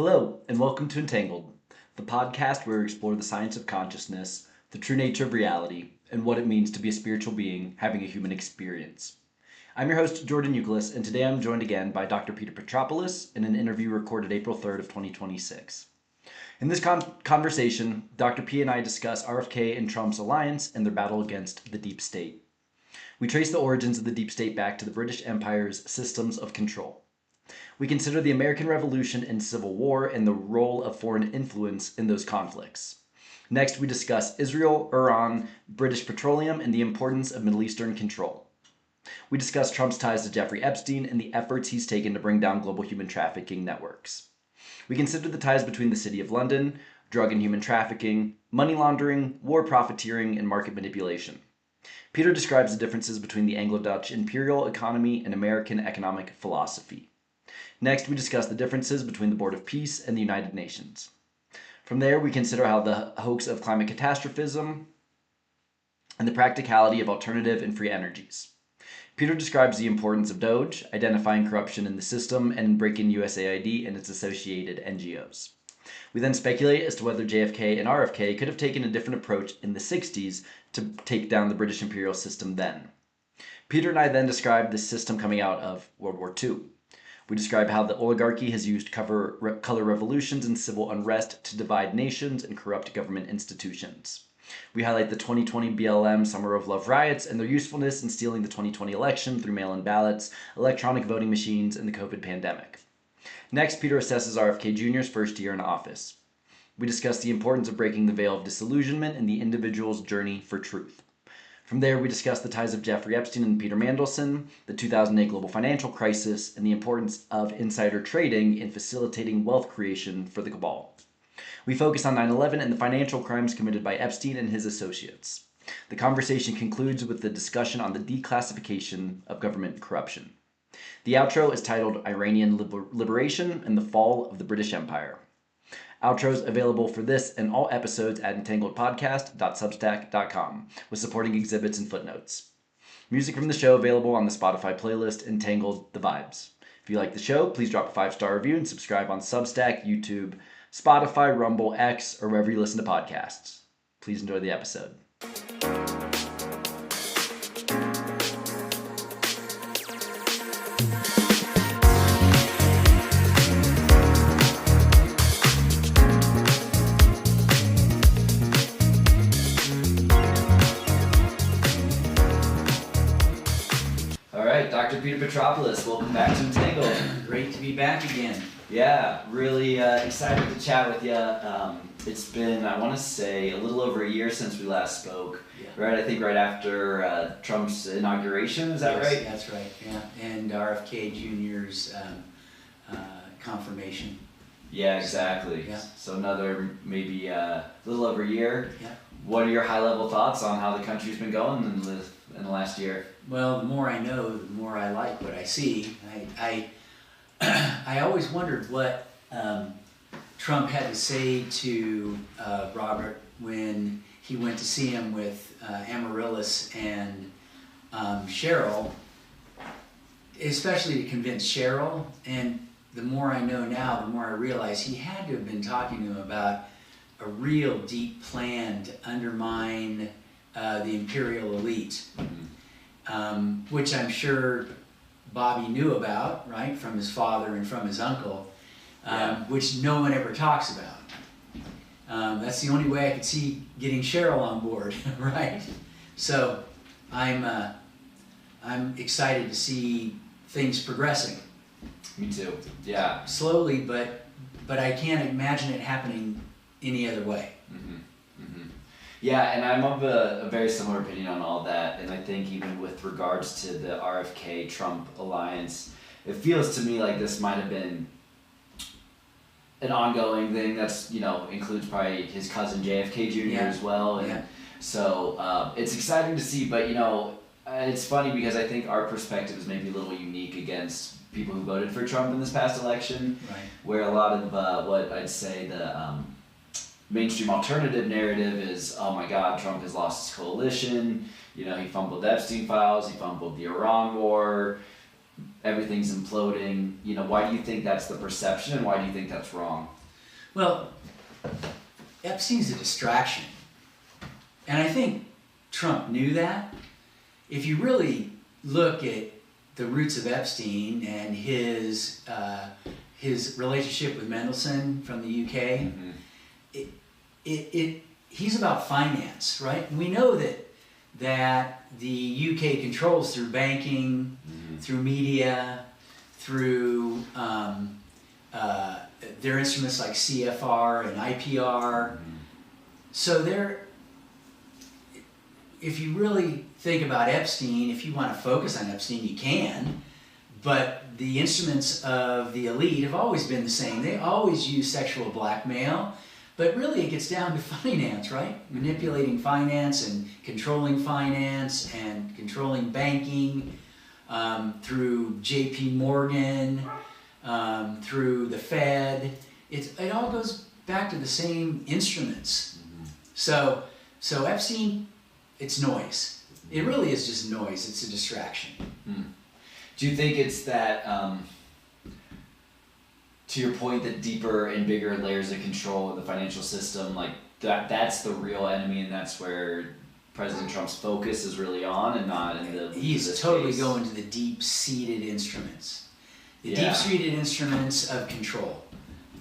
Hello, and welcome to Entangled, the podcast where we explore the science of consciousness, the true nature of reality, and what it means to be a spiritual being having a human experience. I'm your host, Jordan Youkilis, and today I'm joined again by Dr. Peter Petropulos in an interview recorded April 3rd of 2026. In this conversation, Dr. P and I discuss RFK and Trump's alliance and their battle against the deep state. We trace the origins of the deep state back to the British Empire's systems of control. We consider the American Revolution and Civil War and the role of foreign influence in those conflicts. Next, we discuss Israel, Iran, British Petroleum, and the importance of Middle Eastern control. We discuss Trump's ties to Jeffrey Epstein and the efforts he's taken to bring down global human trafficking networks. We consider the ties between the City of London, drug and human trafficking, money laundering, war profiteering, and market manipulation. Peter describes the differences between the Anglo-Dutch imperial economy and American economic philosophy. Next, we discuss the differences between the Board of Peace and the United Nations. From there, we consider how the hoax of climate catastrophism and the practicality of alternative and free energies. Peter describes the importance of Doge, identifying corruption in the system, and breaking USAID and its associated NGOs. We then speculate as to whether JFK and RFK could have taken a different approach in the 60s to take down the British imperial system then. Peter and I then describe this system coming out of World War II. We describe how the oligarchy has used color revolutions and civil unrest to divide nations and corrupt government institutions. We highlight the 2020 BLM Summer of Love riots and their usefulness in stealing the 2020 election through mail-in ballots, electronic voting machines, and the COVID pandemic. Next, Peter assesses RFK Jr.'s first year in office. We discuss the importance of breaking the veil of disillusionment in the individual's journey for truth. From there, we discuss the ties of Jeffrey Epstein and Peter Mandelson, the 2008 global financial crisis, and the importance of insider trading in facilitating wealth creation for the cabal. We focus on 9/11 and the financial crimes committed by Epstein and his associates. The conversation concludes with the discussion on the declassification of government corruption. The outro is titled Iranian Liberation and the Fall of the British Empire. Outros available for this and all episodes at entangledpodcast.substack.com with supporting exhibits and footnotes. Music from the show available on the Spotify playlist Entangled the Vibes. If you like the show, please drop a 5-star review and subscribe on Substack, YouTube, Spotify, Rumble, X, or wherever you listen to podcasts. Please enjoy the episode. Dr. Peter Petropulos, welcome back to Entangled. Great to be back again. Yeah, really excited to chat with you. It's been, I want to say, a little over a year since we last spoke, right? I think right after Trump's inauguration, is that right? That's right, yeah. And RFK Jr.'s confirmation. Yeah, exactly. Yeah. So another, maybe a little over a year. Yeah. What are your high-level thoughts on how the country's been going in the last year? Well, the more I know, the more I like what I see. I always wondered what Trump had to say to Robert when he went to see him with Amaryllis and Cheryl, especially to convince Cheryl. And the more I know now, the more I realize he had to have been talking to him about a real deep plan to undermine the imperial elite. Mm-hmm. Which I'm sure Bobby knew about, right, from his father and from his uncle, which no one ever talks about. That's the only way I could see getting Cheryl on board, right? So I'm excited to see things progressing. Me too. Yeah. Slowly, but I can't imagine it happening any other way. Mm-hmm. Yeah, and I'm of a very similar opinion on all that, and I think even with regards to the RFK Trump alliance, it feels to me like this might have been an ongoing thing that's, includes probably his cousin JFK Jr. as well, and so it's exciting to see, but it's funny because I think our perspective is maybe a little unique against people who voted for Trump in this past election, right, where a lot of what I'd say the mainstream alternative narrative is, oh my God, Trump has lost his coalition. He fumbled the Epstein files, he fumbled the Iran war, everything's imploding. Why do you think that's the perception, and why do you think that's wrong? Well, Epstein's a distraction. And I think Trump knew that. If you really look at the roots of Epstein and his relationship with Mendelsohn from the UK, he's about finance, right? We know that the UK controls through banking, through media, through their instruments like CFR and IPR. So if you really think about Epstein, if you want to focus on Epstein, you can, but the instruments of the elite have always been the same. They always use sexual blackmail, but really it gets down to finance, right? Manipulating finance and controlling banking through JP Morgan, through the Fed. It all goes back to the same instruments. So Epstein, it's noise. It really is just noise. It's a distraction. Do you think it's that, to your point, that deeper and bigger layers of control in the financial system, like that's the real enemy, and that's where President Trump's focus is really on, and not in the... He's totally going to the deep-seated instruments. The deep-seated instruments of control.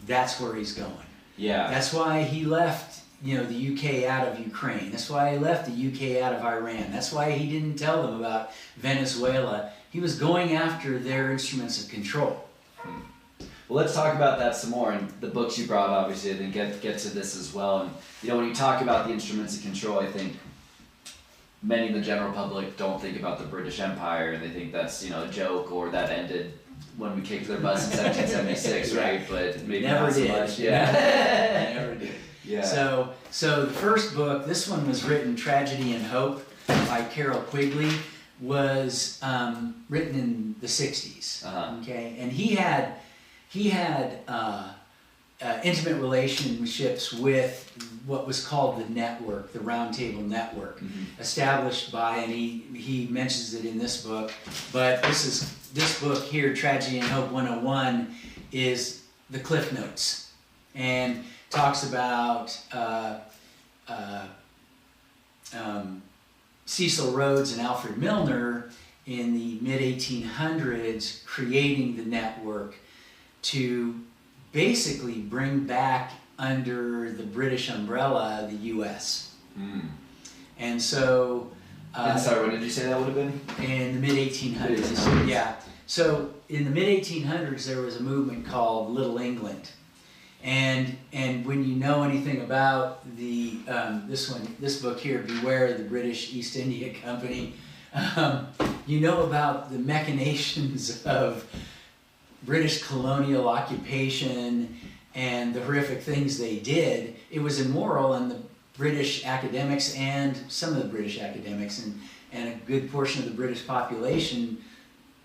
That's where he's going. Yeah. That's why he left the UK out of Ukraine. That's why he left the UK out of Iran. That's why he didn't tell them about Venezuela. He was going after their instruments of control. Well, let's talk about that some more. And the books you brought, obviously, I think get to this as well. And when you talk about the instruments of control, I think many in the general public don't think about the British Empire, and they think that's a joke, or that ended when we kicked their butts in 1776, right? But maybe never not so did. much. Yeah. Never did. Yeah. So the first book, this one was written, Tragedy and Hope, by Carol Quigley, was written in the 60s. Okay, and he had intimate relationships with what was called the network, the Round Table Network, established by, and he mentions it in this book, but this book here, Tragedy and Hope 101, is the Cliff Notes, and talks about Cecil Rhodes and Alfred Milner in the mid-1800s creating the network to basically bring back under the British umbrella the U.S. And so... sorry, when did you say that would have been? In the mid-1800s. Yeah. So in the mid-1800s there was a movement called Little England. And when you know anything about the this book here, Beware the British East India Company, you know about the machinations of British colonial occupation and the horrific things they did. It was immoral, and the British academics and some of the British academics and a good portion of the British population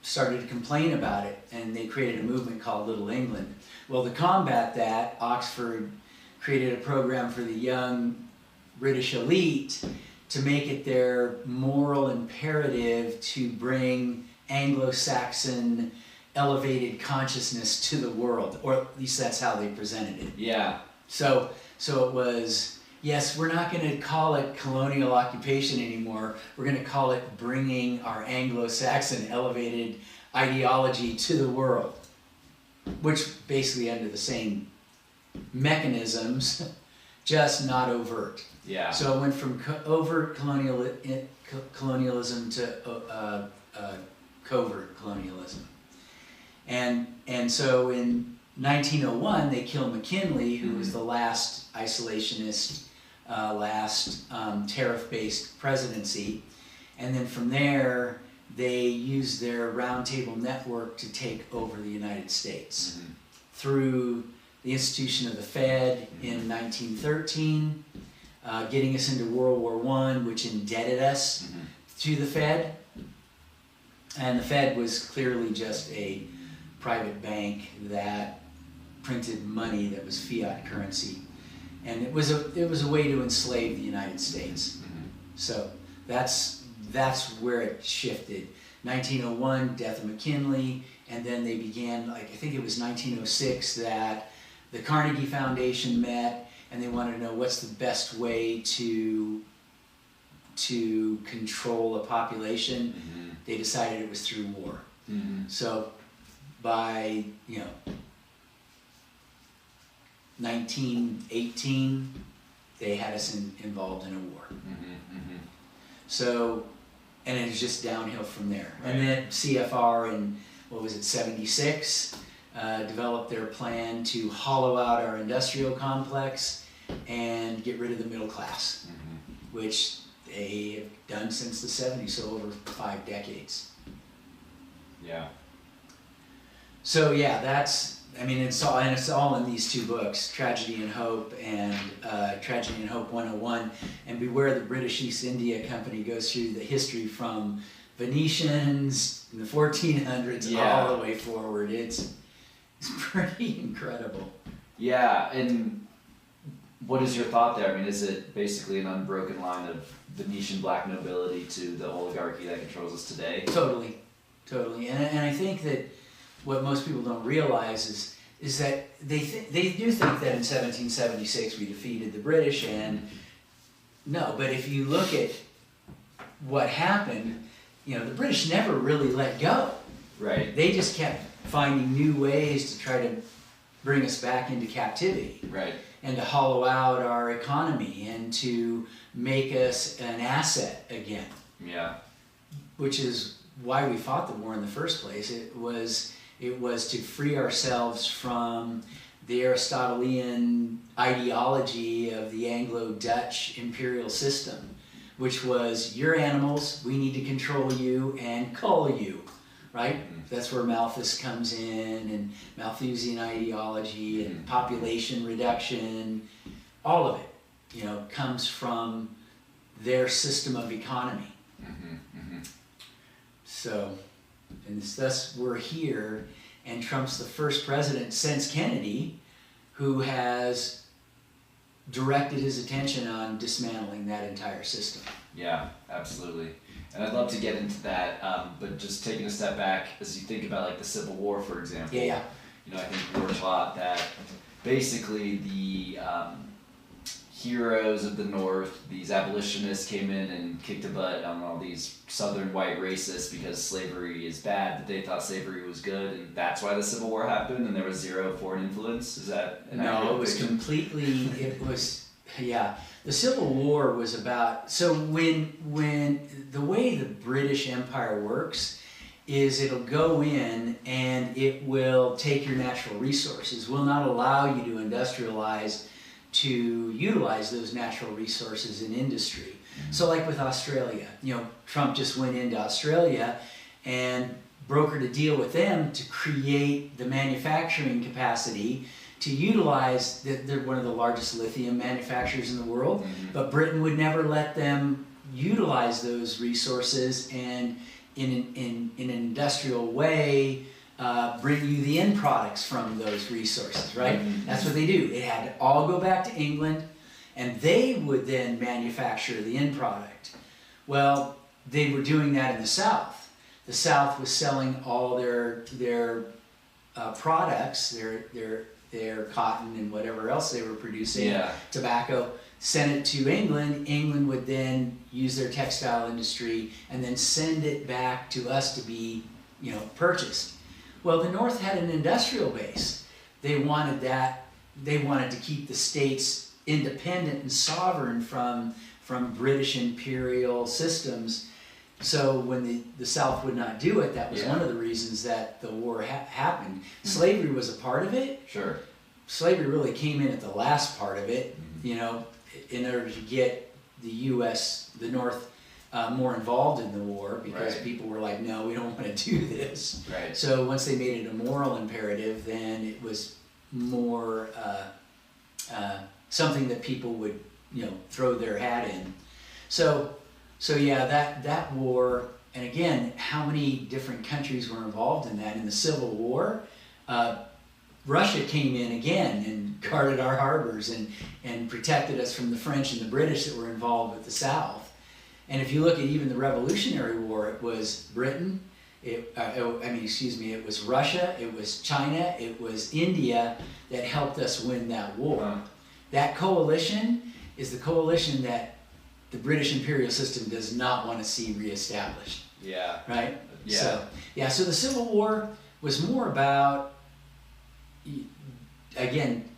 started to complain about it, and they created a movement called Little England. Well, to combat that, Oxford created a program for the young British elite to make it their moral imperative to bring Anglo-Saxon elevated consciousness to the world, or at least that's how they presented it. Yeah. So it was, yes, we're not going to call it colonial occupation anymore. We're going to call it bringing our Anglo-Saxon elevated ideology to the world, which basically under the same mechanisms, just not overt. Yeah. So it went from overt colonialism to covert colonialism. And so in 1901, they killed McKinley, who was the last isolationist, last tariff-based presidency. And then from there, they used their Round Table Network to take over the United States through the institution of the Fed in 1913, getting us into World War I, which indebted us to the Fed. And the Fed was clearly just a private bank that printed money that was fiat currency, and it was a way to enslave the United States. So that's where it shifted. 1901, death of McKinley, and then they began, like, I think it was 1906 that the Carnegie Foundation met, and they wanted to know what's the best way to control a population. Mm-hmm. They decided it was through war. Mm-hmm. So by 1918, they had us involved in a war. Mm-hmm. Mm-hmm. So, and it was just downhill from there. Right. And then CFR in, 76, developed their plan to hollow out our industrial complex and get rid of the middle class, Mm-hmm. which they have done since the 70s, so over 5 decades. Yeah. So yeah, it's all in these 2 books, Tragedy and Hope and Tragedy and Hope 101, and Beware the British East India Company goes through the history from Venetians in the 1400s all the way forward. It's pretty incredible. Yeah, and what is your thought there? I mean, is it basically an unbroken line of Venetian black nobility to the oligarchy that controls us today? Totally. And I think that what most people don't realize is that they do think that in 1776 we defeated the British, and no, but if you look at what happened, the British never really let go. Right. They just kept finding new ways to try to bring us back into captivity. Right. And to hollow out our economy and to make us an asset again. Yeah. Which is why we fought the war in the first place. It was to free ourselves from the Aristotelian ideology of the Anglo-Dutch imperial system, which was, you're animals, we need to control you and cull you, right? Mm-hmm. That's where Malthus comes in, and Malthusian ideology and population reduction, all of it, comes from their system of economy. Mm-hmm. Mm-hmm. So, and thus we're here, and Trump's the first president since Kennedy who has directed his attention on dismantling that entire system. Yeah, absolutely. And I'd love to get into that, but just taking a step back, as you think about like the Civil War, for example. Yeah. I think we're taught that basically the heroes of the North, these abolitionists, came in and kicked the butt on all these Southern white racists because slavery is bad, but they thought slavery was good, and that's why the Civil War happened, and there was zero foreign influence. Is that an accurate No, it was picture? The Civil War was about, so when the way the British Empire works is it'll go in and it will take your natural resources, will not allow you to industrialize, to utilize those natural resources in industry. Mm-hmm. So like with Australia, Trump just went into Australia and brokered a deal with them to create the manufacturing capacity to utilize, they're one of the largest lithium manufacturers in the world, mm-hmm. but Britain would never let them utilize those resources and in an industrial way bring you the end products from those resources, right? Mm-hmm. That's what they do. It had to all go back to England, and they would then manufacture the end product. Well, they were doing that in the South. The South was selling all their products, their cotton and whatever else they were producing, tobacco, sent it to England. England would then use their textile industry and then send it back to us to be, purchased. Well, the North had an industrial base. They wanted that. They wanted to keep the states independent and sovereign from British imperial systems. So when the South would not do it, that was one of the reasons that the war happened. Mm-hmm. Slavery was a part of it. Sure. Slavery really came in at the last part of it, mm-hmm. In order to get the U.S., the North, more involved in the war, because people were like, no, we don't want to do this. Right. So once they made it a moral imperative, then it was more something that people would, throw their hat in. So yeah, that war, and again, how many different countries were involved in that? In the Civil War, Russia came in again and guarded our harbors and protected us from the French and the British that were involved with the South. And if you look at even the Revolutionary War, it was Britain, It was Russia, it was China, it was India that helped us win that war. Wow. That coalition is the coalition that the British imperial system does not want to see reestablished. Yeah. Right? Yeah. So the Civil War was more about, again,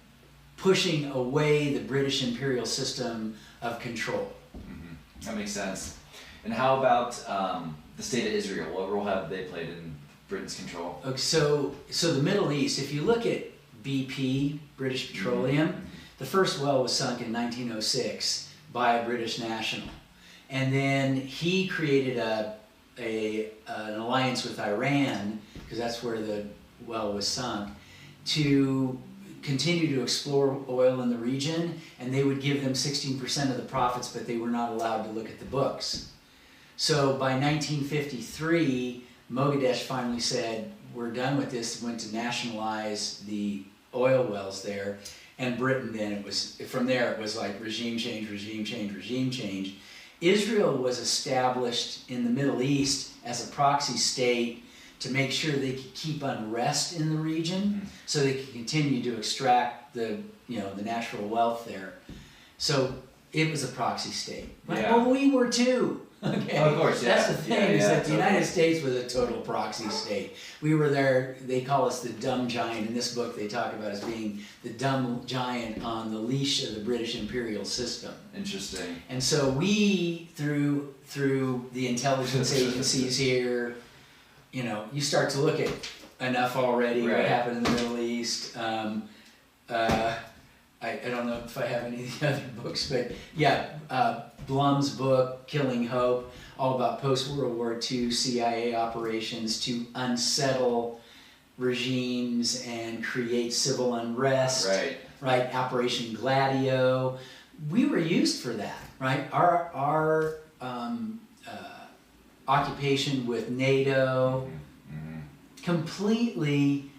pushing away the British imperial system of control. Mm-hmm. That makes sense. And how about the state of Israel? What role have they played in Britain's control? Okay, so the Middle East, if you look at BP, British Petroleum, mm-hmm. the first well was sunk in 1906 by a British national. And then he created an alliance with Iran, because that's where the well was sunk, to continue to explore oil in the region, and they would give them 16% of the profits, but they were not allowed to look at the books. So by 1953, Mogadishu finally said, we're done with this, went to nationalize the oil wells there, and Britain then, from there it was like regime change, regime change, regime change. Israel was established in the Middle East as a proxy state to make sure they could keep unrest in the region, so they could continue to extract the natural wealth there. So it was a proxy state. Yeah. Well, we were too. Okay. Of course, yeah. That's the thing, is that the United States was a total proxy state. We were there, they call us the dumb giant. In this book they talk about us being the dumb giant on the leash of the British imperial system. Interesting. And so we, through the intelligence agencies here, you start to look at enough already, right. What happened in the Middle East. I don't know if I have any of the other books, but yeah, Blum's book, Killing Hope, all about post-World War II CIA operations to unsettle regimes and create civil unrest. Right. Operation Gladio. We were used for that, right? Our occupation with NATO, completely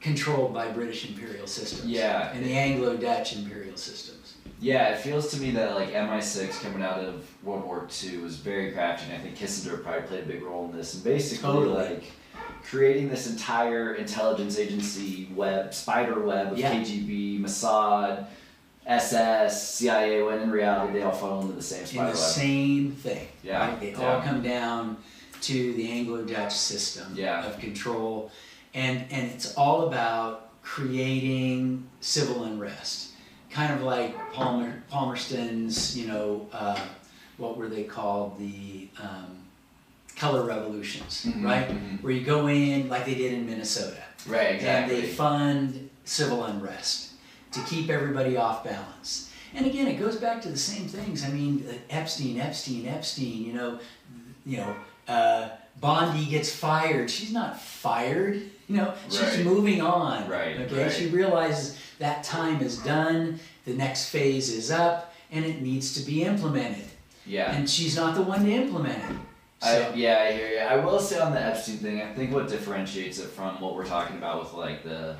controlled by British imperial systems. Yeah. And the Anglo-Dutch imperial systems. Yeah, it feels to me that like MI6 coming out of World War II was very crafty, and I think Kissinger probably played a big role in this. And basically, like creating this entire intelligence agency spider web of KGB, Mossad, SS, CIA, when in reality they all funnel into the same spider web. Same thing. Yeah. Right? They all come down to the Anglo-Dutch system of control. And it's all about creating civil unrest. Kind of like Palmerston's, what were they called? The color revolutions, right? Where you go in like they did in Minnesota. Right, exactly. And they fund civil unrest to keep everybody off balance. And again, it goes back to the same things. I mean, Epstein, Bondi gets fired. She's not fired. She's moving on. Right. Okay. Right. She realizes that time is done. The next phase is up, and it needs to be implemented. Yeah. And she's not the one to implement it. So. I hear you. I will say on the Epstein thing, I think what differentiates it from what we're talking about with like the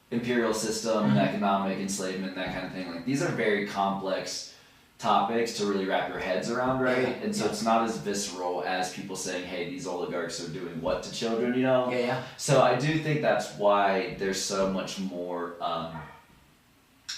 imperial system, economic enslavement, that kind of thing. Like these are very complex topics to really wrap your heads around, right? Yeah. And so it's not as visceral as people saying, hey, these oligarchs are doing what to children, Yeah. So I do think that's why there's so much more,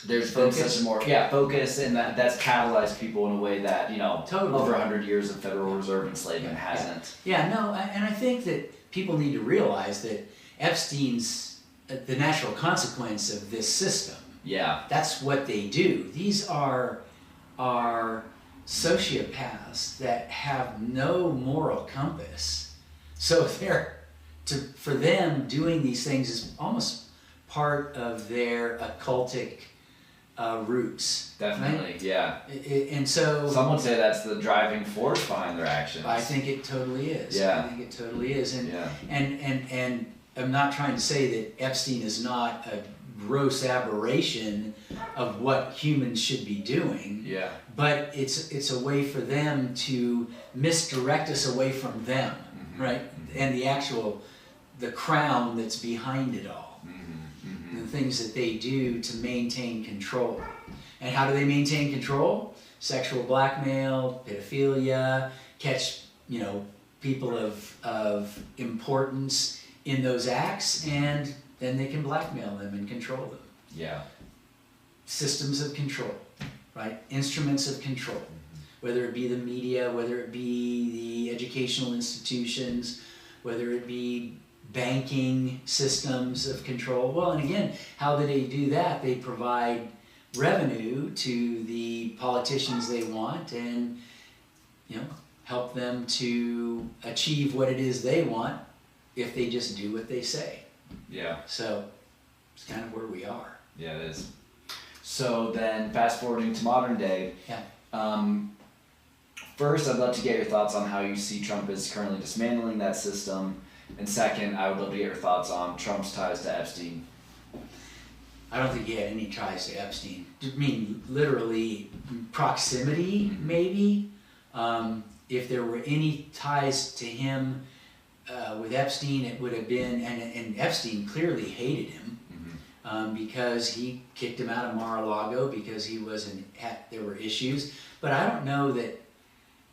there's been such a more, focus, and that's catalyzed people in a way that, Totally. over 100 years of Federal Reserve enslavement hasn't. Yeah, no, and I think that people need to realize that Epstein's the natural consequence of this system. Yeah. That's what they do. These are sociopaths that have no moral compass. So for them, doing these things is almost part of their occultic roots. Definitely, right? yeah. And so some would say that's the driving force behind their actions. I think it totally is. Yeah. I think it totally is. And I'm not trying to say that Epstein is not a gross aberration of what humans should be doing. Yeah. But it's a way for them to misdirect us away from them, right? And the crown that's behind it all. The things that they do to maintain control. And how do they maintain control? Sexual blackmail, pedophilia, catch, people of importance in those acts, and then they can blackmail them and control them. Yeah. Systems of control, right? Instruments of control, whether it be the media, whether it be the educational institutions, whether it be banking systems of control. Well, and again, how do they do that? They provide revenue to the politicians they want, and help them to achieve what it is they want if they just do what they say. Yeah. So it's kind of where we are. Yeah, it is. So then, fast forwarding to modern day. Yeah. First, I'd love to get your thoughts on how you see Trump is currently dismantling that system. And second, I would love to get your thoughts on Trump's ties to Epstein. I don't think he had any ties to Epstein. I mean, literally, proximity, maybe. If there were any ties to him with Epstein, it would have been, and Epstein clearly hated him because he kicked him out of Mar-a-Lago because he there were issues. But I don't know that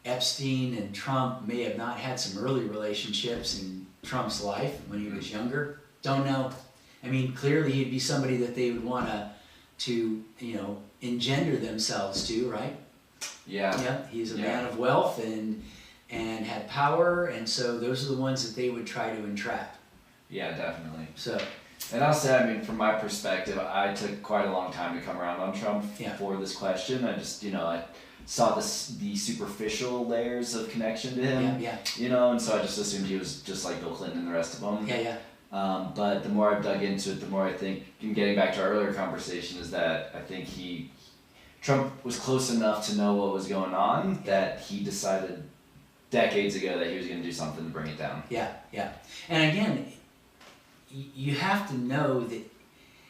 Epstein and Trump may have not had some early relationships in Trump's life when he was younger. Don't know. I mean, clearly he'd be somebody that they would want to engender themselves to, right? Yeah. Yeah, he's a man of wealth and had power, and so those are the ones that they would try to entrap. Yeah, definitely. So. And I'll say, I mean, from my perspective, I took quite a long time to come around on Trump for this question. I just, I saw the superficial layers of connection to him. Yeah. And so I just assumed he was just like Bill Clinton and the rest of them. Yeah. But the more I've dug into it, the more I think, and getting back to our earlier conversation, is that I think Trump was close enough to know what was going on that he decided decades ago that he was going to do something to bring it down. Yeah. And again, you have to know that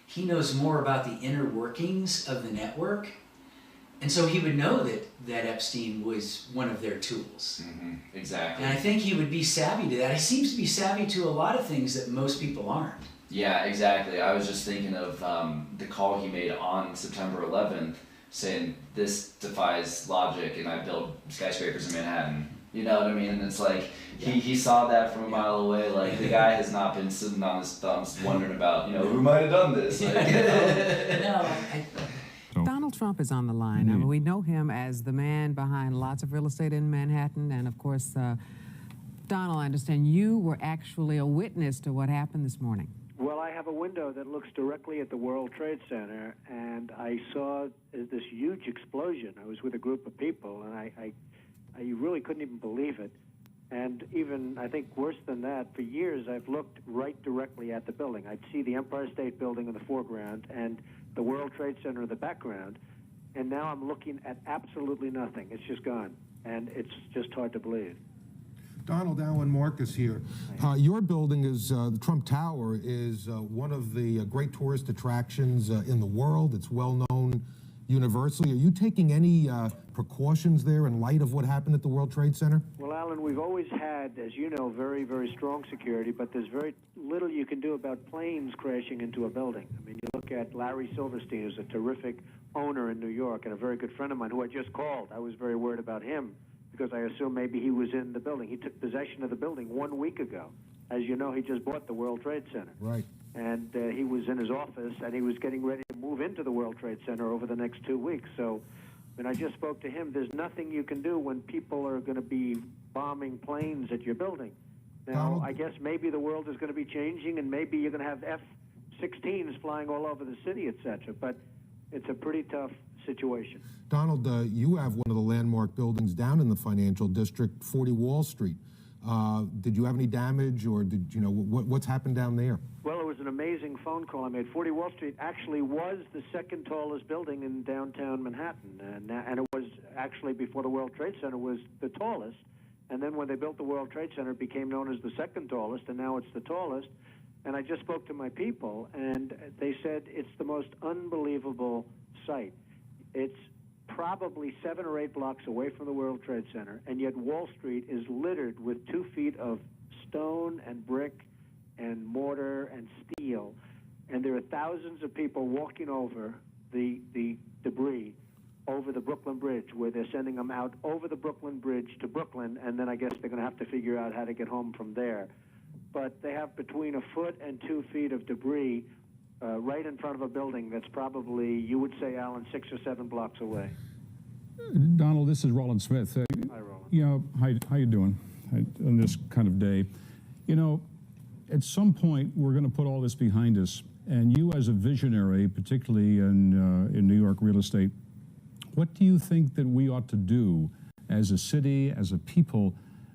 he knows more about the inner workings of the network, and so he would know that Epstein was one of their tools. Mm-hmm. Exactly. And I think he would be savvy to that. He seems to be savvy to a lot of things that most people aren't. Yeah, exactly. I was just thinking of the call he made on September 11th, saying this defies logic, and I build skyscrapers in Manhattan. You know what I mean? And it's like, he saw that from a mile away. Like, the guy has not been sitting on his thumbs wondering about, who might have done this. Donald Trump is on the line. I mean, we know him as the man behind lots of real estate in Manhattan. And, of course, Donald, I understand you were actually a witness to what happened this morning. Well, I have a window that looks directly at the World Trade Center, and I saw this huge explosion. I was with a group of people, and I really couldn't even believe it. And even, I think, worse than that, for years I've looked right directly at the building. I'd see the Empire State Building in the foreground and the World Trade Center in the background, and now I'm looking at absolutely nothing. It's just gone, and it's just hard to believe. Donald, Alan Marcus here. Your building is, the Trump Tower, is one of the great tourist attractions in the world. It's well known universally. Are you taking any precautions there in light of what happened at the World Trade Center? Well, Alan, we've always had, as you know, very, very strong security, but there's very little you can do about planes crashing into a building. I mean, you look at Larry Silverstein, who's a terrific owner in New York and a very good friend of mine who I just called. I was very worried about him because I assumed maybe he was in the building. He took possession of the building 1 week ago. As you know, he just bought the World Trade Center. Right. And he was in his office, and he was getting ready to move into the World Trade Center over the next 2 weeks. So when I just spoke to him, there's nothing you can do when people are going to be bombing planes at your building. Now, Donald? I guess maybe the world is going to be changing, and maybe you're going to have F-16s flying all over the city, etc. But it's a pretty tough situation. Donald, you have one of the landmark buildings down in the financial district, 40 Wall Street. Did you have any damage, or did what's happened down there? Well, it was an amazing phone call I made. 40 Wall Street actually was the second tallest building in downtown Manhattan, and it was actually, before the World Trade Center, was the tallest. And then when they built the World Trade Center, it became known as the second tallest, and now it's the tallest. And I just spoke to my people, and they said it's the most unbelievable sight. It's probably 7 or 8 blocks away from the World Trade Center, and yet Wall Street is littered with 2 feet of stone and brick and mortar and steel, and there are thousands of people walking over the debris, over the Brooklyn Bridge, where they're sending them out over the Brooklyn Bridge to Brooklyn, and then I guess they're going to have to figure out how to get home from there. But they have between 1 foot and 2 feet of debris right in front of a building that's probably, you would say, Alan, 6 or 7 blocks away. Donald, this is Roland Smith. Hi, Roland. You know, how you doing on this kind of day? You know, at some point, we're going to put all this behind us. And you, as a visionary, particularly in New York real estate, what do you think that we ought to do as a city, as a people,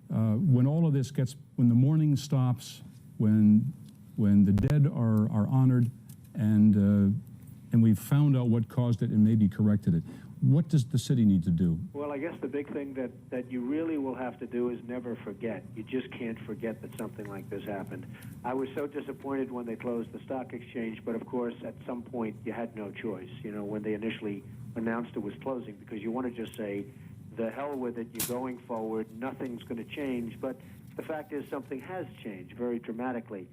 when all of this gets, when the mourning stops, when the dead are honored, and we've found out what caused it and maybe corrected it? What does the city need to do? Well, I guess the big thing that you really will have to do is never forget. You just can't forget that something like this happened. I was so disappointed when they closed the stock exchange, but of course, at some point, you had no choice, you know, when they initially announced it was closing, because you want to just say, the hell with it, you're going forward, nothing's going to change. But the fact is, something has changed very dramatically.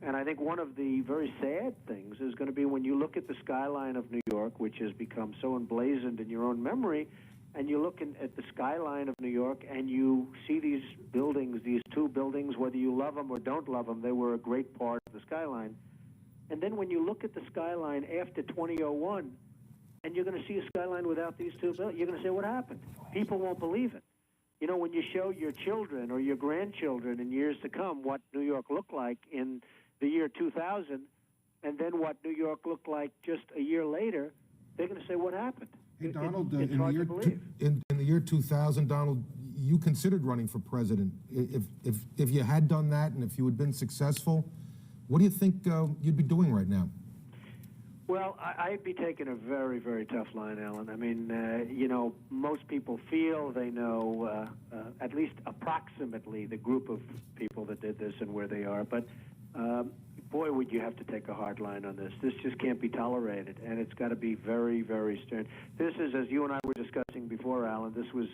And I think one of the very sad things is going to be when you look at the skyline of New York, which has become so emblazoned in your own memory, and you look at the skyline of New York and you see these buildings, these 2 buildings, whether you love them or don't love them, they were a great part of the skyline. And then when you look at the skyline after 2001, and you're going to see a skyline without these 2 buildings, you're going to say, what happened? People won't believe it. You know, when you show your children or your grandchildren in years to come what New York looked like in the year 2000, and then what New York looked like just a year later, they're going to say, what happened? Hey, Donald, it's in, hard the year to believe. in the year 2000, Donald, you considered running for president. If you had done that and if you had been successful, what do you think you'd be doing right now? Well, I'd be taking a very, very tough line, Alan. I mean, you know, most people feel they know at least approximately the group of people that did this and where they are. But boy, would you have to take a hard line on this. This just can't be tolerated, and it's got to be very, very stern. This is, as you and I were discussing before, Alan, this was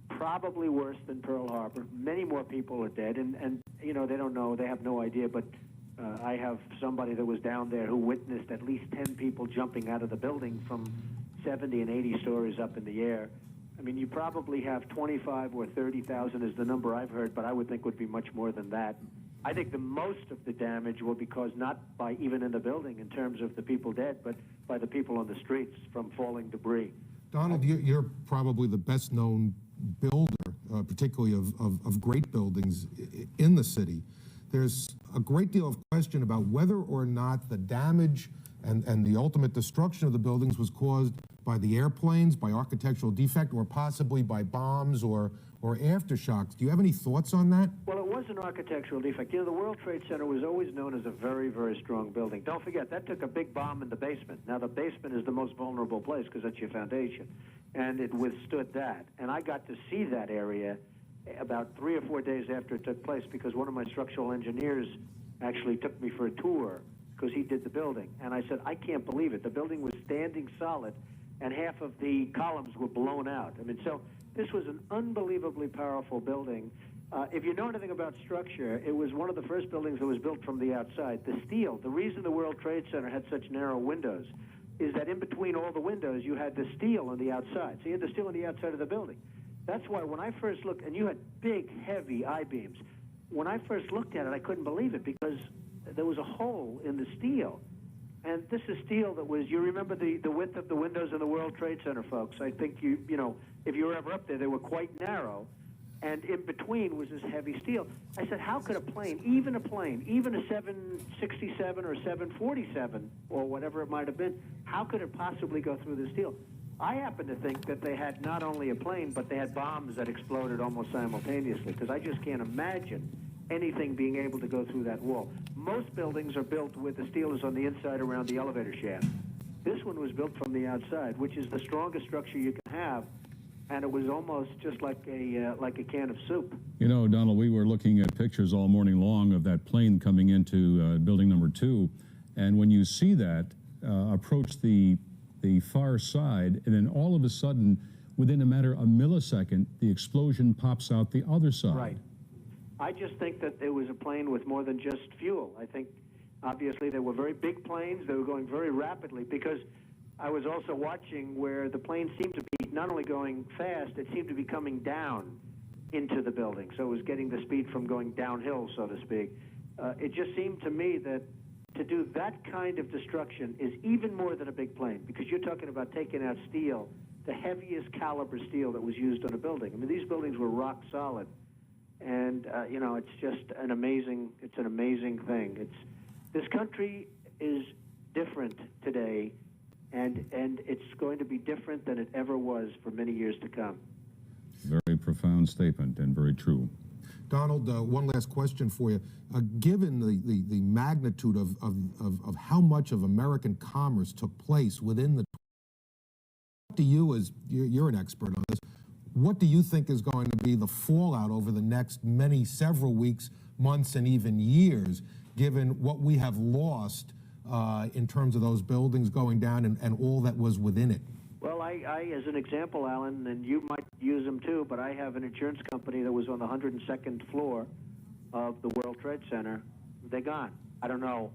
probably worse than Pearl Harbor. Many more people are dead, and you know, they don't know, they have no idea, but I have somebody that was down there who witnessed at least 10 people jumping out of the building from 70 and 80 stories up in the air. I mean, you probably have 25 or 30,000 is the number I've heard, but I would think would be much more than that. I think the most of the damage will be caused not by even in the building in terms of the people dead, but by the people on the streets from falling debris. Donald, you're probably the best known builder, particularly of great buildings in the city. There's a great deal of question about whether or not the damage and the ultimate destruction of the buildings was caused by the airplanes, by architectural defect, or possibly by bombs or aftershocks. Do you have any thoughts on that? Well, it was an architectural defect. You know, the World Trade Center was always known as a very, very strong building. Don't forget, that took a big bomb in the basement. Now, the basement is the most vulnerable place because that's your foundation, and it withstood that. And I got to see that area about 3 or 4 days after it took place because one of my structural engineers actually took me for a tour because he did the building. And I said, I can't believe it. The building was standing solid, and half of the columns were blown out. I mean, so this was an unbelievably powerful building. If you know anything about structure, it was one of the first buildings that was built from the outside. The steel, the reason the World Trade Center had such narrow windows is that in between all the windows, you had the steel on the outside. So you had the steel on the outside of the building. That's why when I first looked, and you had big, heavy I-beams, when I first looked at it, I couldn't believe it because there was a hole in the steel. And this is steel that was, you remember the width of the windows in the World Trade Center, folks. I think you know, if you were ever up there, they were quite narrow. And in between was this heavy steel. I said, how could a plane, even a 767 or 747 or whatever it might have been, how could it possibly go through the steel? I happen to think that they had not only a plane, but they had bombs that exploded almost simultaneously, because I just can't imagine anything being able to go through that wall. Most buildings are built with the steel is on the inside around the elevator shaft. This one was built from the outside, which is the strongest structure you can have, and it was almost just like a can of soup. You know, Donald, we were looking at pictures all morning long of that plane coming into building number 2, and when you see that approach the far side, and then all of a sudden, within a matter of a millisecond, the explosion pops out the other side. Right. I just think that it was a plane with more than just fuel. I think, obviously, they were very big planes. They were going very rapidly because I was also watching where the plane seemed to be not only going fast, it seemed to be coming down into the building. So it was getting the speed from going downhill, so to speak. It just seemed to me that to do that kind of destruction is even more than a big plane, because you're talking about taking out steel, the heaviest caliber steel that was used on a building. I mean, these buildings were rock solid. And, you know, it's just an amazing thing. This country is different today, and it's going to be different than it ever was for many years to come. Very profound statement and very true. Donald, one last question for you. Given the magnitude of how much of American commerce took place within the... What do you, as you're an expert on this, what do you think is going to be the fallout over the next several weeks, months, and even years, given what we have lost in terms of those buildings going down and all that was within it? Well, I, as an example, Alan, and you might use them too, but I have an insurance company that was on the 102nd floor of the World Trade Center. They're gone. I don't know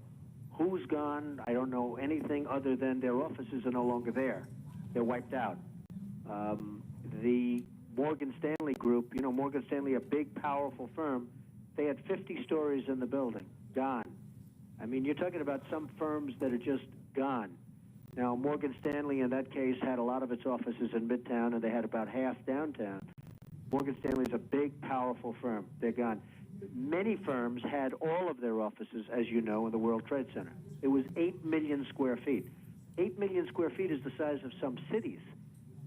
who's gone. I don't know anything other than their offices are no longer there. They're wiped out. The Morgan Stanley Group, you know, Morgan Stanley, a big, powerful firm, they had 50 stories in the building, gone. I mean, you're talking about some firms that are just gone. Now, Morgan Stanley, in that case, had a lot of its offices in Midtown, and they had about half downtown. Morgan Stanley is a big, powerful firm. They're gone. Many firms had all of their offices, as you know, in the World Trade Center. It was 8 million square feet. 8 million square feet is the size of some cities.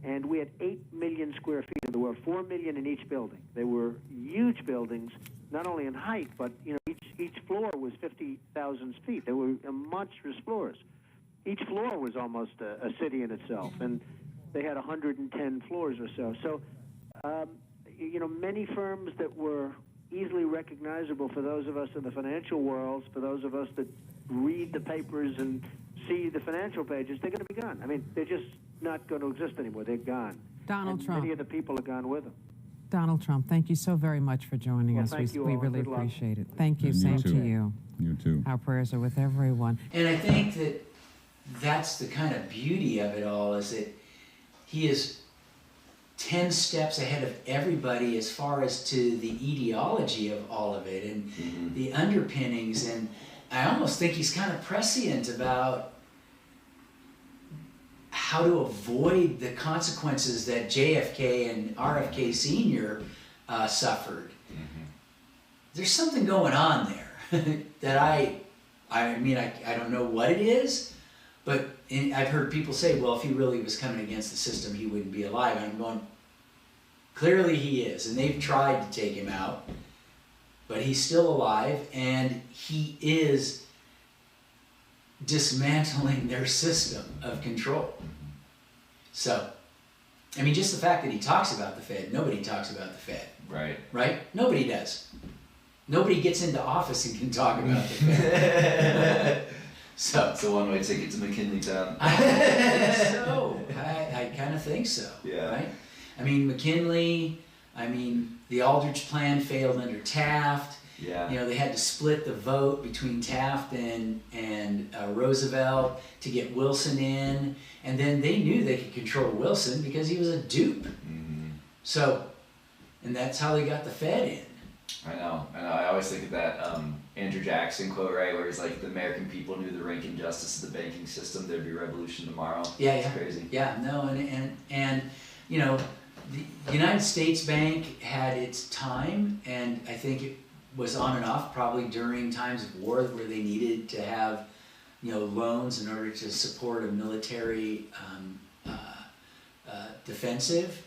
And we had 8 million square feet in the world, 4 million in each building. They were huge buildings, not only in height, but you know, each floor was 50,000 feet. They were monstrous floors. Each floor was almost a city in itself, and they had 110 floors or so. So, you know, many firms that were easily recognizable for those of us in the financial world, for those of us that read the papers and see the financial pages, they're going to be gone. I mean, they're just not going to exist anymore. They're gone. Donald Trump. Many of the people are gone with them. Donald Trump, thank you so very much for joining us. Thank you We all. really Good luck. appreciate it. Thank you. And you Same too. to you. You too. Our prayers are with everyone. And I think that that's the kind of beauty of it all, is that he is 10 steps ahead of everybody as far as to the etiology of all of it and the underpinnings. And I almost think he's kind of prescient about how to avoid the consequences that JFK and RFK Sr. Suffered. There's something going on there that I mean, I don't know what it is, but I've heard people say, well, if he really was coming against the system, he wouldn't be alive. And I'm going, clearly he is, and they've tried to take him out, but he's still alive, and he is dismantling their system of control. So, I mean, just the fact that he talks about the Fed, nobody talks about the Fed. Right. Right? Nobody does. Nobody gets into office and can talk about the Fed. So It's a one-way ticket to McKinley Town. I think so. I kind of think so. Yeah. Right? I mean, McKinley, the Aldrich plan failed under Taft. Yeah. You know, they had to split the vote between Taft and Roosevelt to get Wilson in. And then they knew they could control Wilson because he was a dupe. So, and that's how they got the Fed in. I know. I always think of that Andrew Jackson quote, right, where he's like, the American people knew the rank and justice of the banking system, there'd be revolution tomorrow. Yeah, it's yeah. crazy. Yeah, no, and you know, the United States Bank had its time, and I think it was on and off probably during times of war where they needed to have, you know, loans in order to support a military defensive.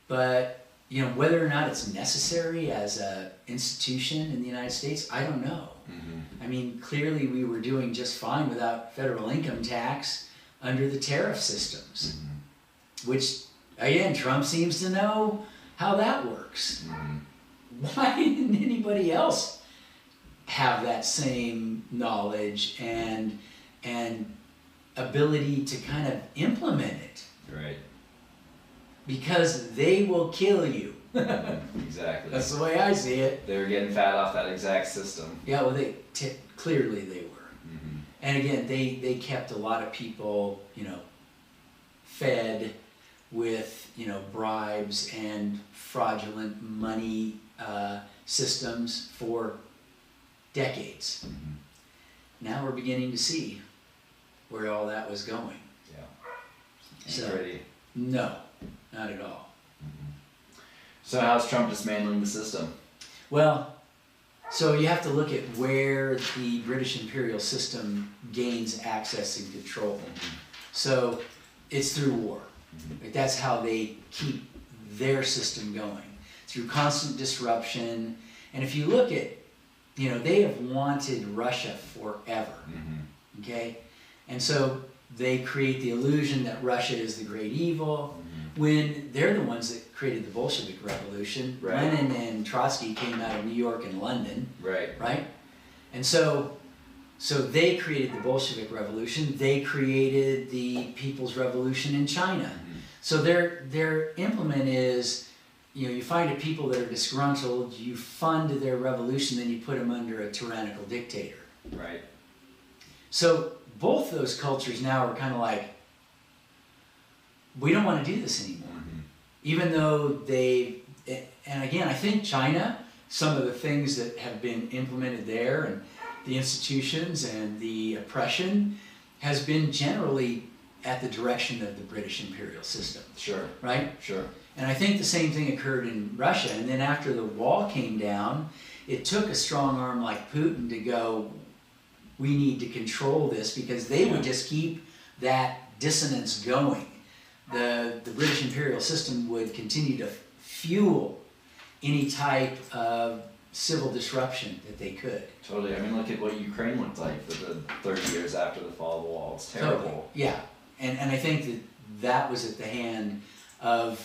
But you know, whether or not it's necessary as an institution in the United States, I don't know. I mean, clearly we were doing just fine without federal income tax under the tariff systems, which, again, Trump seems to know how that works. Why didn't anybody else have that same knowledge and ability to kind of implement it? Right. Because they will kill you. Exactly. That's the way I see it. They were getting fat off that exact system. Yeah, well, clearly they were. And again, they kept a lot of people, fed with, bribes and fraudulent money systems for decades. Mm-hmm. Now we're beginning to see where all that was going. Yeah. So, Pretty. no, not at all. So how's Trump dismantling the system? Well, so you have to look at where the British imperial system gains access and control. So it's through war. Like, that's how they keep their system going, through constant disruption. And if you look at, they have wanted Russia forever, okay? And so they create the illusion that Russia is the great evil, when they're the ones that created the Bolshevik Revolution. Right. Lenin and Trotsky came out of New York and London, Right. right? And so they created the Bolshevik Revolution. They created the People's Revolution in China. So their implement is, you find a people that are disgruntled, you fund their revolution, then you put them under a tyrannical dictator. Right. So both those cultures now are kind of like, we don't want to do this anymore. Even though and again, I think China, some of the things that have been implemented there and the institutions and the oppression has been generally at the direction of the British imperial system. Sure. Right? Sure. And I think the same thing occurred in Russia. And then after the wall came down, it took a strong arm like Putin to go, we need to control this, because they would just keep that dissonance going. The British imperial system would continue to fuel any type of civil disruption that they could. Totally. I mean, look at what Ukraine looked like for the 30 years after the fall of the wall. It's terrible. Totally. Yeah. And I think that was at the hand of,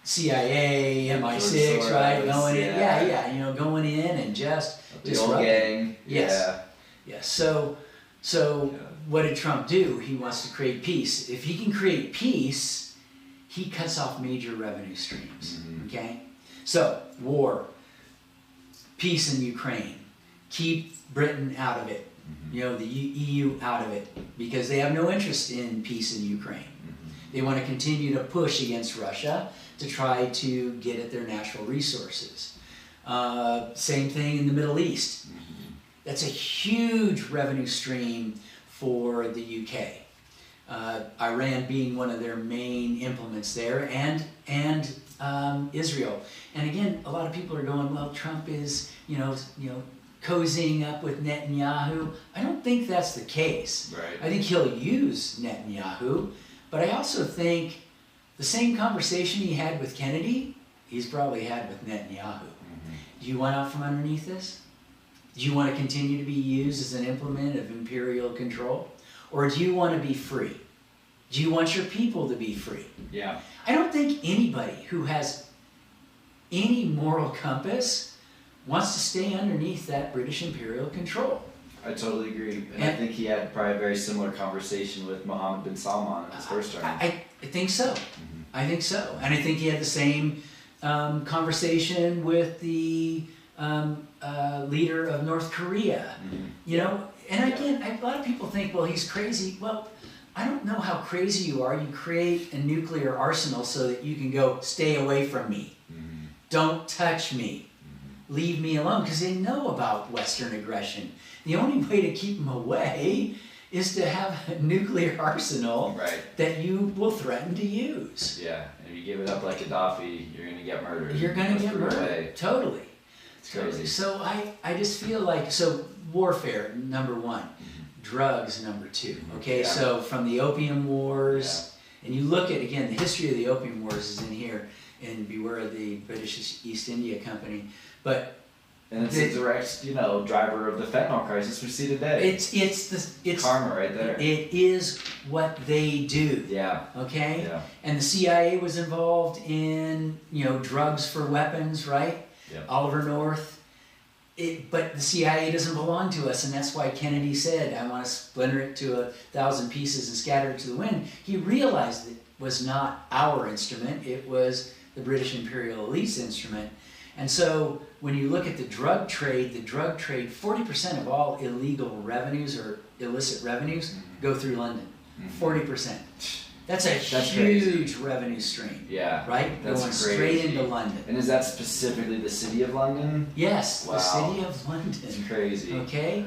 CIA, MI6, right? Going in. Yeah, going in and just The disrupting. old gang. Yes. Yes. So Yeah. what did Trump do? He wants to create peace. If he can create peace, he cuts off major revenue streams. Okay? So, war, peace in Ukraine, keep Britain out of it, the EU out of it, because they have no interest in peace in Ukraine. They want to continue to push against Russia to try to get at their natural resources. Same thing in the Middle East. That's a huge revenue stream for the UK. Iran being one of their main implements there, and Israel. And again, a lot of people are going, well, Trump is, cozying up with Netanyahu. I don't think that's the case. Right. I think he'll use Netanyahu, but I also think the same conversation he had with Kennedy, he's probably had with Netanyahu. Do you want out from underneath this? Do you want to continue to be used as an implement of imperial control? Or do you want to be free? Do you want your people to be free? Yeah. I don't think anybody who has any moral compass wants to stay underneath that British imperial control. I totally agree. And I think he had probably a very similar conversation with Mohammed bin Salman in his first term. I think so. I think so. And I think he had the same conversation with the leader of North Korea. And again, a lot of people think, well, he's crazy. Well, I don't know how crazy you are. You create a nuclear arsenal so that you can go, stay away from me. Don't touch me. Leave me alone, because they know about Western aggression. The only way to keep them away is to have a nuclear arsenal that you will threaten to use. Yeah, and if you give it up like Gaddafi, you're going to get murdered. You're going to get murdered. Totally. It's crazy. So I just feel like, warfare, number one. Drugs, number two. Okay, so from the Opium Wars, and you look at, again, the history of the Opium Wars is in here, in Beware of the British East India Company. And it's a direct, driver of the fentanyl crisis we see today. It's karma right there. It is what they do. Yeah. Okay? Yeah. And the CIA was involved in, drugs for weapons, right? Yep. Oliver North. But the CIA doesn't belong to us, and that's why Kennedy said, I want to splinter it to 1,000 pieces and scatter it to the wind. He realized it was not our instrument, it was the British imperial elite's instrument. And so when you look at the drug trade, 40% of all illegal revenues are illicit revenues go through London. 40%. That's a huge crazy. revenue stream. Yeah. Right? That's Going crazy. straight into London. And is that specifically the city of London? Yes, Wow. the city of London. It's crazy. Okay?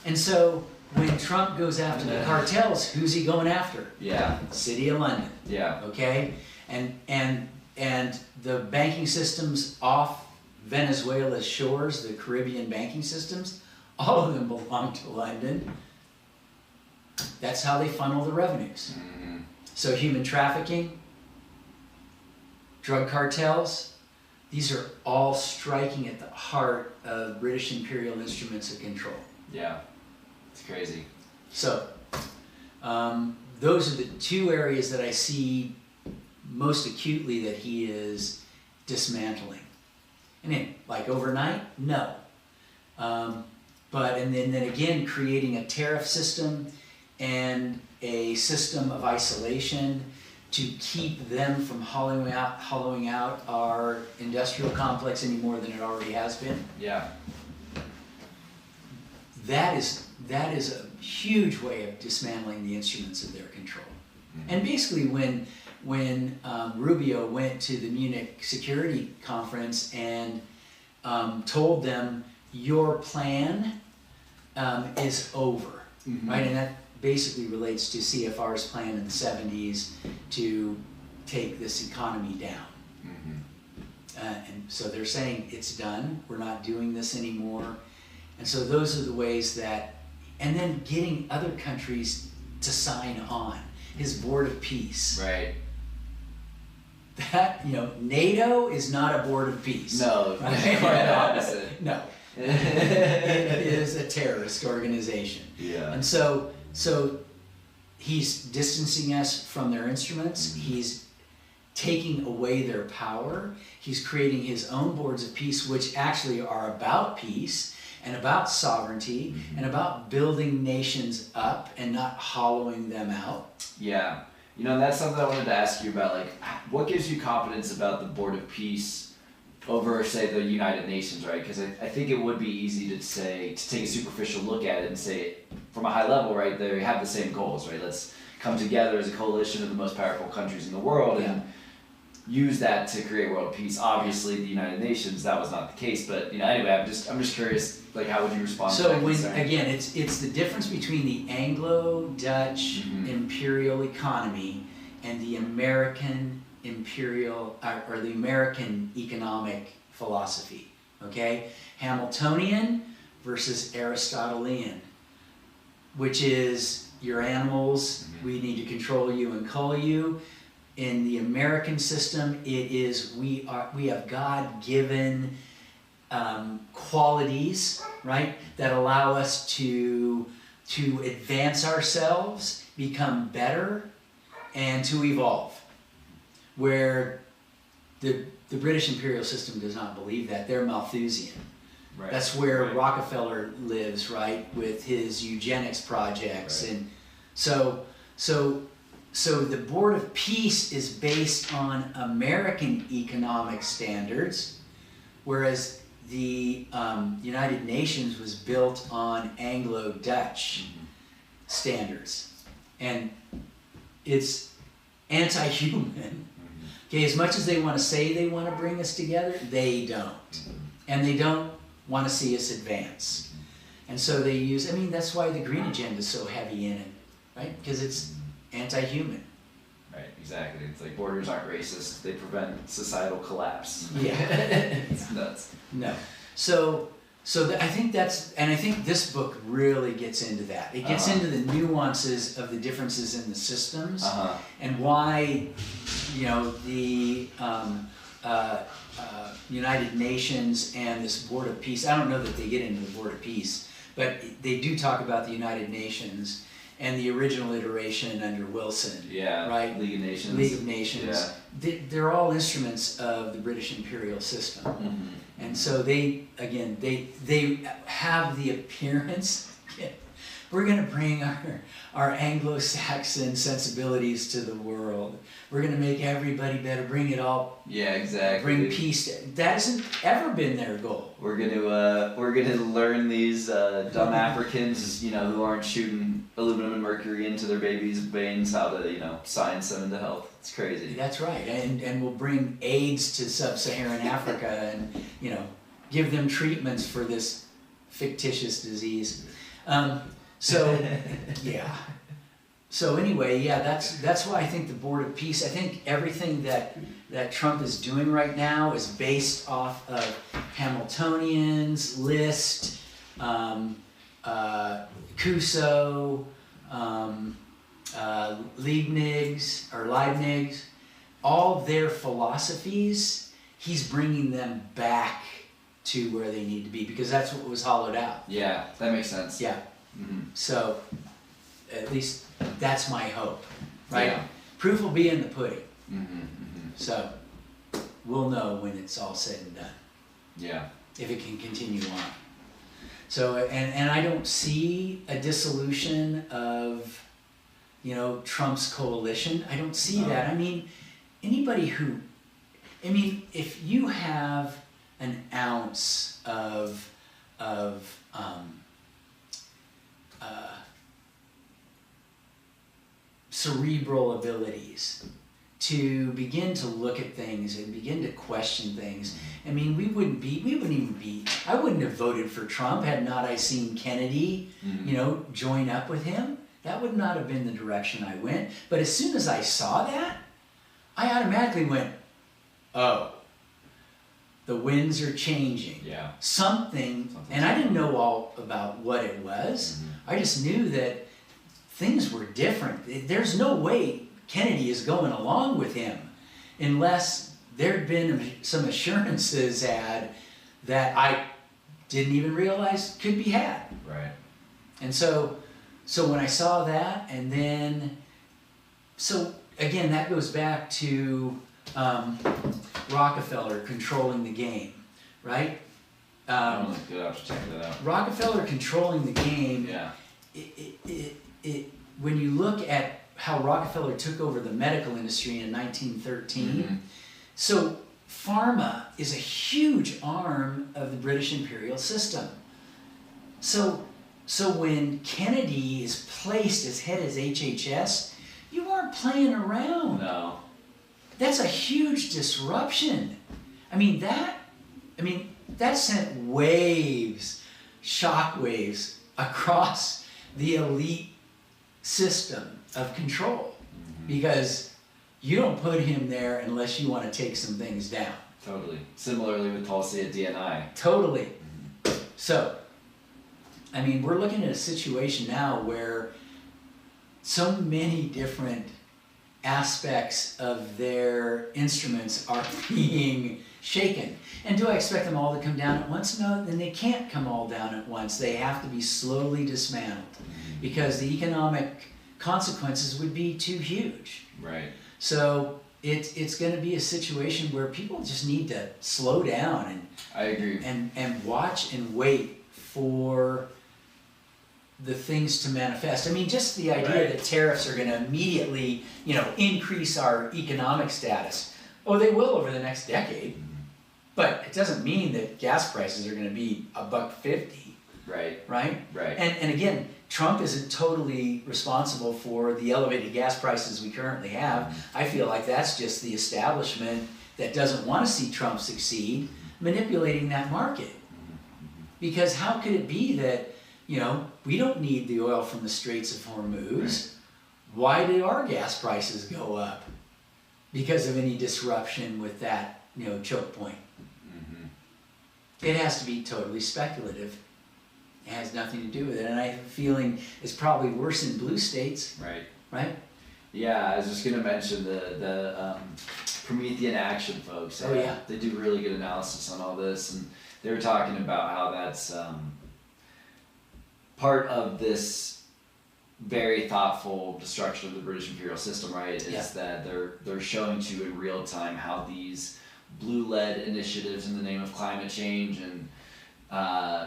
And so when Trump goes after the cartels, who's he going after? Yeah. City of London. Yeah. Okay? And the banking systems off Venezuela's shores, the Caribbean banking systems, all of them belong to London. That's how they funnel the revenues. Mm-hmm. So human trafficking, drug cartels, these are all striking at the heart of British imperial instruments of control. Yeah. It's crazy. So those are the two areas that I see most acutely that he is dismantling. I mean, like overnight? No. And then again, creating a tariff system and a system of isolation to keep them from hollowing out our industrial complex any more than it already has been. Yeah. That is a huge way of dismantling the instruments of their control. Mm-hmm. And basically when Rubio went to the Munich Security Conference and told them, your plan is over, mm-hmm. right? And that basically relates to CFR's plan in the 70s to take this economy down. Mm-hmm. And so they're saying it's done, we're not doing this anymore. And so those are the ways that, and then getting other countries to sign on. His Board of Peace. Right. That, NATO is not a Board of Peace. No, right? quite the opposite. No. It is a terrorist organization. Yeah. And so he's distancing us from their instruments. Mm-hmm. He's taking away their power. He's creating his own boards of peace, which actually are about peace and about sovereignty mm-hmm. and about building nations up and not hollowing them out. Yeah. That's something I wanted to ask you about. Like, what gives you confidence about the Board of Peace over, say, the United Nations, right? Because I think it would be easy to take a superficial look at it and say, from a high level, right, they have the same goals, right? Let's come together as a coalition of the most powerful countries in the world and use that to create world peace. Obviously, the United Nations, that was not the case, but anyway, I'm just curious, like, how would you respond to that concern? Again, it's the difference between the Anglo-Dutch mm-hmm. imperial economy and the American imperial or the American economic philosophy. Okay, Hamiltonian versus Aristotelian, which is your animals. Mm-hmm. We need to control you and cull you. In the American system, it is we have God-given qualities, right, that allow us to advance ourselves, become better, and to evolve. Where the British imperial system does not believe that. They're Malthusian. Right. That's where Rockefeller lives, right, with his eugenics projects. Right. And so the Board of Peace is based on American economic standards, whereas the United Nations was built on Anglo-Dutch mm-hmm. standards. And it's anti-human. Okay, as much as they want to say they want to bring us together, they don't. Mm-hmm. And they don't want to see us advance. And so they use, that's why the Green Agenda is so heavy in it, right? Because it's anti-human. Right, exactly. It's like borders aren't racist, they prevent societal collapse. Yeah. It's nuts. No. I think I think this book really gets into that. It gets into the nuances of the differences in the systems and why, the United Nations and this Board of Peace. I don't know that they get into the Board of Peace, but they do talk about the United Nations and the original iteration under Wilson. Yeah. Right. League of Nations. League of Nations. Yeah. They're all instruments of the British imperial system. Mm-hmm. And so they have the appearance, We're going to bring our Anglo-Saxon sensibilities to the world. We're going to make everybody better, bring it all. Yeah, exactly. Bring peace. That hasn't ever been their goal. We're gonna learn these dumb Africans, who aren't shooting aluminum and mercury into their babies' veins, how to, science them into health. It's crazy. That's right. And we'll bring AIDS to sub-Saharan Africa and, give them treatments for this fictitious disease. So anyway, that's why I think the Board of Peace, I think everything that Trump is doing right now is based off of Hamiltonians, List, Cuso, Leibniz, all their philosophies, he's bringing them back to where they need to be, because that's what was hollowed out. Yeah, that makes sense. Yeah. Mm-hmm. So, at least that's my hope, right? Yeah. Proof will be in the pudding. Mm-hmm, mm-hmm. So, we'll know when it's all said and done. Yeah. If it can continue on. So, and I don't see a dissolution of, Trump's coalition. I don't see that. I mean, if you have an ounce of cerebral abilities to begin to look at things and begin to question things. I mean, I wouldn't have voted for Trump had not I seen Kennedy, join up with him. That would not have been the direction I went. But as soon as I saw that, I automatically went, oh, the winds are changing. Yeah. Something, and I didn't know all about what it was. Mm-hmm. I just knew that things were different. There's no way Kennedy is going along with him unless there'd been some assurances that I didn't even realize could be had. Right. And so when I saw that, and then, so again, that goes back to Rockefeller controlling the game, right? I'll have to check that out. Rockefeller controlling the game. Yeah. When you look at how Rockefeller took over the medical industry in 1913, mm-hmm. So pharma is a huge arm of the British imperial system. So when Kennedy is placed as head of HHS, you weren't playing around. No. That's a huge disruption. That sent shock waves across the elite system of control, mm-hmm. because you don't put him there unless you want to take some things down. Totally. Similarly with Tulsi at DNI. Totally. Mm-hmm. So, we're looking at a situation now where so many different aspects of their instruments are being shaken. And do I expect them all to come down at once? No, then they can't come all down at once. They have to be slowly dismantled, because the economic consequences would be too huge. Right. So it's going to be a situation where people just need to slow down and I agree. And watch and wait for the things to manifest. Just the idea that tariffs are going to immediately, increase our economic status. Oh, they will over the next decade. But it doesn't mean that gas prices are going to be $1.50. Right. Right? Right. And again, Trump isn't totally responsible for the elevated gas prices we currently have. Mm-hmm. I feel like that's just the establishment that doesn't want to see Trump succeed, manipulating that market. Mm-hmm. Because how could it be that, we don't need the oil from the Straits of Hormuz. Right. Why did our gas prices go up? Because of any disruption with that, choke point. Mm-hmm. It has to be totally speculative. It has nothing to do with it. And I have a feeling it's probably worse in blue states. Right. Right? Yeah, I was just going to mention the Promethean Action folks. Oh, yeah. They do really good analysis on all this. And they were talking about how that's part of this very thoughtful destruction of the British imperial system, right? Is that they're showing to you in real time how these blue lead initiatives in the name of climate change and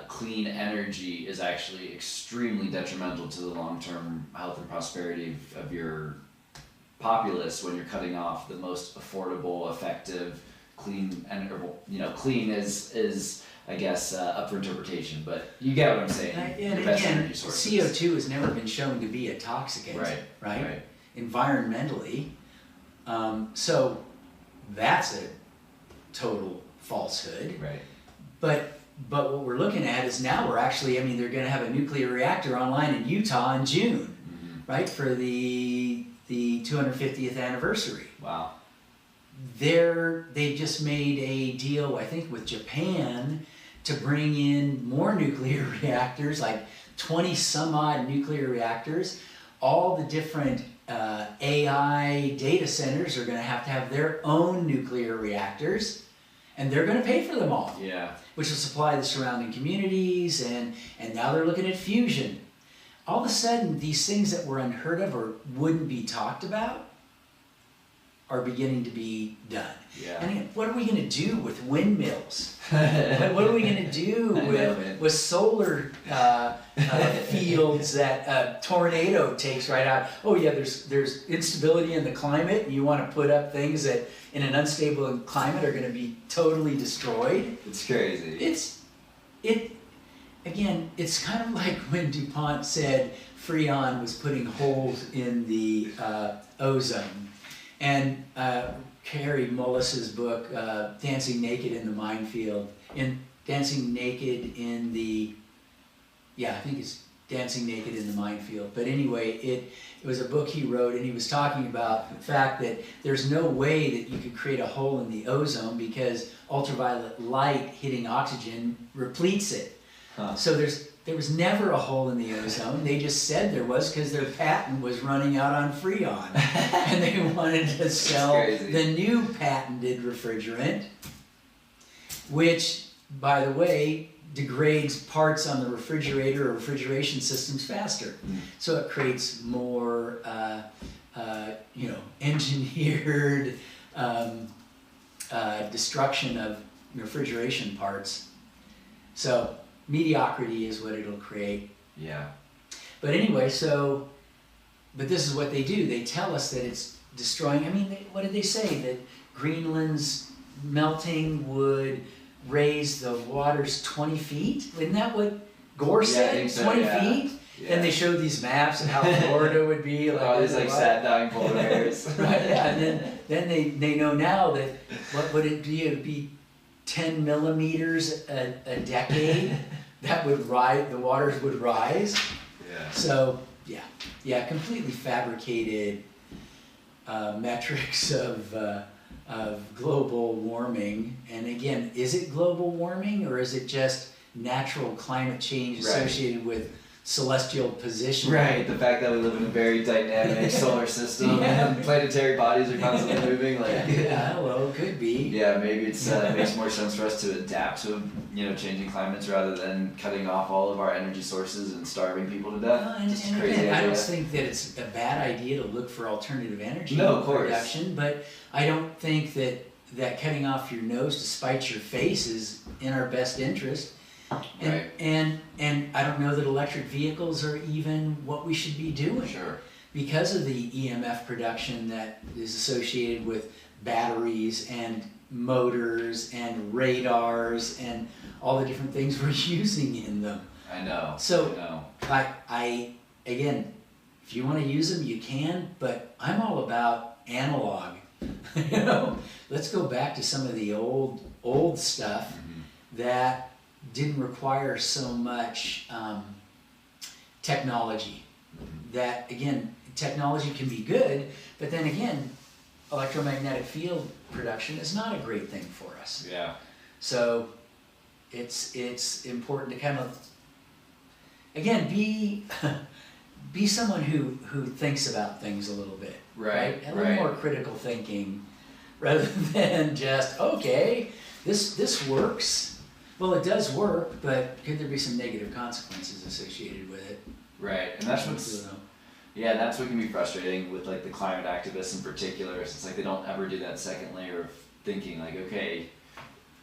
clean energy is actually extremely detrimental to the long-term health and prosperity of your populace when you're cutting off the most affordable, effective, clean, and clean is I guess up for interpretation, but you get what I'm saying. And the best again, energy sources. CO2 has never been shown to be a toxicant, right? Environmentally, so that's a total falsehood. Right. But what we're looking at is now we're actually, they're going to have a nuclear reactor online in Utah in June, right, for the 250th anniversary. Wow. They just made a deal, I think, with Japan to bring in more nuclear reactors, like 20 some odd nuclear reactors. All the different AI data centers are going to have their own nuclear reactors, and they're going to pay for them all. Yeah. Which will supply the surrounding communities, and now they're looking at fusion. All of a sudden, these things that were unheard of or wouldn't be talked about are beginning to be done. Yeah. And again, what are we going to do with windmills? What are we going to do with solar fields that a tornado takes right out? Oh yeah, there's instability in the climate, and you want to put up things that in an unstable climate are going to be totally destroyed. It's crazy. It's kind of like when DuPont said Freon was putting holes in the ozone. And Carrie Mullis's book, Dancing Naked in the Minefield, I think it's Dancing Naked in the Minefield. But anyway, it was a book he wrote, and he was talking about the fact that there's no way that you could create a hole in the ozone because ultraviolet light hitting oxygen repletes it. Huh. So there was never a hole in the ozone. They just said there was because their patent was running out on Freon. And they wanted to sell the new patented refrigerant, which, by the way, degrades parts on the refrigerator or refrigeration systems faster. So it creates more, engineered destruction of refrigeration parts. So mediocrity is what it'll create. Yeah. But anyway, but this is what they do. They tell us that it's destroying. What did they say? That Greenland's melting would raise the waters 20 feet? Isn't that what Gore said? I think so, 20 yeah. feet? Yeah. And they showed these maps of how Florida would be. These sad dying polar bears. Right, yeah. And then they know now that, what would it be? It would be 10 millimeters a decade. That would rise, the waters would rise. Yeah. So, yeah, completely fabricated metrics of global warming. And again, is it global warming or is it just natural climate change associated with celestial position? Right, the fact that we live in a very dynamic solar system and planetary bodies are constantly moving. It could be. Yeah, maybe it makes more sense for us to adapt to changing climates rather than cutting off all of our energy sources and starving people to death. And again, I don't think that it's a bad idea to look for alternative energy production, but I don't think that cutting off your nose to spite your face is in our best interest. And I don't know that electric vehicles are even what we should be doing. Sure. Because of the EMF production that is associated with batteries and motors and radars and all the different things we're using in them. I know. So I again, if you want to use them, you can, but I'm all about analog. Let's go back to some of the old stuff that didn't require so much technology. That, again, technology can be good, but then again, electromagnetic field production is not a great thing for us. Yeah. So it's important to kind of, again, be someone who thinks about things a little bit. Right? A little more critical thinking rather than just, okay, this works. Well, it does work, but could there be some negative consequences associated with it? Right, and that's what can be frustrating with the climate activists in particular. It's like they don't ever do that second layer of thinking. Okay,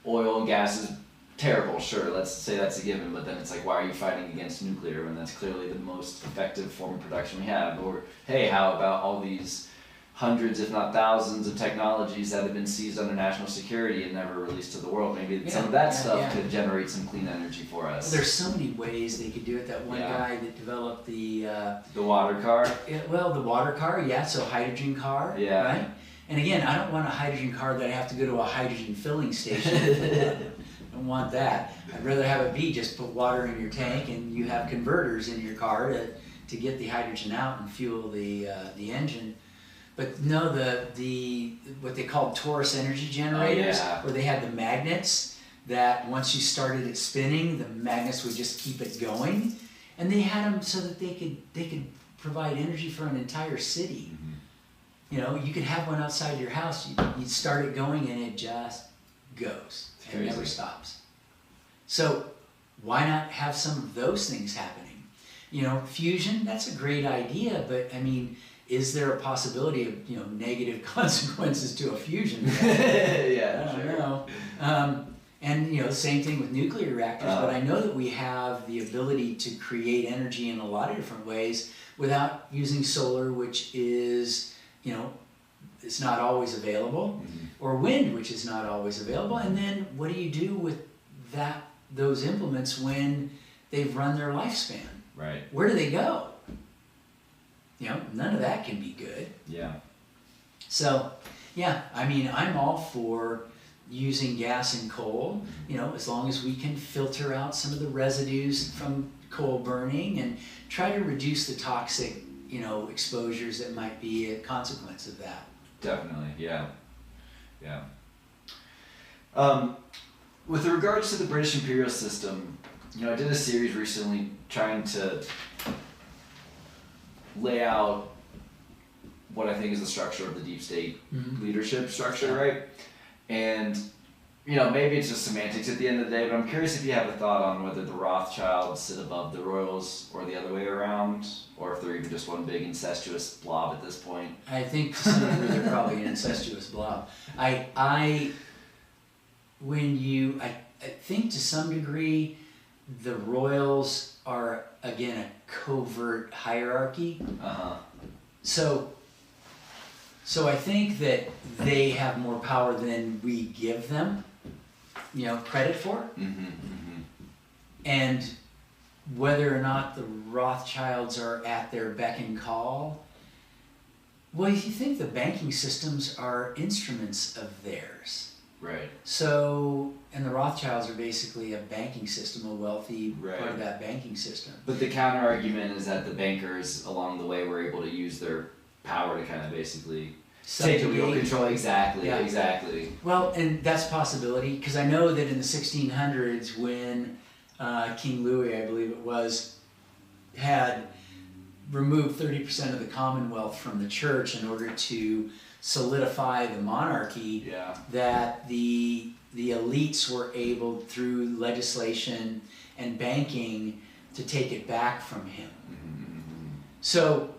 oil and gas is terrible, sure, let's say that's a given, but then it's like, why are you fighting against nuclear when that's clearly the most effective form of production we have? Or, hey, how about all these hundreds, if not thousands, of technologies that have been seized under national security and never released to the world? Maybe some of that stuff could generate some clean energy for us. Well, there's so many ways they could do it. That one guy that developed the water car? The water car, so hydrogen car, right? And again, I don't want a hydrogen car that I have to go to a hydrogen filling station. I don't want that. I'd rather have it be just put water in your tank and you have converters in your car to get the hydrogen out and fuel the engine. But no, the what they called torus energy generators, where they had the magnets that once you started it spinning, the magnets would just keep it going, and they had them so that they could provide energy for an entire city. You know, you could have one outside your house. You'd start it going, and it just goes and never stops. So why not have some of those things happening? You know, fusion, that's a great idea, but I mean, is there a possibility of, you know, negative consequences to a fusion? I don't know. And, you know, the same thing with nuclear reactors, but I know that we have the ability to create energy in a lot of different ways without using solar, which is, you know, it's not always available, or wind, which is not always available. And then what do you do with those implements when they've run their lifespan? Right. Where do they go? You know, none of that can be good. Yeah. So, yeah, I mean, I'm all for using gas and coal, you know, as long as we can filter out some of the residues from coal burning and try to reduce the toxic, you know, exposures that might be a consequence of that. Definitely, yeah. With regards to the British imperial system, you know, I did a series recently trying to lay out what I think is the structure of the deep state leadership structure, right? And, you know, maybe it's just semantics at the end of the day, but I'm curious if you have a thought on whether the Rothschilds sit above the royals or the other way around, or if they're even just one big incestuous blob at this point. I think to some degree they're probably an incestuous blob. I think to some degree the royals are, again, a covert hierarchy. So I think that they have more power than we give them, you know, credit for. And whether or not the Rothschilds are at their beck and call, well, if you think the banking systems are instruments of theirs. Right. So, and the Rothschilds are basically a banking system, a wealthy part of that banking system. But the counter argument is that the bankers along the way were able to use their power to kind of basically take the real control. Exactly. Well, and that's a possibility, because I know that in the 1600s when King Louis, I believe it was, had removed 30% of the Commonwealth from the church in order to solidify the monarchy, that the elites were able, through legislation and banking, to take it back from him. So,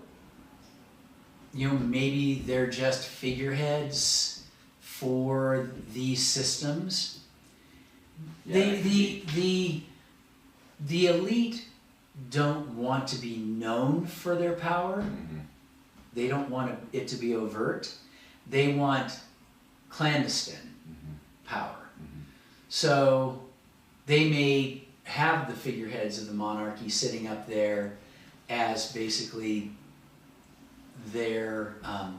you know, maybe they're just figureheads for these systems. The elite don't want to be known for their power. They don't want it to be overt. They want clandestine power. So they may have the figureheads of the monarchy sitting up there as basically their not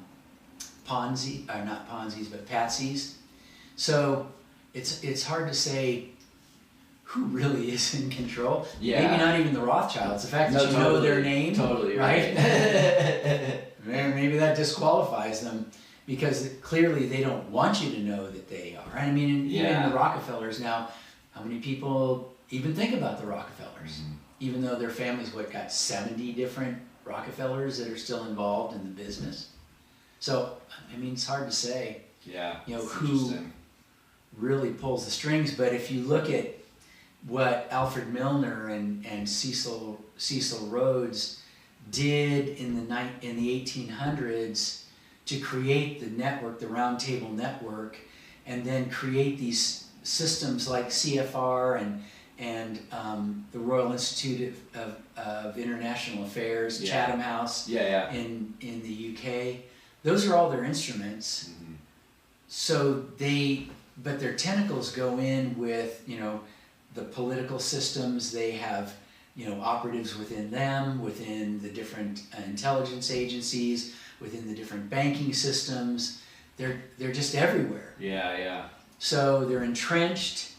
Ponzi's, but patsies. So it's hard to say who really is in control. Maybe not even the Rothschilds. The fact that you know their name, right? Maybe that disqualifies them, because clearly they don't want you to know that they are. I mean, even the Rockefellers now, how many people even think about the Rockefellers? Even though their families, got 70 different Rockefellers that are still involved in the business. So, I mean, it's hard to say, you know, who really pulls the strings. But if you look at what Alfred Milner and Cecil Rhodes did in the 1800s to create the network, the Round Table Network, and then create these systems like CFR and the Royal Institute of International Affairs, Chatham House in the UK. Those are all their instruments. Mm-hmm. So but their tentacles go in with, the political systems. They have, operatives within them, within the different intelligence agencies, within the different banking systems. They're just everywhere. Yeah. So they're entrenched,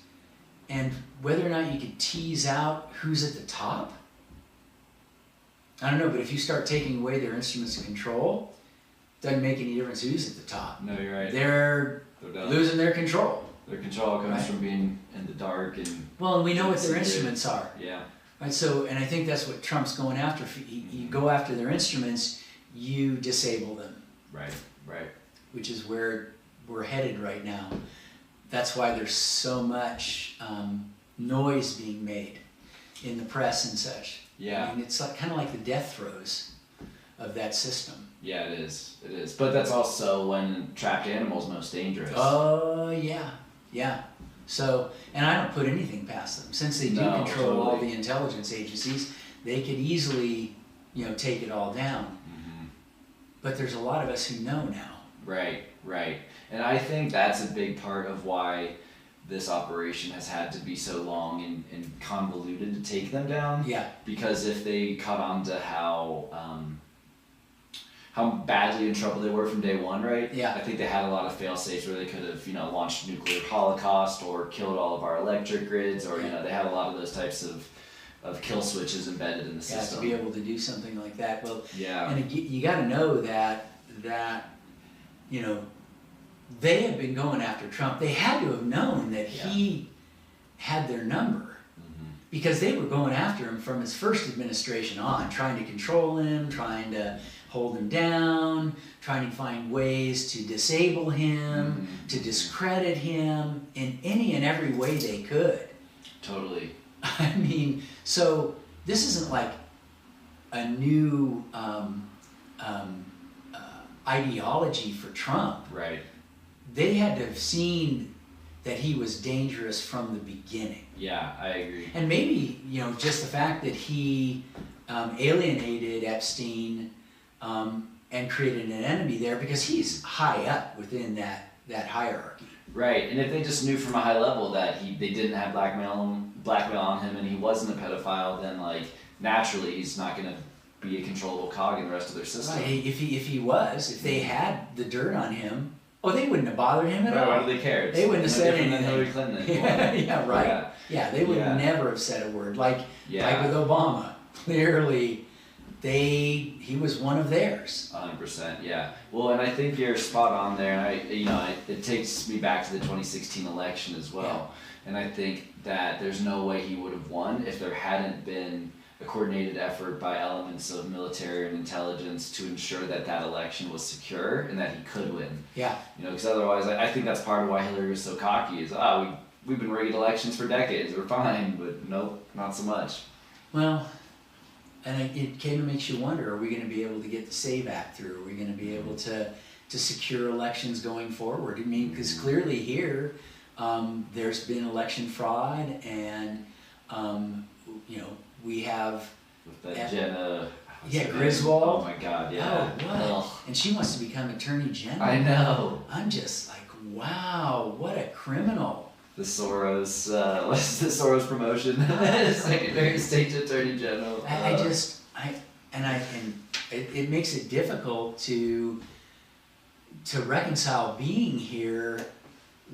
and whether or not you could tease out who's at the top, I don't know, but if you start taking away their instruments of control, doesn't make any difference who's at the top. No, you're right. They're losing their control. Their control comes from being in the dark and... Well, and we know what their instruments are. Yeah. Right, so, and I think that's what Trump's going after. If you go after their instruments, you disable them. Right. Which is where we're headed right now. That's why there's so much noise being made in the press and such. Yeah. I mean, it's kind of like the death throes of that system. Yeah, it is. But that's also when trapped animals most dangerous. Oh, yeah. So, and I don't put anything past them. Since they do control all the intelligence agencies, they could easily, take it all down. Mm-hmm. But there's a lot of us who know now. Right. And I think that's a big part of why this operation has had to be so long and convoluted to take them down. Yeah. Because if they caught on to how badly in trouble they were from day one, right? Yeah. I think they had a lot of fail-safes where they could have, launched a nuclear holocaust or killed all of our electric grids, or, they had a lot of those types of kill switches embedded in the system. To be able to do something like that. Well, yeah. And you got to know that, they have been going after Trump. They had to have known that he had their number. Because they were going after him from his first administration on, trying to control him, trying to hold him down, trying to find ways to disable him, to discredit him in any and every way they could. Totally. I mean, so this isn't like a new ideology for Trump. Right. They had to have seen that he was dangerous from the beginning. Yeah, I agree. And maybe, just the fact that he alienated Epstein and created an enemy there, because he's high up within that hierarchy. Right, and if they just knew from a high level that they didn't have blackmail on him and he wasn't a pedophile, then naturally he's not going to be a controllable cog in the rest of their system. Right. If they had the dirt on him, they wouldn't have bothered him at all. Why do they care? They wouldn't have said anything. Than Hillary Clinton. Yeah, right. Yeah, they would never have said a word. Like with Obama, clearly he was one of theirs. 100%, yeah. Well, and I think you're spot on there. It takes me back to the 2016 election as well. Yeah. And I think that there's no way he would have won if there hadn't been a coordinated effort by elements of military and intelligence to ensure that election was secure and that he could win. Yeah. Because otherwise, I think that's part of why Hillary was so cocky. Is we've been rigging elections for decades. We're fine, but nope, not so much. Well, and it kind of makes you wonder: are we going to be able to get the SAVE Act through? Are we going to be able to secure elections going forward? I mean, because clearly here, there's been election fraud, and we have with that Jenna. Griswold. Oh my God, yeah. Oh, what? And she wants to become Attorney General. I know. I'm just like, wow, what a criminal. The Soros, what's the Soros promotion? Secretary of State to Attorney General. It makes it difficult to reconcile being here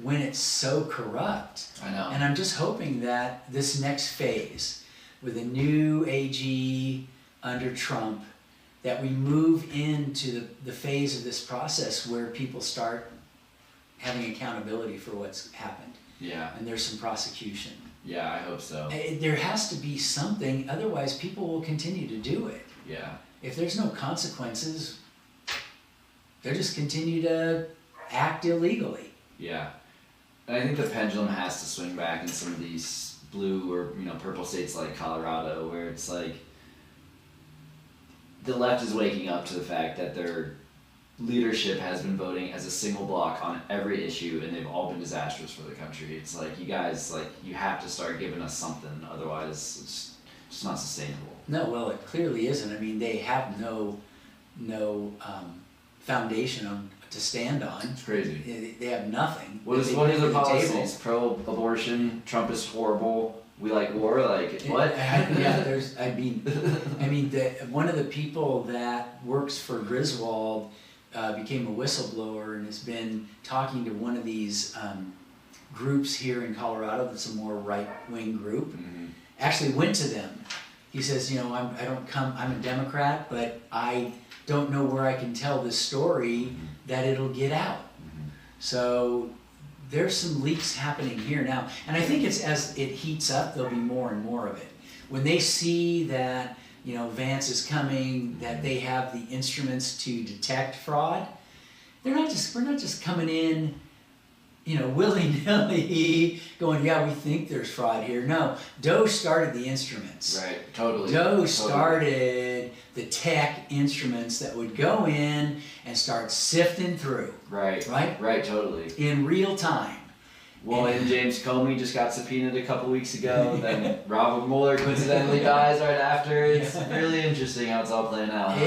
when it's so corrupt. I know. And I'm just hoping that this next phase, with a new AG under Trump, that we move into the phase of this process where people start having accountability for what's happened. Yeah. And there's some prosecution. Yeah, I hope so. There has to be something, otherwise people will continue to do it. Yeah. If there's no consequences, they'll just continue to act illegally. Yeah. And I think the pendulum has to swing back in some of these blue or purple states like Colorado, where it's like the left is waking up to the fact that leadership has been voting as a single block on every issue, and they've all been disastrous for the country. It's like, you guys, like, you have to start giving us something, otherwise it's just not sustainable. No, well, it clearly isn't. I mean, they have no foundation to stand on. It's crazy. They have nothing. What is the policies? Pro-abortion, Trump is horrible, we like war, like, what? One of the people that works for Griswold became a whistleblower and has been talking to one of these groups here in Colorado that's a more right-wing group. Mm-hmm. Actually went to them. He says, I'm a Democrat, but I don't know where I can tell this story that it'll get out. Mm-hmm. So there's some leaks happening here now. And I think it's as it heats up, there'll be more and more of it. When they see that, Vance is coming, that they have the instruments to detect fraud, we're not just coming in, willy-nilly going, yeah, we think there's fraud here. No, Doe started the instruments. Right, totally. Doe started the tech instruments that would go in and start sifting through. Right, totally. In real time. Well, and James Comey just got subpoenaed a couple weeks ago. Then Robert Mueller coincidentally dies right after. It's really interesting how it's all playing out.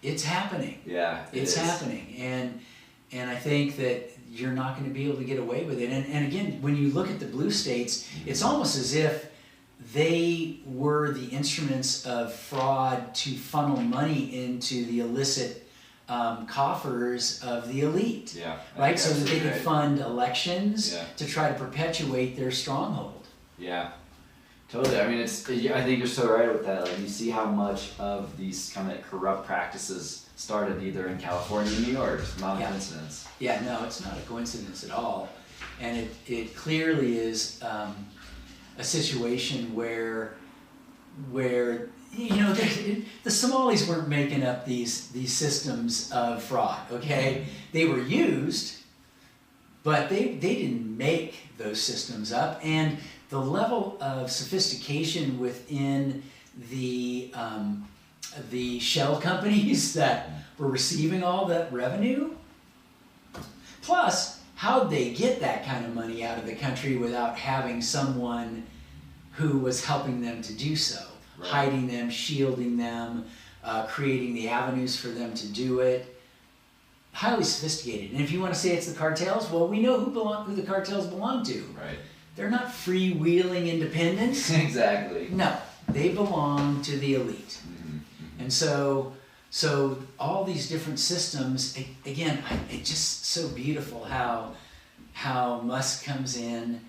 It's happening. Yeah, it's happening, and I think that you're not going to be able to get away with it. And again, when you look at the blue states, it's almost as if they were the instruments of fraud to funnel money into the illicit coffers of the elite, right? So that they could fund elections to try to perpetuate their stronghold. Yeah, totally. I mean, I think you're so right with that. Like, you see how much of these kind of corrupt practices started either in California or New York. It's not a coincidence. Yeah, no, it's not a coincidence at all. And it clearly is a situation where the Somalis weren't making up these systems of fraud, okay? They were used, but they didn't make those systems up. And the level of sophistication within the shell companies that were receiving all that revenue, plus how'd they get that kind of money out of the country without having someone who was helping them to do so? Right. Hiding them, shielding them, creating the avenues for them to do it. Highly sophisticated. And if you want to say it's the cartels, well, we know who the cartels belong to. Right. They're not freewheeling independents. Exactly. No, they belong to the elite. Mm-hmm. And so all these different systems, again, it's just so beautiful how Musk comes in,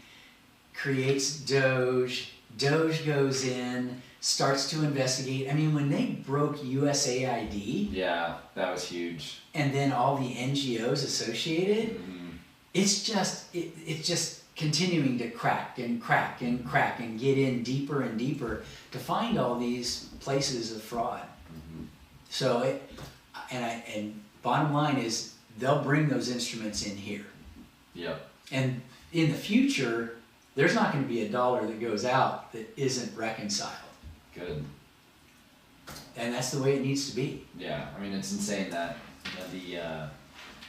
creates Doge goes in, starts to investigate. I mean, when they broke USAID, yeah, that was huge. And then all the NGOs associated, it's just continuing to crack and get in deeper and deeper to find all these places of fraud. So and bottom line is they'll bring those instruments in here. Yep. And in the future, there's not going to be a dollar that goes out that isn't reconciled. Good. And that's the way it needs to be. Yeah, I mean, it's insane that the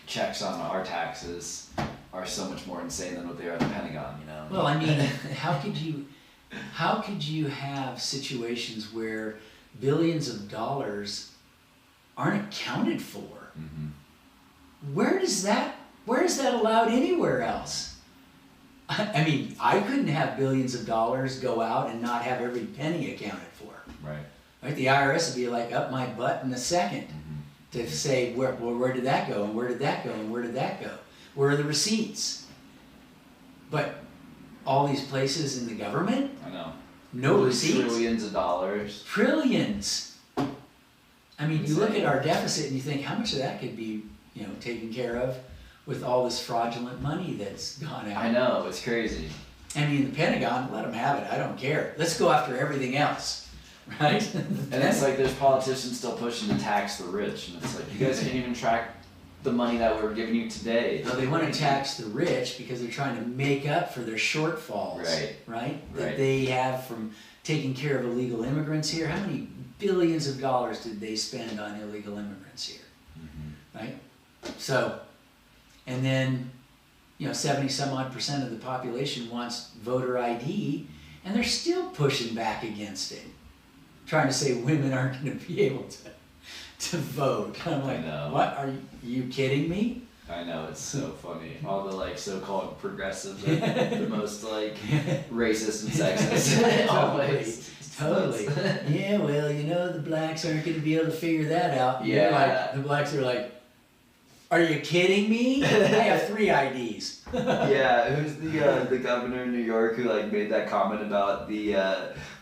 checks on our taxes are so much more insane than what they are at the Pentagon. Well, I mean, how could you have situations where billions of dollars aren't accounted for? Where is that allowed anywhere else? I mean, I couldn't have billions of dollars go out and not have every penny accounted for. Right? The IRS would be like up my butt in a second to say, where did that go, and where did that go, and where did that go? Where are the receipts? But all these places in the government, I know, no receipts. Trillions of dollars. Trillions. I mean, you look at our deficit and you think, how much of that could be, taken care of with all this fraudulent money that's gone out? I know, it's crazy. I mean, the Pentagon, let them have it. I don't care. Let's go after everything else, right? And it's like there's politicians still pushing to tax the rich, and it's like, you guys can't even track the money that we're giving you today. No, they want to tax the rich because they're trying to make up for their shortfalls, right? That they have from taking care of illegal immigrants here. How many billions of dollars did they spend on illegal immigrants here? right? So, and then, 70-some-odd% of the population wants voter ID, and they're still pushing back against it, trying to say women aren't going to be able to vote. I'm like, what? Are you kidding me? I know, it's so funny. All the like so-called progressives are the most like racist and sexist. Totally. Yeah, well, the blacks aren't going to be able to figure that out. Yeah. The blacks are like, are you kidding me? I have 3 IDs. Yeah, who's the governor in New York who like made that comment about the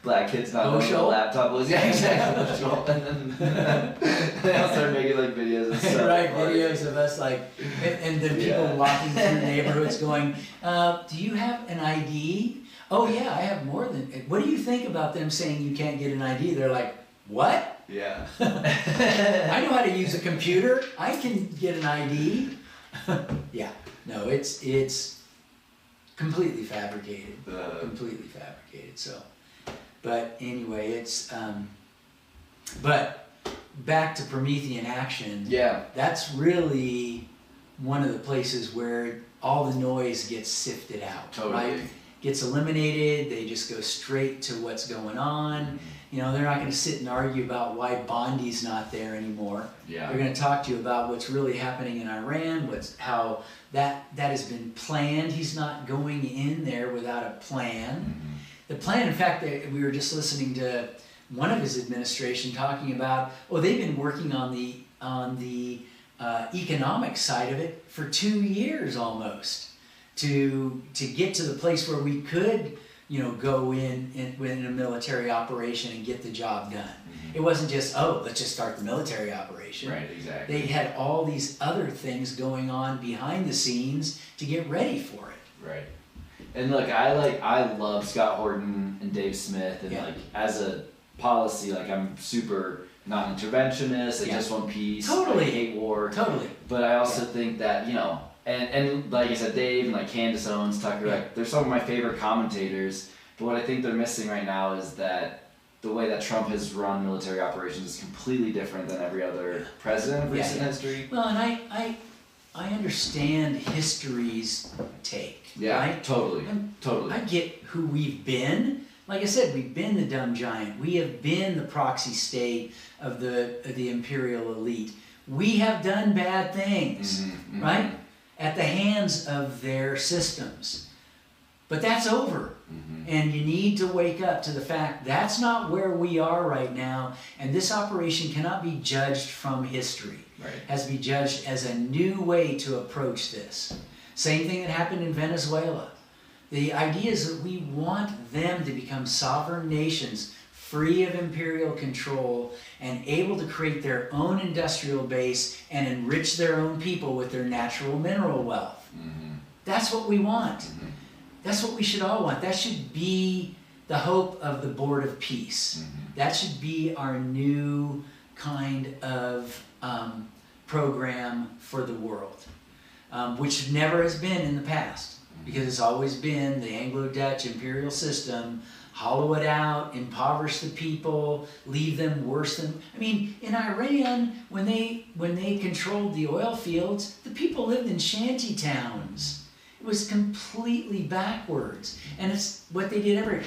black kids not knowing what a laptop was? Yeah, exactly. And then they all started making like videos and stuff. Right, videos of us like, and then people walking through neighborhoods going, do you have an ID? Oh yeah, I have more than. What do you think about them saying you can't get an ID? They're like, what? Yeah. I know how to use a computer. I can get an ID. Yeah. No, it's completely fabricated. Completely fabricated. So, but anyway, it's but back to Promethean action. Yeah. That's really one of the places where all the noise gets sifted out. Totally. Right? Gets eliminated. They just go straight to what's going on. They're not going to sit and argue about why Bondi's not there anymore. Yeah. They're going to talk to you about what's really happening in Iran, how that has been planned. He's not going in there without a plan. Mm-hmm. The plan, in fact, we were just listening to one of his administration talking about, they've been working on the economic side of it for 2 years almost to get to the place where we could go in a military operation and get the job done. Mm-hmm. It wasn't just, let's just start the military operation. Right, exactly. They had all these other things going on behind the scenes to get ready for it. Right. And look, I love Scott Horton and Dave Smith, and like as a policy, like I'm super non-interventionist. I just want peace. Totally. I hate war. Totally. But I also think that, and like I said, Dave and like Candace Owens, Tucker, like they're some of my favorite commentators. But what I think they're missing right now is that the way that Trump has run military operations is completely different than every other president of recent history. Well, and I understand history's take. Yeah, right? Totally. Totally. I get who we've been. Like I said, we've been the dumb giant. We have been the proxy state of the imperial elite. We have done bad things, right? At the hands of their systems. But that's over. And you need to wake up to the fact that's not where we are right now, and this operation cannot be judged from history. Right. It has to be judged as a new way to approach this. Same thing that happened in Venezuela. The idea is that we want them to become sovereign nations, free of imperial control, and able to create their own industrial base and enrich their own people with their natural mineral wealth. That's what we want. That's what we should all want. That should be the hope of the Board of Peace. That should be our new kind of program for the world, which never has been in the past, because it's always been the Anglo-Dutch imperial system. Hollow it out, impoverish the people, leave them worse than... I mean, in Iran, when they controlled the oil fields, the people lived in shanty towns. It was completely backwards. And it's what they did everywhere.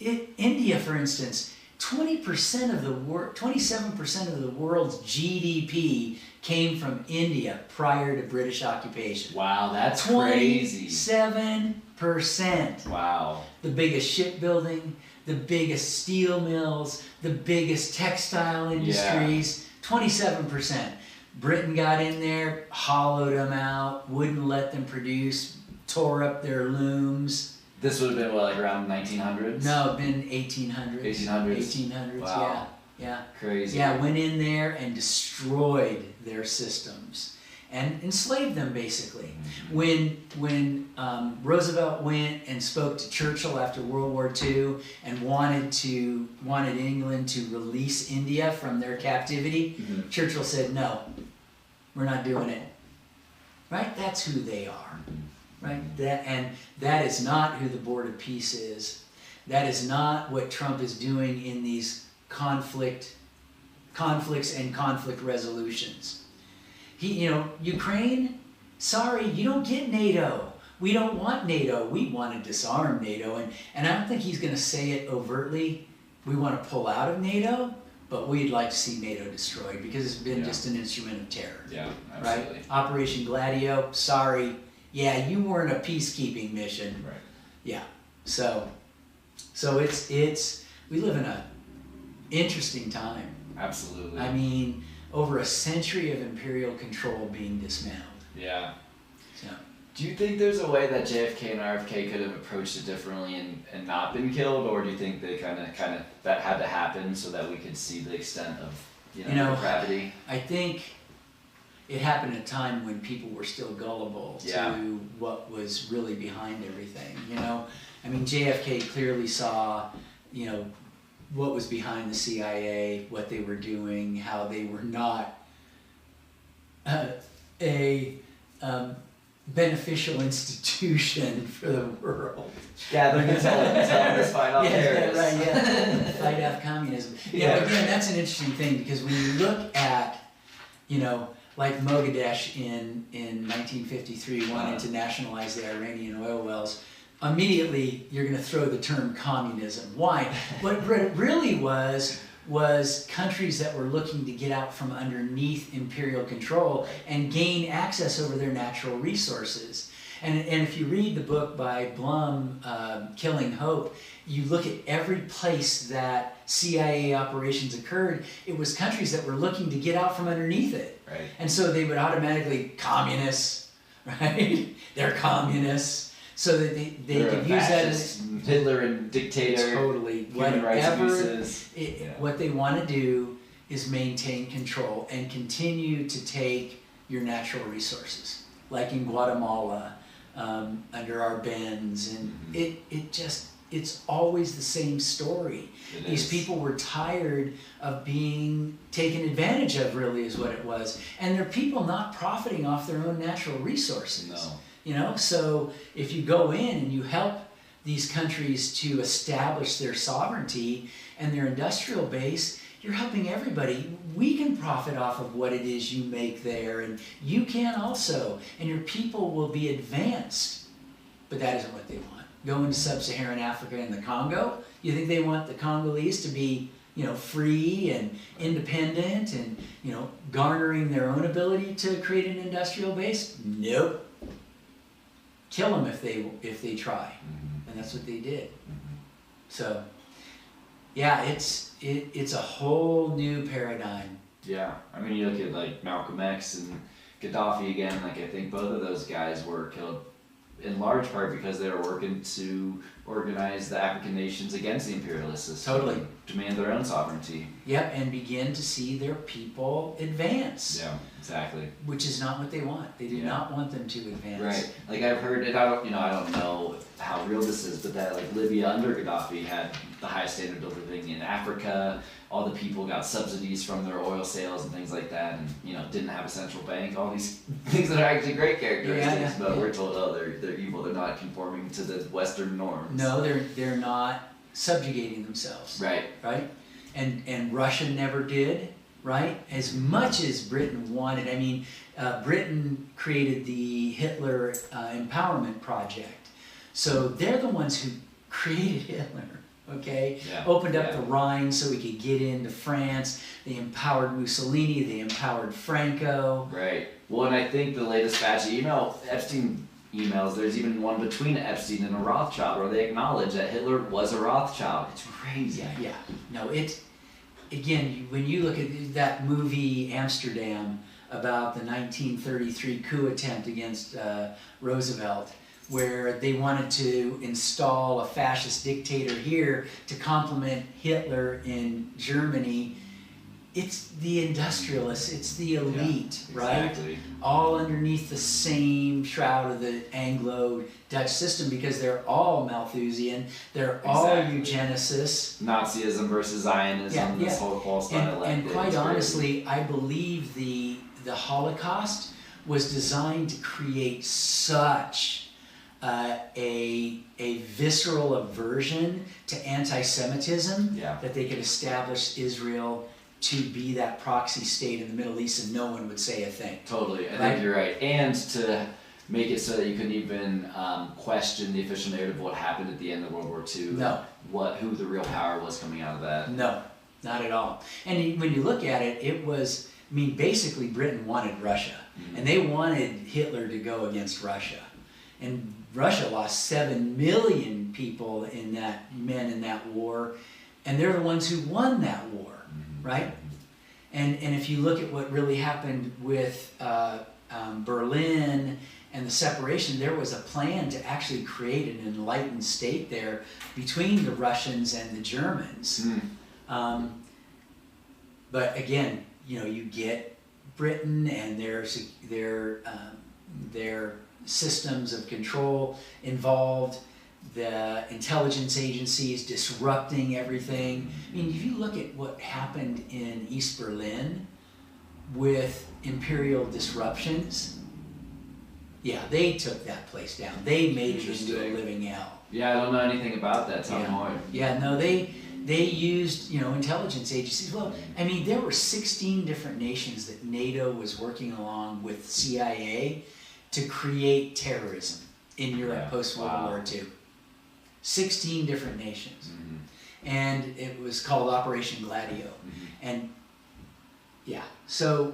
India, for instance, 27% of the world's GDP came from India prior to British occupation. Wow, that's crazy. 27%. Wow. The biggest shipbuilding, the biggest steel mills, the biggest textile industries, 27%. Britain got in there, hollowed them out, wouldn't let them produce, tore up their looms. This would have been, what, like around 1900s? No, been 1800s. 1800s? 1800s, wow. Yeah. Crazy. Yeah, went in there and destroyed their systems and enslaved them, basically. When Roosevelt went and spoke to Churchill after World War II and wanted England to release India from their captivity, Churchill said, no, we're not doing it. Right? That's who they are. Right? That is not who the Board of Peace is. That is not what Trump is doing in these conflicts and conflict resolutions. Ukraine, sorry, you don't get NATO. We don't want NATO. We want to disarm NATO. And I don't think he's going to say it overtly. We want to pull out of NATO, but we'd like to see NATO destroyed because it's been just an instrument of terror. Yeah, absolutely. Right? Operation Gladio, sorry. Yeah, you weren't a peacekeeping mission. Right. Yeah. So it's we live in a interesting time. Absolutely. I mean, over a century of imperial control being dismantled. Yeah. So. Do you think there's a way that JFK and RFK could have approached it differently and not been killed, or do you think they kind of that had to happen so that we could see the extent of depravity? I think it happened at a time when people were still gullible to what was really behind everything. I mean, JFK clearly saw, what was behind the CIA, what they were doing, how they were not a beneficial institution for the world. Gathering intelligence, helping us fight off terrorists. Fight off communism. Again, that's an interesting thing because when you look at, like Mogadishu in 1953 wanting to nationalize the Iranian oil wells, immediately you're going to throw the term communism. Why? What it really was countries that were looking to get out from underneath imperial control and gain access over their natural resources. And if you read the book by Blum, Killing Hope, you look at every place that CIA operations occurred, it was countries that were looking to get out from underneath it. Right. And so they would automatically, communists, right? They're communists. So that they could use that as Hitler and dictator. Totally. Human rights abuses. What they want to do is maintain control and continue to take your natural resources, like in Guatemala, under our bends, and it's always the same story. These people were tired of being taken advantage of, really, is what it was, and they're people not profiting off their own natural resources. No. So if you go in and you help these countries to establish their sovereignty and their industrial base, you're helping everybody. We can profit off of what it is you make there, and you can also, and your people will be advanced. But that isn't what they want. Go into sub-Saharan Africa and the Congo. You think they want the Congolese to be, free and independent and, garnering their own ability to create an industrial base? Nope. Kill them if they try, and that's what they did. So, yeah, it's a whole new paradigm. Yeah, I mean, you look at like Malcolm X and Gaddafi again. Like, I think both of those guys were killed in large part because they were working to organize the African nations against the imperialist system. Totally. Demand their own sovereignty. Yep, and begin to see their people advance. Yeah, exactly. Which is not what they want. They do not want them to advance. Right. Like, I've heard it. I don't know how real this is, but that like Libya under Gaddafi had the highest standard of living in Africa. All the people got subsidies from their oil sales and things like that, and didn't have a central bank. All these things that are actually great characteristics, but we're told, they're evil. They're not conforming to the Western norms. No, they're not subjugating themselves. Right. Right. And Russia never did. Right. As much as Britain wanted. I mean, Britain created the Hitler Empowerment Project, so they're the ones who created Hitler. Okay, opened up the Rhine so we could get into France. They empowered Mussolini. They empowered Franco. Right. Well, and I think the latest batch of Epstein emails, there's even one between Epstein and a Rothschild where they acknowledge that Hitler was a Rothschild. It's crazy. Yeah. No, again, when you look at that movie Amsterdam about the 1933 coup attempt against Roosevelt, where they wanted to install a fascist dictator here to complement Hitler in Germany. It's the industrialists, it's the elite, right? All underneath the same shroud of the Anglo-Dutch system, because they're all Malthusian, they're all eugenicists. Nazism versus Zionism, this whole false dialect. And quite honestly, I believe the Holocaust was designed to create such a visceral aversion to anti-Semitism that they could establish Israel to be that proxy state in the Middle East, and no one would say a thing. Totally, I think you're right. And to make it so that you couldn't even question the official narrative of what happened at the end of World War II. No. Who the real power was coming out of that. No, not at all. And when you look at it, it was, I mean, basically Britain wanted Russia. And they wanted Hitler to go against Russia. And Russia lost 7 million people men in that war. And they're the ones who won that war, right? And if you look at what really happened with Berlin and the separation, there was a plan to actually create an enlightened state there between the Russians and the Germans. But again, you get Britain and their systems of control involved, the intelligence agencies disrupting everything. I mean, if you look at what happened in East Berlin with imperial disruptions, yeah, they took that place down. They made it into a living hell. Yeah, I don't know anything about that. Tell me more. Yeah, no, they used, intelligence agencies. Well, I mean, there were 16 different nations that NATO was working along with CIA to create terrorism in Europe post-World War II. 16 different nations. And it was called Operation Gladio. And yeah, so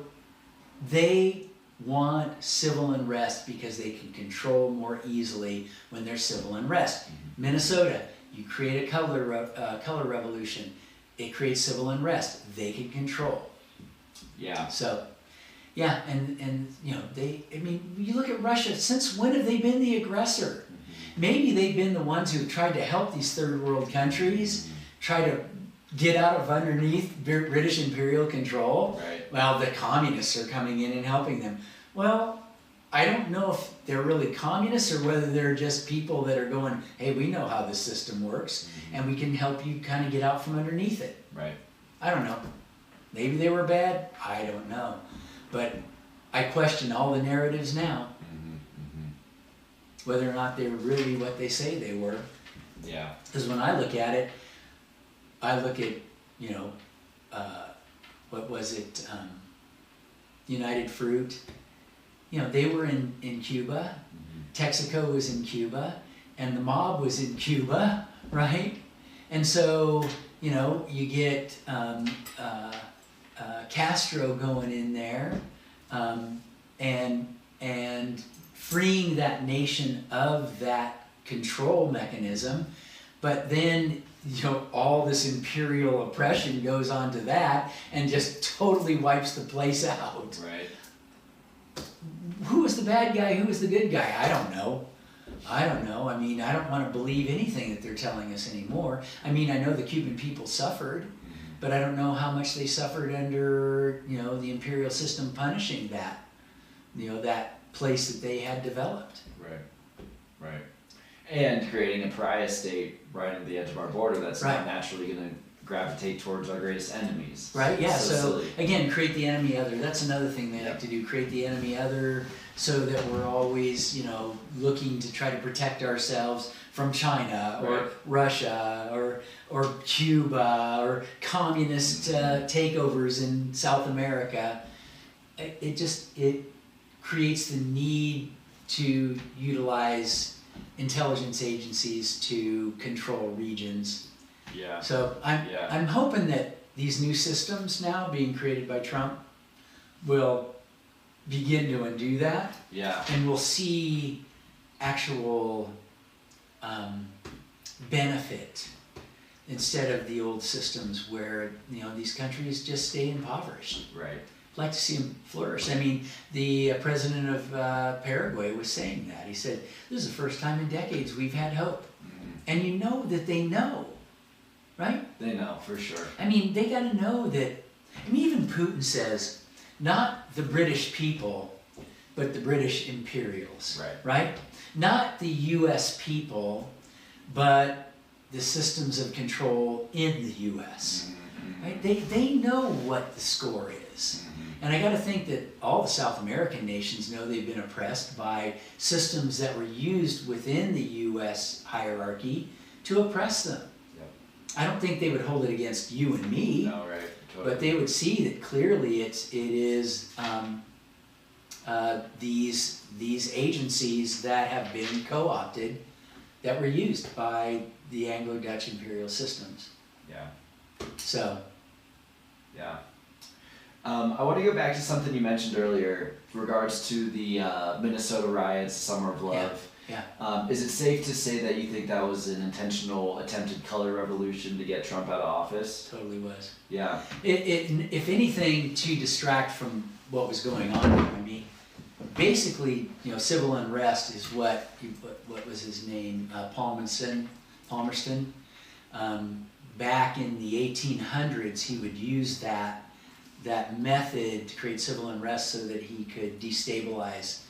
they want civil unrest because they can control more easily when there's civil unrest. Minnesota, you create a color revolution, it creates civil unrest. They can control. Yeah. So, yeah, and you look at Russia. Since when have they been the aggressor? Maybe they've been the ones who have tried to help these third world countries try to get out of underneath British imperial control. Right. Well, the communists are coming in and helping them. Well, I don't know if they're really communists or whether they're just people that are going, hey, we know how this system works, and we can help you kind of get out from underneath it. Right. I don't know. Maybe they were bad. I don't know. But I question all the narratives now. Whether or not they were really what they say they were. Yeah. Because when I look at it, I look at, what was it, United Fruit. They were in Cuba. Texaco was in Cuba. And the mob was in Cuba, right? And so, you get Castro going in there and freeing that nation of that control mechanism, but then all this imperial oppression goes on to that and just totally wipes the place out. Right. Who was the bad guy? Who was the good guy? I don't know. I mean, I don't want to believe anything that they're telling us anymore. I mean, I know the Cuban people suffered, but I don't know how much they suffered under, the imperial system punishing that, that place that they had developed. Right. And creating a pariah state right at the edge of our border that's not naturally going to gravitate towards our greatest enemies. Right, yeah, so silly. Again, create the enemy other. That's another thing they like to do, create the enemy other so that we're always, looking to try to protect ourselves from China or Russia or Cuba or communist takeovers in South America. It creates the need to utilize intelligence agencies to control regions. Yeah. So I'm hoping that these new systems now being created by Trump will begin to undo that. Yeah. And we'll see actual benefit instead of the old systems where these countries just stay impoverished. Right. I'd like to see them flourish. I mean, the president of Paraguay was saying that. He said, this is the first time in decades we've had hope. And you know that they know, right? They know, for sure. I mean, they got to know that. I mean, even Putin says, not the British people, but the British imperials. Right? Not the U.S. people, but the systems of control in the U.S. Right? They know what the score is. And I got to think that all the South American nations know they've been oppressed by systems that were used within the U.S. hierarchy to oppress them. I don't think they would hold it against you and me. No, right. Totally. But they would see that clearly it is these agencies that have been co-opted, that were used by the Anglo-Dutch imperial systems. Yeah. So. Yeah. I want to go back to something you mentioned earlier in regards to the Minnesota riots, Summer of Love. Yeah. Is it safe to say that you think that was an intentional attempted color revolution to get Trump out of office? Totally was. Yeah. It if anything, to distract from what was going on. I mean, basically, civil unrest is what was his name? Palmerston. Back in the 1800s, he would use that method to create civil unrest so that he could destabilize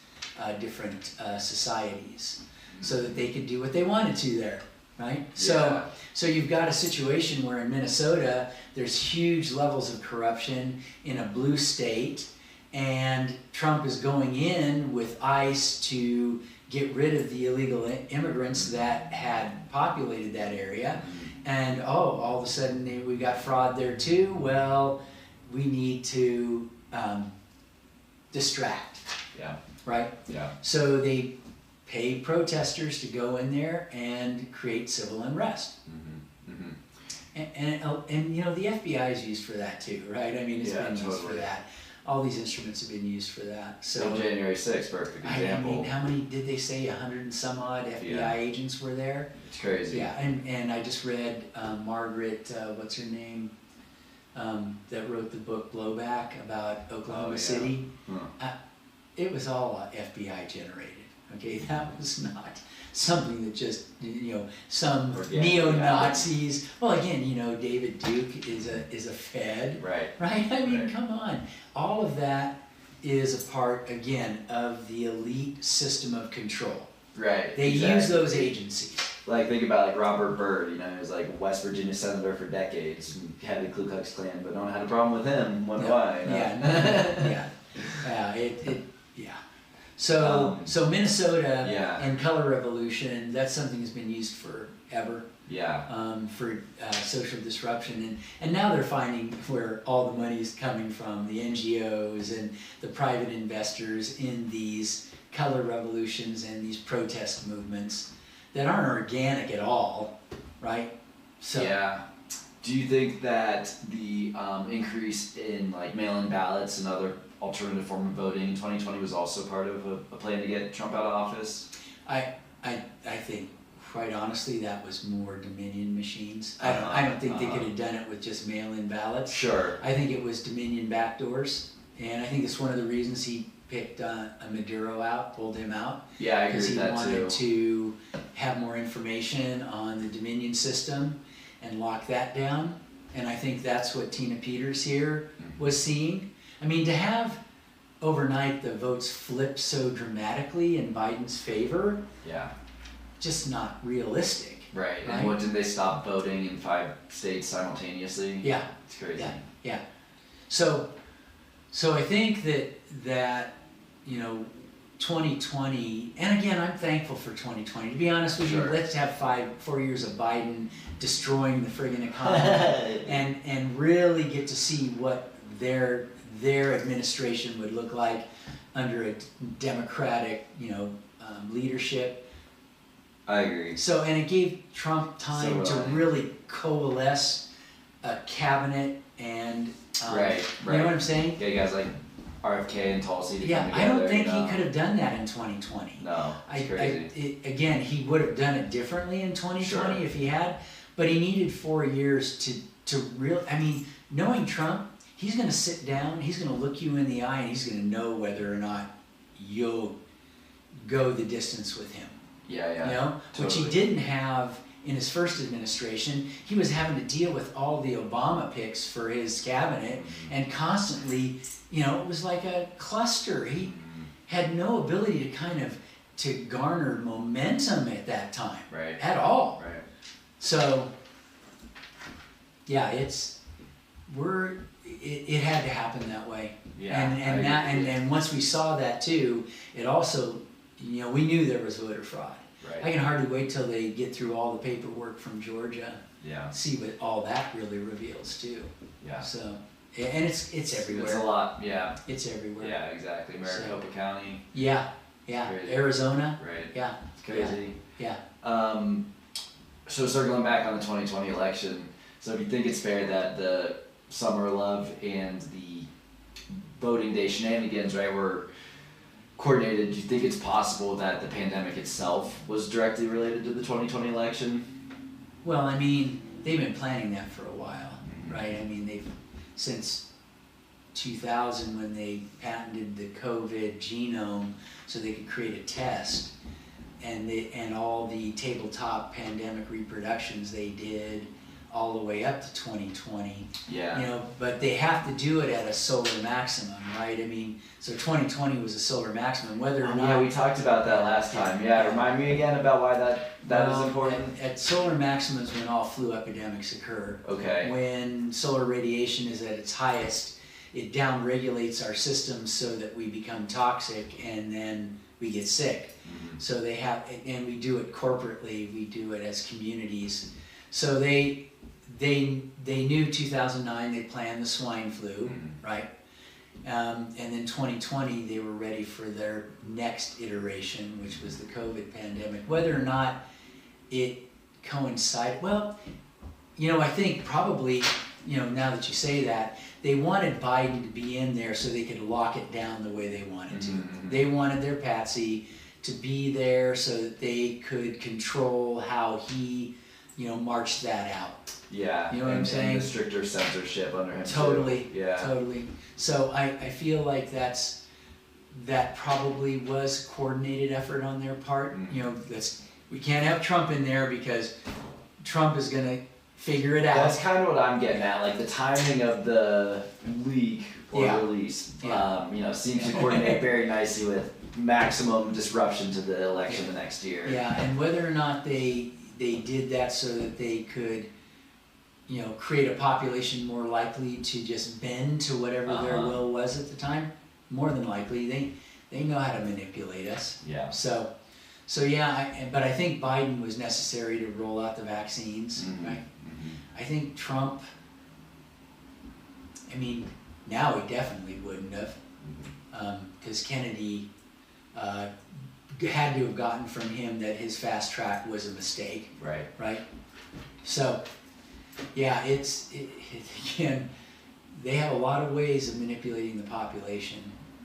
different societies, so that they could do what they wanted to there, right? Yeah. So you've got a situation where in Minnesota there's huge levels of corruption in a blue state, and Trump is going in with ICE to get rid of the illegal immigrants that had populated that area, and all of a sudden we got fraud there too. Well, we need to distract. Yeah. Right? Yeah. So they pay protesters to go in there and create civil unrest. And the FBI is used for that too, right? I mean, it's been used for that. All these instruments have been used for that. So January 6th, perfect example. I mean, how many did they say? 100 and some odd FBI agents were there. It's crazy. Yeah, and I just read Margaret, what's her name, that wrote the book Blowback about Oklahoma City. It was all FBI generated. Okay, that was not something that just some neo-Nazis. Well, again, David Duke is a Fed. Right. Right. I mean, come on. All of that is a part again of the elite system of control. Right. They use those agencies. Like, think about Robert Byrd, he was like a West Virginia senator for decades and had the Ku Klux Klan, but no one had a problem with him. Wonder why? So Minnesota and color revolution, that's something that's been used forever. Yeah. For social disruption, and now they're finding where all the money is coming from, the NGOs and the private investors in these color revolutions and these protest movements that aren't organic at all, right? So yeah. Do you think that the increase in mail-in ballots and other alternative form of voting in 2020 was also part of a plan to get Trump out of office? I think, quite honestly, that was more Dominion machines. I don't think they could have done it with just mail-in ballots. Sure. I think it was Dominion backdoors, and I think it's one of the reasons he picked Maduro out, pulled him out. Yeah, I agree with that too. Because he wanted to have more information on the Dominion system and lock that down. And I think that's what Tina Peters here was seeing. I mean, to have overnight the votes flip so dramatically in Biden's favor, just not realistic. Right. And what, did they stop voting in 5 states simultaneously? Yeah. It's crazy. Yeah. So I think that 2020, and again, I'm thankful for 2020. To be honest with you, let's have 4 years of Biden destroying the friggin' economy and really get to see what their administration would look like under a Democratic, leadership. I agree. So, and it gave Trump time to really coalesce a cabinet and right. You know what I'm saying? Yeah, guys like RFK and Tulsi to come together. I don't think he could have done that in 2020. No, it's crazy. Again, he would have done it differently in 2020 if he had, but he needed 4 years to really. I mean, knowing Trump, he's going to sit down, he's going to look you in the eye, and he's going to know whether or not you'll go the distance with him. Yeah. Totally. Which he didn't have in his first administration. He was having to deal with all the Obama picks for his cabinet, and constantly, it was like a cluster. He had no ability to garner momentum at that time, at all. Right. So, yeah, it had to happen that way. Yeah. And once we saw that too, it also, we knew there was voter fraud. Right. I can hardly wait till they get through all the paperwork from Georgia. Yeah. See what all that really reveals too. Yeah. So. And it's everywhere. It's a lot, yeah. It's everywhere. Yeah, exactly. Maricopa County. Yeah. Crazy. Arizona. Right. Yeah. It's crazy. Yeah. So circling back on the 2020 election, so if you think it's fair that the summer love and the voting day shenanigans, right, were coordinated, do you think it's possible that the pandemic itself was directly related to the 2020 election? Well, I mean, they've been planning that for a while, right? I mean, they've since 2000 when they patented the COVID genome so they could create a test, and all the tabletop pandemic reproductions they did all the way up to 2020. Yeah. You know, but they have to do it at a solar maximum, right? I mean, so 2020 was a solar maximum, whether or not. Yeah, we talked about that last time. Yeah, remind me again about why that is important. At solar maximums, when all flu epidemics occur. Okay. When solar radiation is at its highest, it downregulates our systems so that we become toxic and then we get sick. Mm-hmm. So they have, and we do it corporately, we do it as communities. So they knew 2009, they planned the swine flu, right? And then 2020, they were ready for their next iteration, which was the COVID pandemic. Whether or not it coincided, well, you know, I think probably, you know, now that you say that, they wanted Biden to be in there so they could lock it down the way they wanted to. Mm-hmm. They wanted their patsy to be there so that they could control how he, you know, marched that out. Yeah, you know what I'm saying? And the stricter censorship under him. Totally. Too. Yeah. Totally. So I feel like that probably was a coordinated effort on their part. Mm-hmm. You know, we can't have Trump in there because Trump is gonna figure it out. That's kind of what I'm getting at. Like the timing of the leak or release, you know, seems to coordinate very nicely with maximum disruption to the election the next year. Yeah, and whether or not they did that so that they could, you know, create a population more likely to just bend to whatever their will was at the time, more than likely they know how to manipulate us. Yeah. So yeah, but I think Biden was necessary to roll out the vaccines, right? Mm-hmm. I think Trump, I mean, now he definitely wouldn't have, because Kennedy had to have gotten from him that his fast track was a mistake. Right. Right? So, yeah, again, they have a lot of ways of manipulating the population,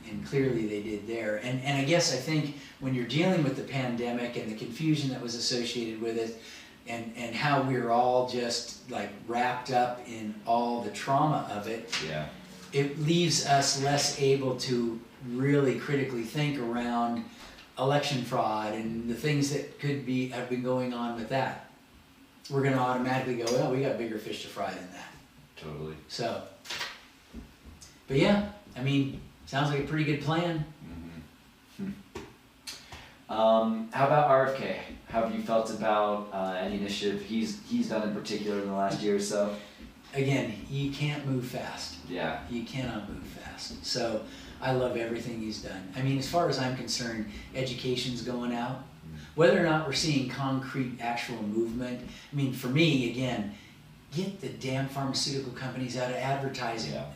and clearly they did there. And I guess I think when you're dealing with the pandemic and the confusion that was associated with it, and how we're all just like wrapped up in all the trauma of it, it leaves us less able to really critically think around election fraud and the things that have been going on with that. We're going to automatically go, well, we got bigger fish to fry than that. Totally. So, but yeah, I mean, sounds like a pretty good plan. Mm-hmm. How about RFK? How have you felt about any initiative he's done in particular in the last year or so? Again, you can't move fast. Yeah. You cannot move fast. So I love everything he's done. I mean, as far as I'm concerned, education's going out. Whether or not we're seeing concrete actual movement, I mean, for me, again, get the damn pharmaceutical companies out of advertising. Yeah.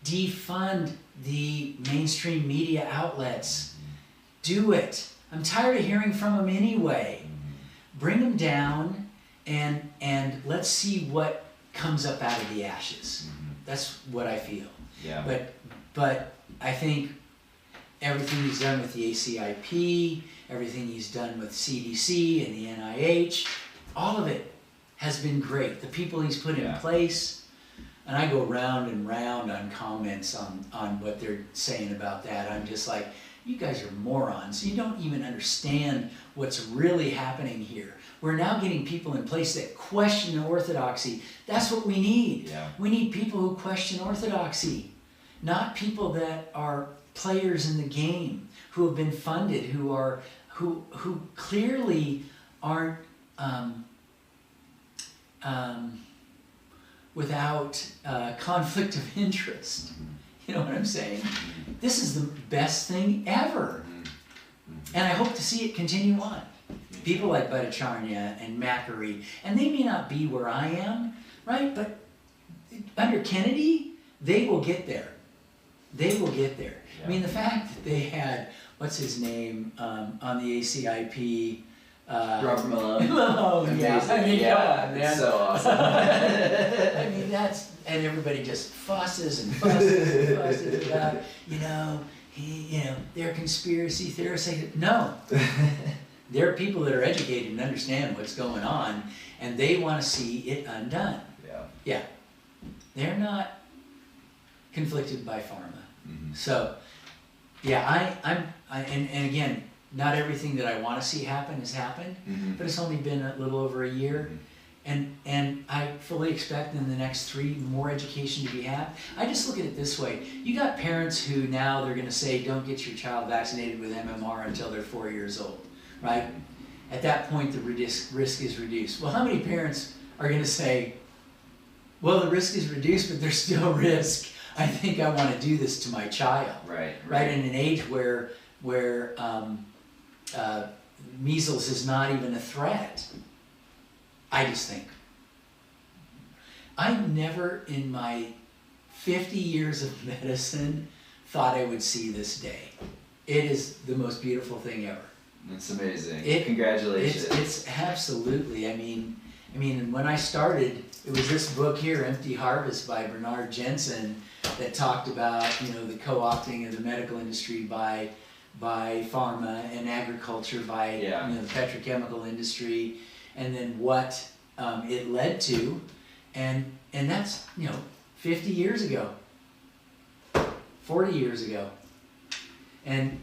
Defund the mainstream media outlets. Do it. I'm tired of hearing from them anyway. Bring them down and let's see what comes up out of the ashes. That's what I feel. Yeah. But I think everything he's done with the ACIP, everything he's done with CDC and the NIH, all of it has been great. The people he's put in place, and I go round and round on comments on what they're saying about that. I'm just like, you guys are morons. You don't even understand what's really happening here. We're now getting people in place that question the orthodoxy. That's what we need. Yeah. We need people who question orthodoxy, not people that are players in the game, who have been funded, who clearly aren't without conflict of interest. You know what I'm saying? This is the best thing ever. And I hope to see it continue on. People like Bhattacharya and Macquarie, and they may not be where I am, right? But under Kennedy, they will get there. They will get there. Yeah. I mean, the fact that they had, what's his name, on the ACIP, Robert Malone. Malone, yeah. I mean, come on, man. It's so awesome. I mean, and everybody just fusses and fusses and fusses about, they're conspiracy theorists. No. There are people that are educated and understand what's going on, and they want to see it undone. Yeah. Yeah. They're not conflicted by pharma. Mm-hmm. So, yeah, and again, not everything that I want to see happen has happened, Mm-hmm. but it's only been a little over a year. Mm-hmm. And I fully expect in the next 3 more education to be had. I just look at it this way. You got parents who now they're going to say, don't get your child vaccinated with MMR until they're 4 years old, right? At that point, the risk is reduced. Well, how many parents are going to say, well, the risk is reduced, but there's still risk. I think I want to do this to my child. Right. Right, in an age where measles is not even a threat. I just think. I never in my 50 years of medicine thought I would see this day. It is the most beautiful thing ever. It's amazing. Congratulations. It's absolutely, I mean, when I started, it was this book here, Empty Harvest by Bernard Jensen, that talked about, the co-opting of the medical industry by pharma and agriculture by the petrochemical industry, and then what it led to, and that's 50 years ago, 40 years ago, and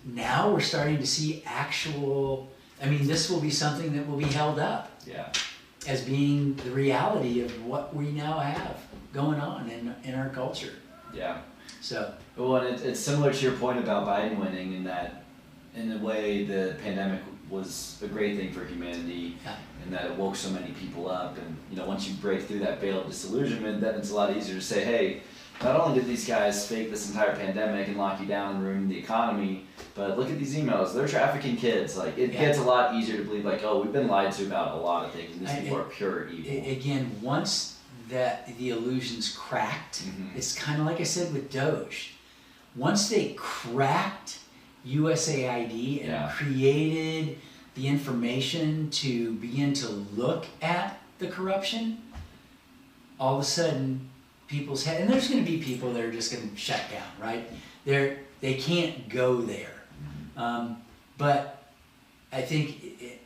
now we're starting to see actual. This will be something that will be held up as being the reality of what we now have going on in our culture. Yeah. So. Well, and it's similar to your point about Biden winning in that, in a way, the pandemic was a great thing for humanity, in that it woke so many people up. And once you break through that veil of disillusionment, then it's a lot easier to say, hey, not only did these guys fake this entire pandemic and lock you down and ruin the economy, but look at these emails. They're trafficking kids. Like, it gets a lot easier to believe, like, oh, we've been lied to about a lot of things, and these people are pure evil. Again, once that the illusion's cracked, it's kind of like I said with Doge. Once they cracked USAID and created the information to begin to look at the corruption, all of a sudden people's head, and there's going to be people that are just going to shut down, right? They can't go there. But I think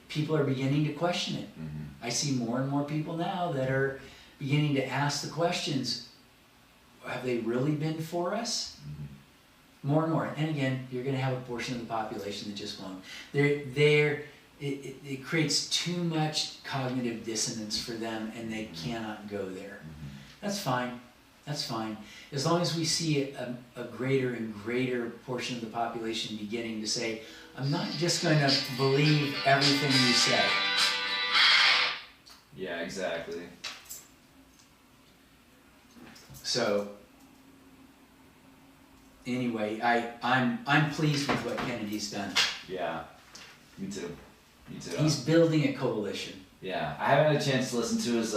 people are beginning to question it. I see more and more people now that are beginning to ask the questions, have they really been for us? More and more. And again, you're going to have a portion of the population that just won't. It creates too much cognitive dissonance for them, and they cannot go there. That's fine. That's fine. As long as we see a greater and greater portion of the population beginning to say, I'm not just going to believe everything you say. Yeah, exactly. So, anyway, I'm pleased with what Kennedy's done. Yeah, me too. Me too. He's building a coalition. Yeah, I haven't had a chance to listen to his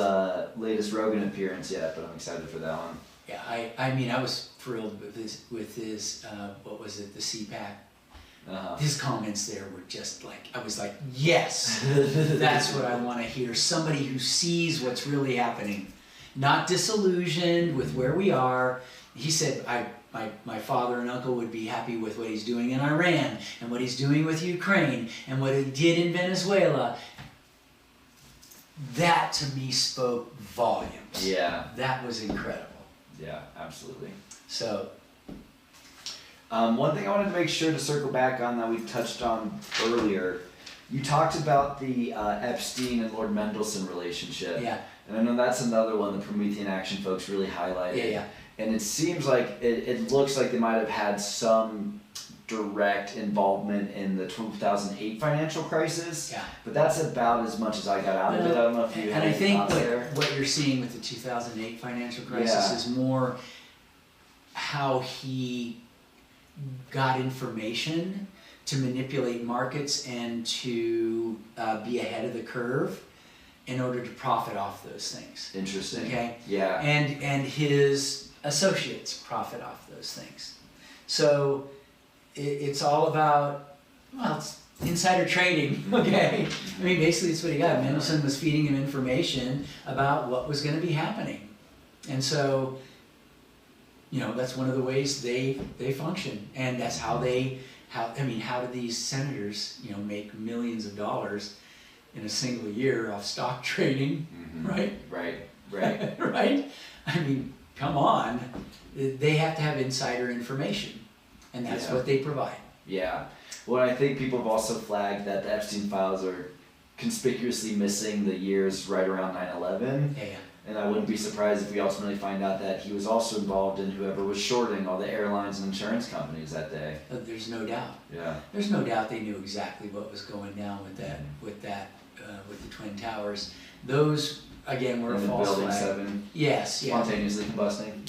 latest Rogan appearance yet, but I'm excited for that one. Yeah, I was thrilled with his what was it, the CPAC. His comments there were just like, I was like, yes, that's what I want to hear. Somebody who sees what's really happening, not disillusioned with where we are. He said, my father and uncle would be happy with what he's doing in Iran and what he's doing with Ukraine and what he did in Venezuela. That to me spoke volumes. Yeah. That was incredible. Yeah, absolutely. So. One thing I wanted to make sure to circle back on that we've touched on earlier, you talked about the Epstein and Lord Mendelsohn relationship. Yeah. And I know that's another one the Promethean Action folks really highlighted. Yeah, yeah. And it seems like, it looks like they might have had some direct involvement in the 2008 financial crisis. Yeah. But that's about as much as I got out of it. I don't know if you had And I any think thoughts there. what you're seeing with the 2008 financial crisis is more how he got information to manipulate markets and to be ahead of the curve. in order to profit off those things. Interesting. Okay? Yeah. And his associates profit off those things. So it's all about, well, it's insider trading, okay? I mean, basically it's what he got. Mendelsohn was feeding him information about what was going to be happening. And so, you know, that's one of the ways they function. And that's how how do these senators, you know, make millions of dollars in a single year off stock trading, right? Right. Right? I mean, come on. They have to have insider information, and that's what they provide. Yeah. Well, I think people have also flagged that the Epstein files are conspicuously missing the years right around 9/11. Yeah. And I wouldn't be surprised if we ultimately find out that he was also involved in whoever was shorting all the airlines and insurance companies that day. There's no doubt. Yeah. There's no doubt they knew exactly what was going down with the Twin Towers. Those, again, were a And the false Building flag. 7 Yes, yeah. spontaneously combusting.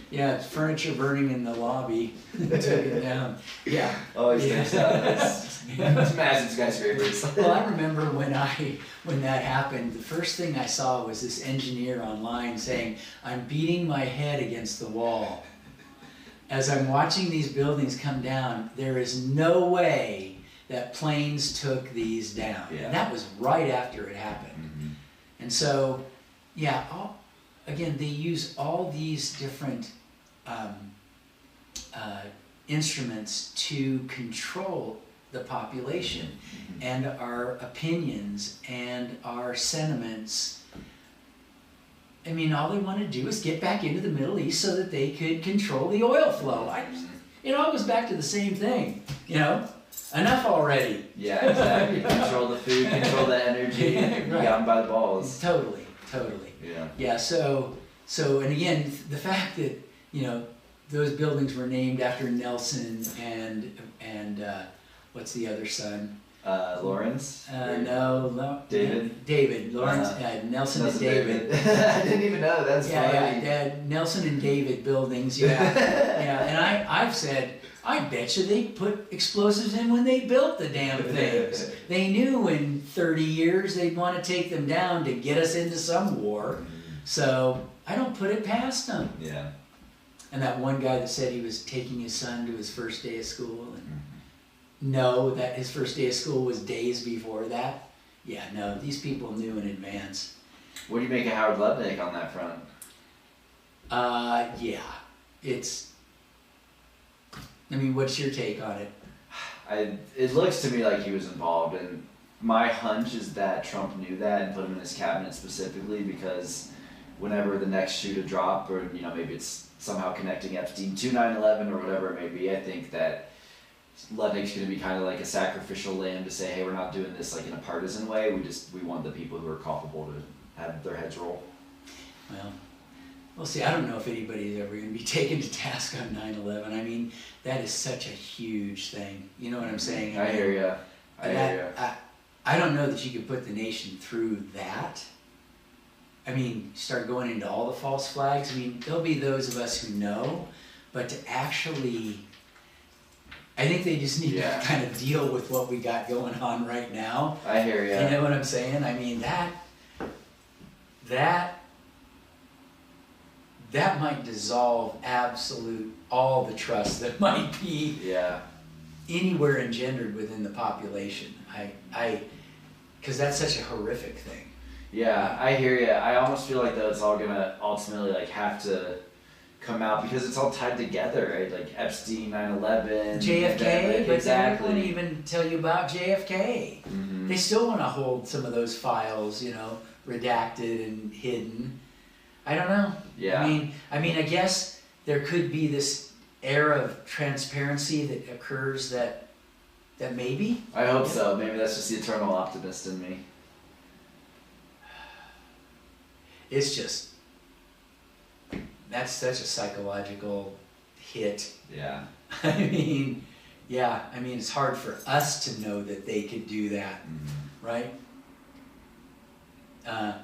Yeah, furniture burning in the lobby took it down. Yeah. Always Yeah. thinks that. It's massive skyscrapers. Well, I remember when that happened, the first thing I saw was this engineer online saying, "I'm beating my head against the wall. As I'm watching these buildings come down, there is no way that planes took these down." Yeah. And that was right after it happened. And so, yeah, again, they use all these different instruments to control the population and our opinions and our sentiments. I mean, all they want to do is get back into the Middle East so that they could control the oil flow. It all goes back to the same thing, you know? Enough already. Yeah, exactly. Control the food, control the energy, and you got them by the balls. Totally. Yeah. Yeah, so and again, the fact that, you know, those buildings were named after Nelson and what's the other son? Lawrence? David. Lawrence, Nelson and David. I didn't even know, that's funny. Yeah, Nelson and David buildings, yeah. And I've said, I bet you they put explosives in when they built the damn things. They knew in 30 years they'd want to take them down to get us into some war. So I don't put it past them. Yeah. And that one guy that said he was taking his son to his first day of school, and no, that his first day of school was days before that. Yeah, no, these people knew in advance. What do you make of Howard Lutnick on that front? Yeah, I mean, what's your take on it? It looks to me like he was involved, and my hunch is that Trump knew that and put him in his cabinet specifically because whenever the next shoe to drop, or you know, maybe it's somehow connecting Epstein to 9/11 or whatever it may be, I think that Lutnick's going to be kind of like a sacrificial lamb to say, hey, we're not doing this like in a partisan way. We want the people who are culpable to have their heads roll. Well, we'll see. I don't know if anybody's ever going to be taken to task on 9/11. I mean, that is such a huge thing. You know what I'm saying? I hear you. I don't know that you could put the nation through that. I mean, start going into all the false flags. I mean, there'll be those of us who know, but to actually, I think they just need to kind of deal with what we got going on right now. I hear you. You know what I'm saying? I mean, that might dissolve all the trust that might be anywhere engendered within the population. Because that's such a horrific thing. Yeah, I hear you. I almost feel like though it's all gonna ultimately like have to come out because it's all tied together, right? Like Epstein, 9/11, JFK, but exactly. they won't even tell you about JFK. Mm-hmm. They still want to hold some of those files, you know, redacted and hidden. I don't know. Yeah. I mean, I guess there could be this era of transparency that occurs that maybe. I hope so. Maybe that's just the eternal optimist in me. It's just, that's such a psychological hit. Yeah. I mean, it's hard for us to know that they could do that, right? And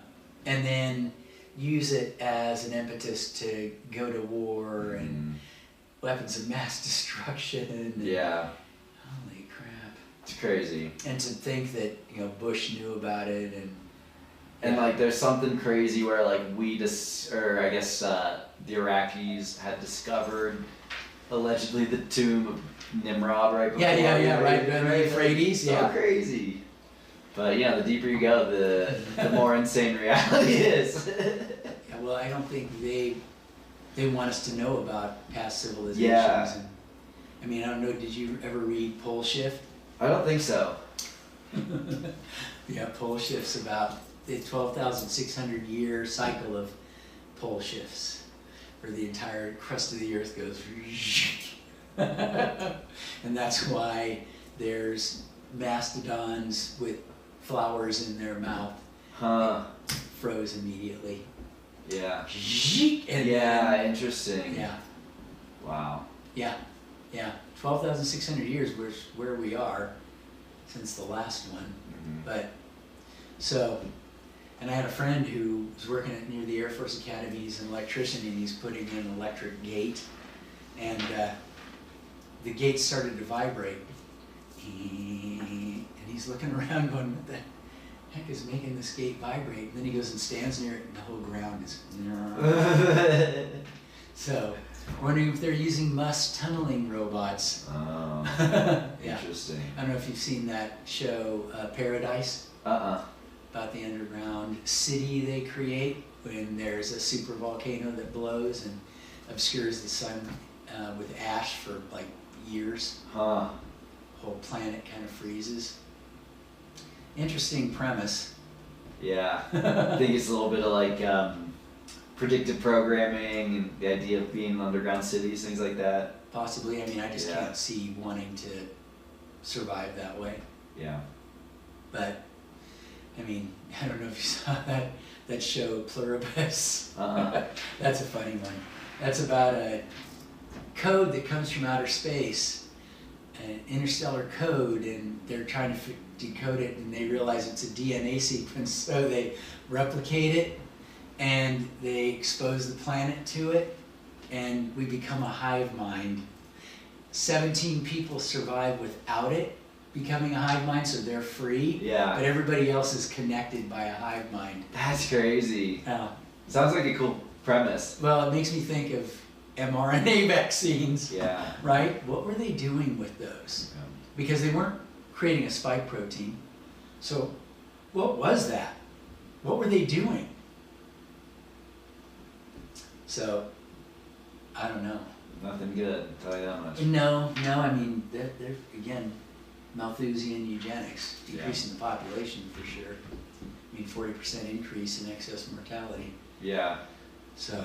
then use it as an impetus to go to war and weapons of mass destruction. Yeah. Holy crap. It's crazy. And to think that, you know, Bush knew about it And like, there's something crazy where like the Iraqis had discovered allegedly the tomb of Nimrod right before. Right. The Euphrates, So crazy. But you know, the deeper you go, the more insane reality is. Yeah, well, I don't think they want us to know about past civilizations. Yeah. And, I mean, I don't know. Did you ever read Pole Shift? I don't think so. Yeah, pole shifts about the 12,600 year cycle of pole shifts, where the entire crust of the earth goes. And that's why there's mastodons with flowers in their mouth. Huh. Froze immediately. Yeah. And yeah, interesting. Yeah. Wow. Yeah. 12,600 years was where we are since the last one. Mm-hmm. But so, and I had a friend who was working near the Air Force Academy. He's an electrician, and he's putting in an electric gate, and the gate started to vibrate, and he's looking around going, what the heck is making this gate vibrate? And then he goes and stands near it, and the whole ground is so wondering if they're using Musk tunneling robots. Oh, Yeah. interesting. I don't know if you've seen that show, Paradise, Uh-uh. about the underground city they create when there's a super volcano that blows and obscures the sun with ash for like years. Huh. Whole planet kind of freezes. Interesting premise. Yeah. I think it's a little bit of like predictive programming and the idea of being in underground cities, things like that. Possibly. I mean, I just Yeah. can't see wanting to survive that way. Yeah. But I mean, I don't know if you saw that show Pluribus. Uh-huh. That's a funny one. That's about a code that comes from outer space, an interstellar code, and they're trying to decode it, and they realize it's a DNA sequence, so they replicate it, and they expose the planet to it, and we become a hive mind. 17 people survive without it becoming a hive mind, so they're free. Yeah. But everybody else is connected by a hive mind. That's crazy. Now, Sounds like a cool premise. well, it makes me think of mRNA vaccines, Yeah. right? What were they doing with those? Because they weren't creating a spike protein. So what was that? What were they doing? So, I don't know. Nothing good, I'll tell you that much. No, I mean, they're again, Malthusian eugenics, decreasing the population for sure. I mean, 40% increase in excess mortality. Yeah. So.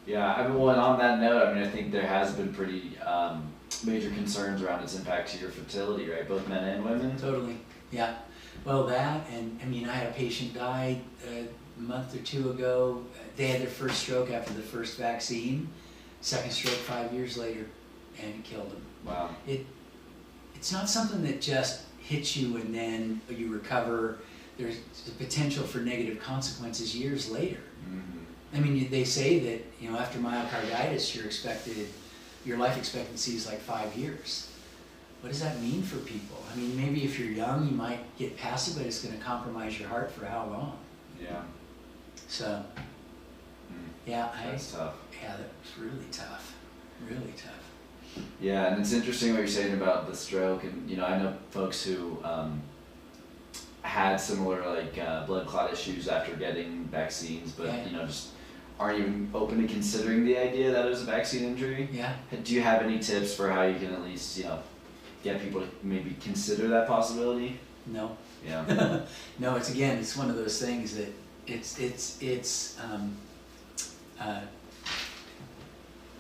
Yeah, I mean, well, and on that note, I mean, I think there has been pretty major concerns around its impact to your fertility, right? Both men and women? Totally, yeah. Well, that, and I mean, I had a patient die a month or two ago. They had their first stroke after the first vaccine, second stroke 5 years later, and it killed them. Wow. It's not something that just hits you and then you recover. There's the potential for negative consequences years later. Mm-hmm. I mean, they say that, you know, after myocarditis, your life expectancy is like 5 years. What does that mean for people? I mean, maybe if you're young, you might get past it, but it's going to compromise your heart for how long? Yeah. So, yeah, That's tough. Yeah, that was really tough. Really tough. Yeah, and it's interesting what you're saying about the stroke, and you know, I know folks who had similar like blood clot issues after getting vaccines, but Yeah. you know, just aren't even open to considering the idea that it was a vaccine injury. Yeah. Do you have any tips for how you can at least, you know, get people to maybe consider that possibility? No. Yeah. No, it's one of those things that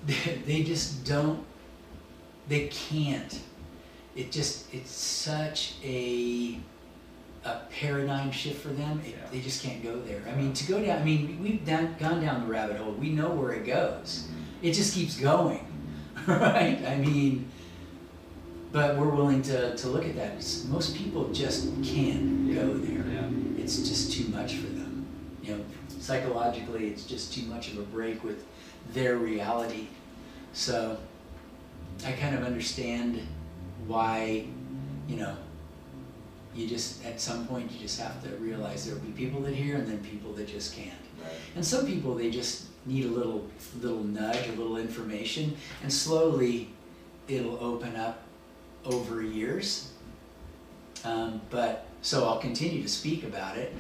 they just don't, they can't. It's such a paradigm shift for them. They just can't go there. I mean, to go down, I mean, we've gone down the rabbit hole. We know where it goes. Mm-hmm. It just keeps going, right? I mean, but we're willing to look at that. Most people just can't go there. Yeah. It's just too much for them. You know, psychologically, it's just too much of a break with their reality. So I kind of understand why, you know, you just, at some point, you just have to realize there'll be people that hear and then people that just can't. Right. And some people, they just need a little nudge, a little information, and slowly it'll open up over years. But so I'll continue to speak about it,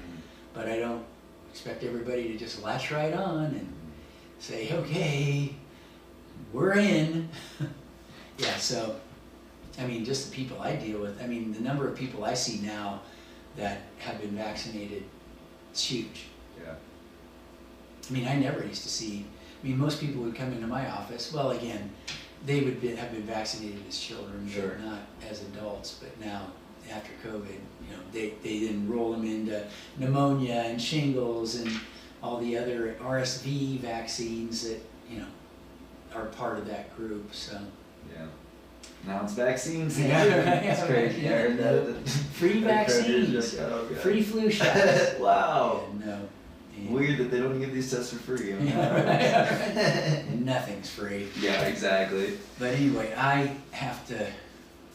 but I don't expect everybody to just latch right on and say, okay, we're in. Yeah, so, I mean, just the people I deal with, I mean, the number of people I see now that have been vaccinated, it's huge. Yeah. I mean, I never used to see, I mean, most people would come into my office, well, again, they would have been vaccinated as children, Sure. but not as adults, but now, after COVID, you know, they then roll them into pneumonia and shingles and all the other RSV vaccines that, you know, are part of that group, so. Yeah. Now it's vaccines. Yeah. It's crazy. Yeah. I heard that. Free vaccines, Oh, God. free flu shots. Wow. Yeah, no. Yeah. Weird that they don't give these tests for free. And nothing's free. Yeah, exactly. But anyway, I have to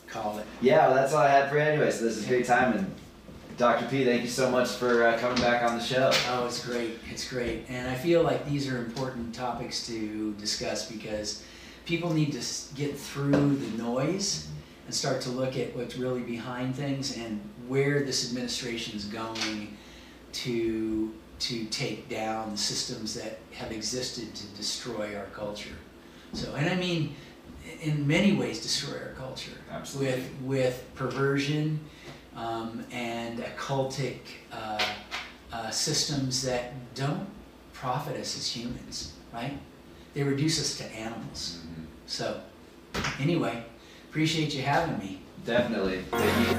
call it. Yeah, well, that's all I had for you anyway, so this is great time. And Dr. P, thank you so much for coming back on the show. Oh, it's great. It's great. And I feel like these are important topics to discuss because people need to get through the noise and start to look at what's really behind things and where this administration is going to take down the systems that have existed to destroy our culture. So, and I mean, in many ways destroy our culture. Absolutely. With perversion and occultic systems that don't profit us as humans, right? They reduce us to animals. Mm-hmm. So, anyway, appreciate you having me. Definitely. Thank you.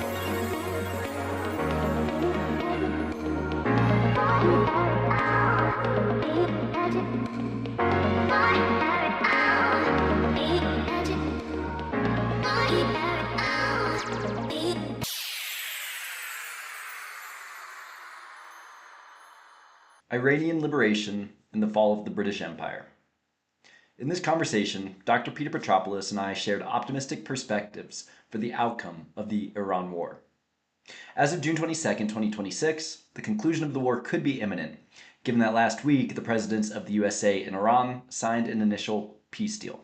Iranian liberation and the fall of the British Empire. In this conversation, Dr. Peter Petropulos and I shared optimistic perspectives for the outcome of the Iran war. As of June 22, 2026, the conclusion of the war could be imminent, given that last week the presidents of the USA and Iran signed an initial peace deal.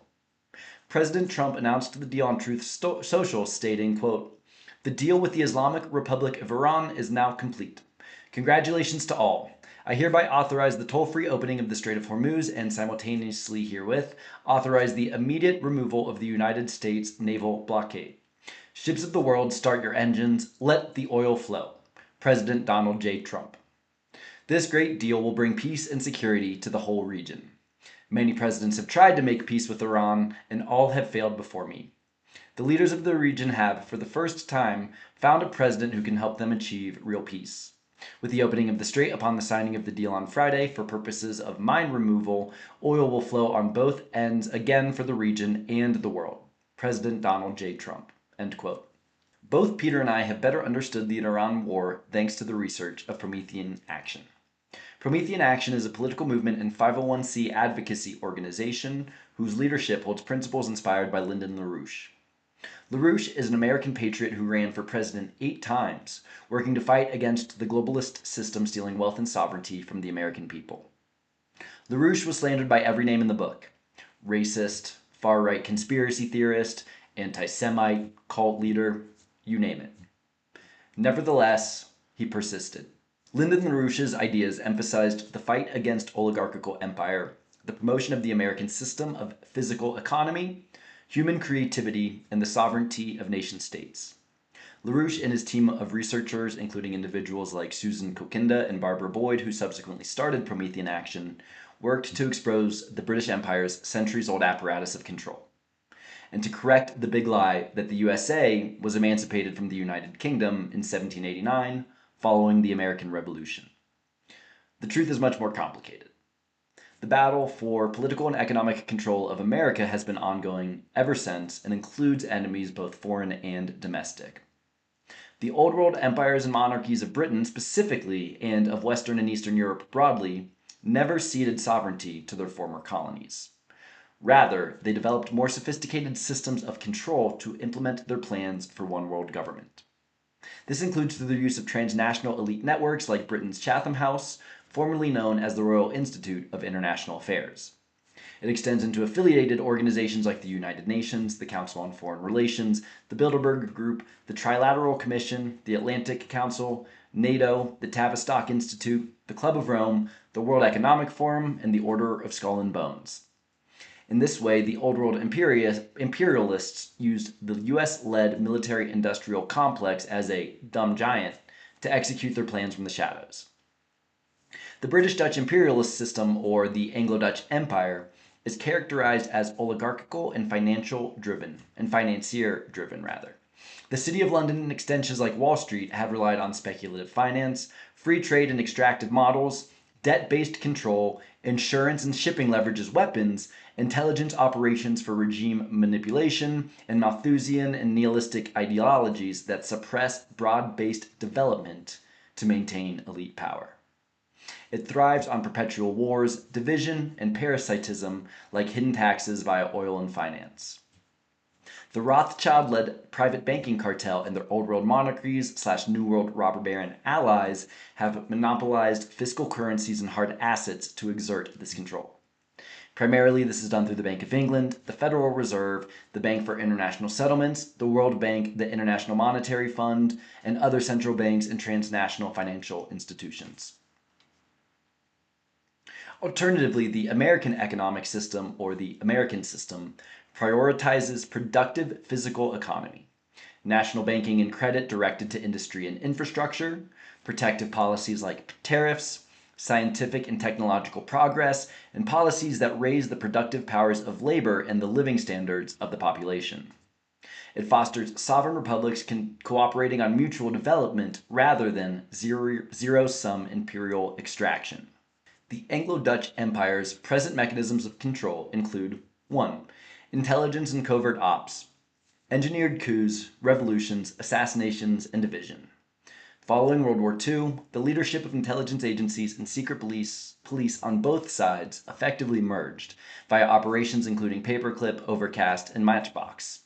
President Trump announced the deal on Truth Social, stating, quote, "The deal with the Islamic Republic of Iran is now complete. Congratulations to all. I hereby authorize the toll-free opening of the Strait of Hormuz and simultaneously herewith authorize the immediate removal of the United States naval blockade. Ships of the world, start your engines. Let the oil flow. President Donald J. Trump." This great deal will bring peace and security to the whole region. Many presidents have tried to make peace with Iran, and all have failed before me. The leaders of the region have, for the first time, found a president who can help them achieve real peace. With the opening of the strait upon the signing of the deal on Friday for purposes of mine removal, oil will flow on both ends again for the region and the world. President Donald J. Trump. End quote. Both Peter and I have better understood the Iran war thanks to the research of Promethean Action. Promethean Action is a political movement and 501c advocacy organization whose leadership holds principles inspired by Lyndon LaRouche. LaRouche is an American patriot who ran for president 8 times, working to fight against the globalist system stealing wealth and sovereignty from the American people. LaRouche was slandered by every name in the book: racist, far-right conspiracy theorist, anti-Semite, cult leader, you name it. Nevertheless, he persisted. Lyndon LaRouche's ideas emphasized the fight against oligarchical empire, the promotion of the American system of physical economy, human creativity, and the sovereignty of nation-states. LaRouche and his team of researchers, including individuals like Susan Kokinda and Barbara Boyd, who subsequently started Promethean Action, worked to expose the British Empire's centuries-old apparatus of control, and to correct the big lie that the USA was emancipated from the United Kingdom in 1789, following the American Revolution. The truth is much more complicated. The battle for political and economic control of America has been ongoing ever since and includes enemies both foreign and domestic. The Old World empires and monarchies of Britain specifically, and of Western and Eastern Europe broadly, never ceded sovereignty to their former colonies. Rather, they developed more sophisticated systems of control to implement their plans for one world government. This includes through the use of transnational elite networks like Britain's Chatham House, formerly known as the Royal Institute of International Affairs. It extends into affiliated organizations like the United Nations, the Council on Foreign Relations, the Bilderberg Group, the Trilateral Commission, the Atlantic Council, NATO, the Tavistock Institute, the Club of Rome, the World Economic Forum, and the Order of Skull and Bones. In this way, the Old World imperialists used the US-led military-industrial complex as a dumb giant to execute their plans from the shadows. The British-Dutch imperialist system, or the Anglo-Dutch Empire, is characterized as oligarchical and financier-driven. The City of London and extensions like Wall Street have relied on speculative finance, free trade and extractive models, debt-based control, insurance and shipping leverage as weapons, intelligence operations for regime manipulation, and Malthusian and nihilistic ideologies that suppress broad-based development to maintain elite power. It thrives on perpetual wars, division, and parasitism like hidden taxes via oil and finance. The Rothschild-led private banking cartel and their Old World monarchies / New World robber baron allies have monopolized fiscal currencies and hard assets to exert this control. Primarily, this is done through the Bank of England, the Federal Reserve, the Bank for International Settlements, the World Bank, the International Monetary Fund, and other central banks and transnational financial institutions. Alternatively, the American economic system, or the American system, prioritizes productive physical economy, national banking and credit directed to industry and infrastructure, protective policies like tariffs, scientific and technological progress, and policies that raise the productive powers of labor and the living standards of the population. It fosters sovereign republics cooperating on mutual development rather than zero-sum imperial extraction. The Anglo-Dutch Empire's present mechanisms of control include 1. Intelligence and covert ops, engineered coups, revolutions, assassinations, and division. Following World War II, the leadership of intelligence agencies and secret police on both sides effectively merged via operations including Paperclip, Overcast, and Matchbox.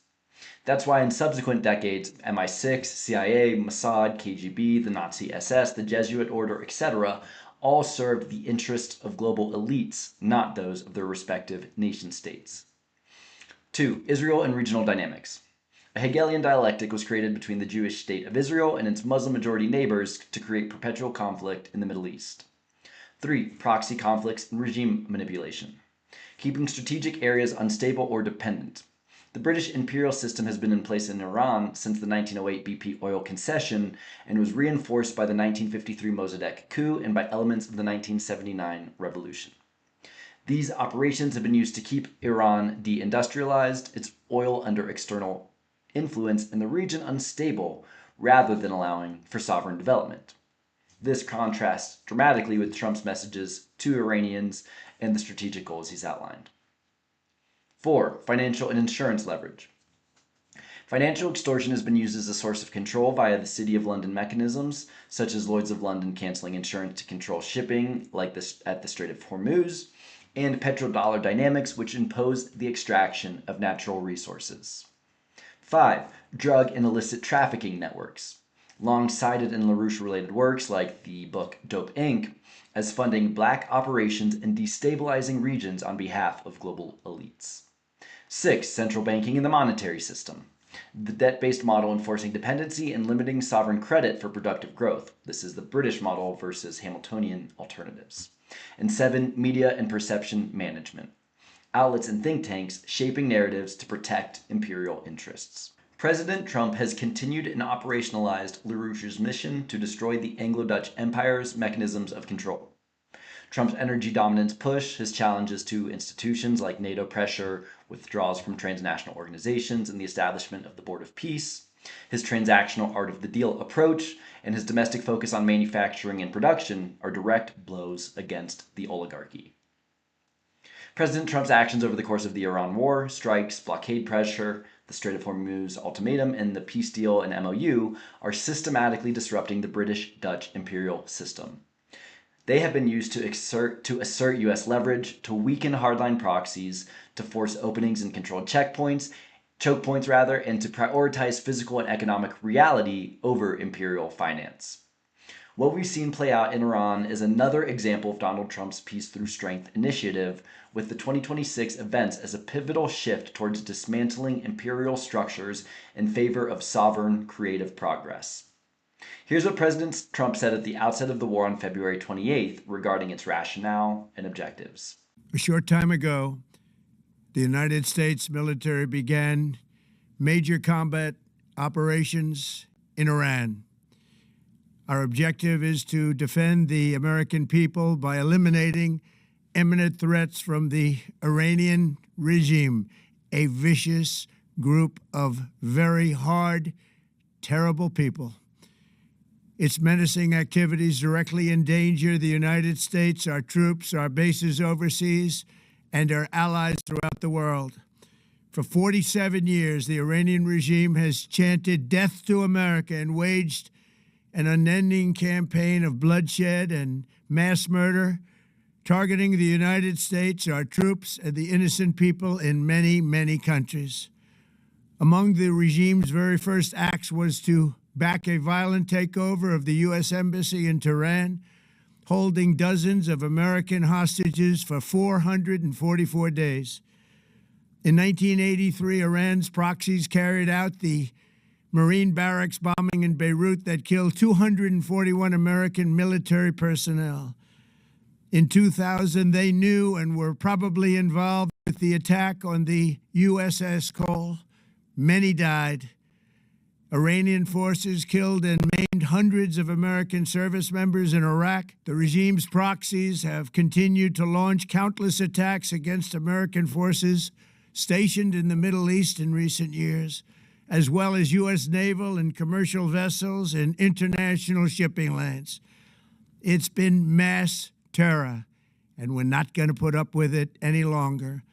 That's why in subsequent decades, MI6, CIA, Mossad, KGB, the Nazi SS, the Jesuit Order, etc., all served the interests of global elites, not those of their respective nation-states. 2. Israel and regional dynamics. A Hegelian dialectic was created between the Jewish state of Israel and its Muslim-majority neighbors to create perpetual conflict in the Middle East. 3. Proxy conflicts and regime manipulation. Keeping strategic areas unstable or dependent. The British imperial system has been in place in Iran since the 1908 BP oil concession and was reinforced by the 1953 Mossadegh coup and by elements of the 1979 revolution. These operations have been used to keep Iran deindustrialized, its oil under external influence, and the region unstable rather than allowing for sovereign development. This contrasts dramatically with Trump's messages to Iranians and the strategic goals he's outlined. 4. Financial and insurance leverage. Financial extortion has been used as a source of control via the City of London mechanisms, such as Lloyd's of London canceling insurance to control shipping, like at the Strait of Hormuz, and petrodollar dynamics, which imposed the extraction of natural resources. 5. Drug and illicit trafficking networks. Long-cited in LaRouche-related works like the book Dope Inc., as funding black operations and destabilizing regions on behalf of global elites. 6. Central banking and the monetary system. The debt-based model enforcing dependency and limiting sovereign credit for productive growth. This is the British model versus Hamiltonian alternatives. And 7. Media and perception management. Outlets and think tanks shaping narratives to protect imperial interests. President Trump has continued and operationalized LaRouche's mission to destroy the Anglo-Dutch Empire's mechanisms of control. Trump's energy dominance push, his challenges to institutions like NATO pressure, withdrawals from transnational organizations, and the establishment of the Board of Peace, his transactional art of the deal approach, and his domestic focus on manufacturing and production are direct blows against the oligarchy. President Trump's actions over the course of the Iran war, strikes, blockade pressure, the Strait of Hormuz ultimatum, and the peace deal and MOU are systematically disrupting the British-Dutch imperial system. They have been used to assert U.S. leverage, to weaken hardline proxies, to force openings in controlled checkpoints, choke points rather, and to prioritize physical and economic reality over imperial finance. What we've seen play out in Iran is another example of Donald Trump's Peace Through Strength initiative, with the 2026 events as a pivotal shift towards dismantling imperial structures in favor of sovereign, creative progress. Here's what President Trump said at the outset of the war on February 28th regarding its rationale and objectives. A short time ago, the United States military began major combat operations in Iran. Our objective is to defend the American people by eliminating imminent threats from the Iranian regime, a vicious group of very hard, terrible people. Its menacing activities directly endanger the United States, our troops, our bases overseas, and our allies throughout the world. For 47 years, the Iranian regime has chanted death to America and waged an unending campaign of bloodshed and mass murder, targeting the United States, our troops, and the innocent people in many, many countries. Among the regime's very first acts was to back a violent takeover of the U.S. Embassy in Tehran, holding dozens of American hostages for 444 days. In 1983, Iran's proxies carried out the Marine barracks bombing in Beirut that killed 241 American military personnel. In 2000, they knew and were probably involved with the attack on the USS Cole. Many died. Iranian forces killed and maimed hundreds of American service members in Iraq. The regime's proxies have continued to launch countless attacks against American forces stationed in the Middle East in recent years, as well as U.S. naval and commercial vessels and international shipping lanes. It's been mass terror, and we're not going to put up with it any longer.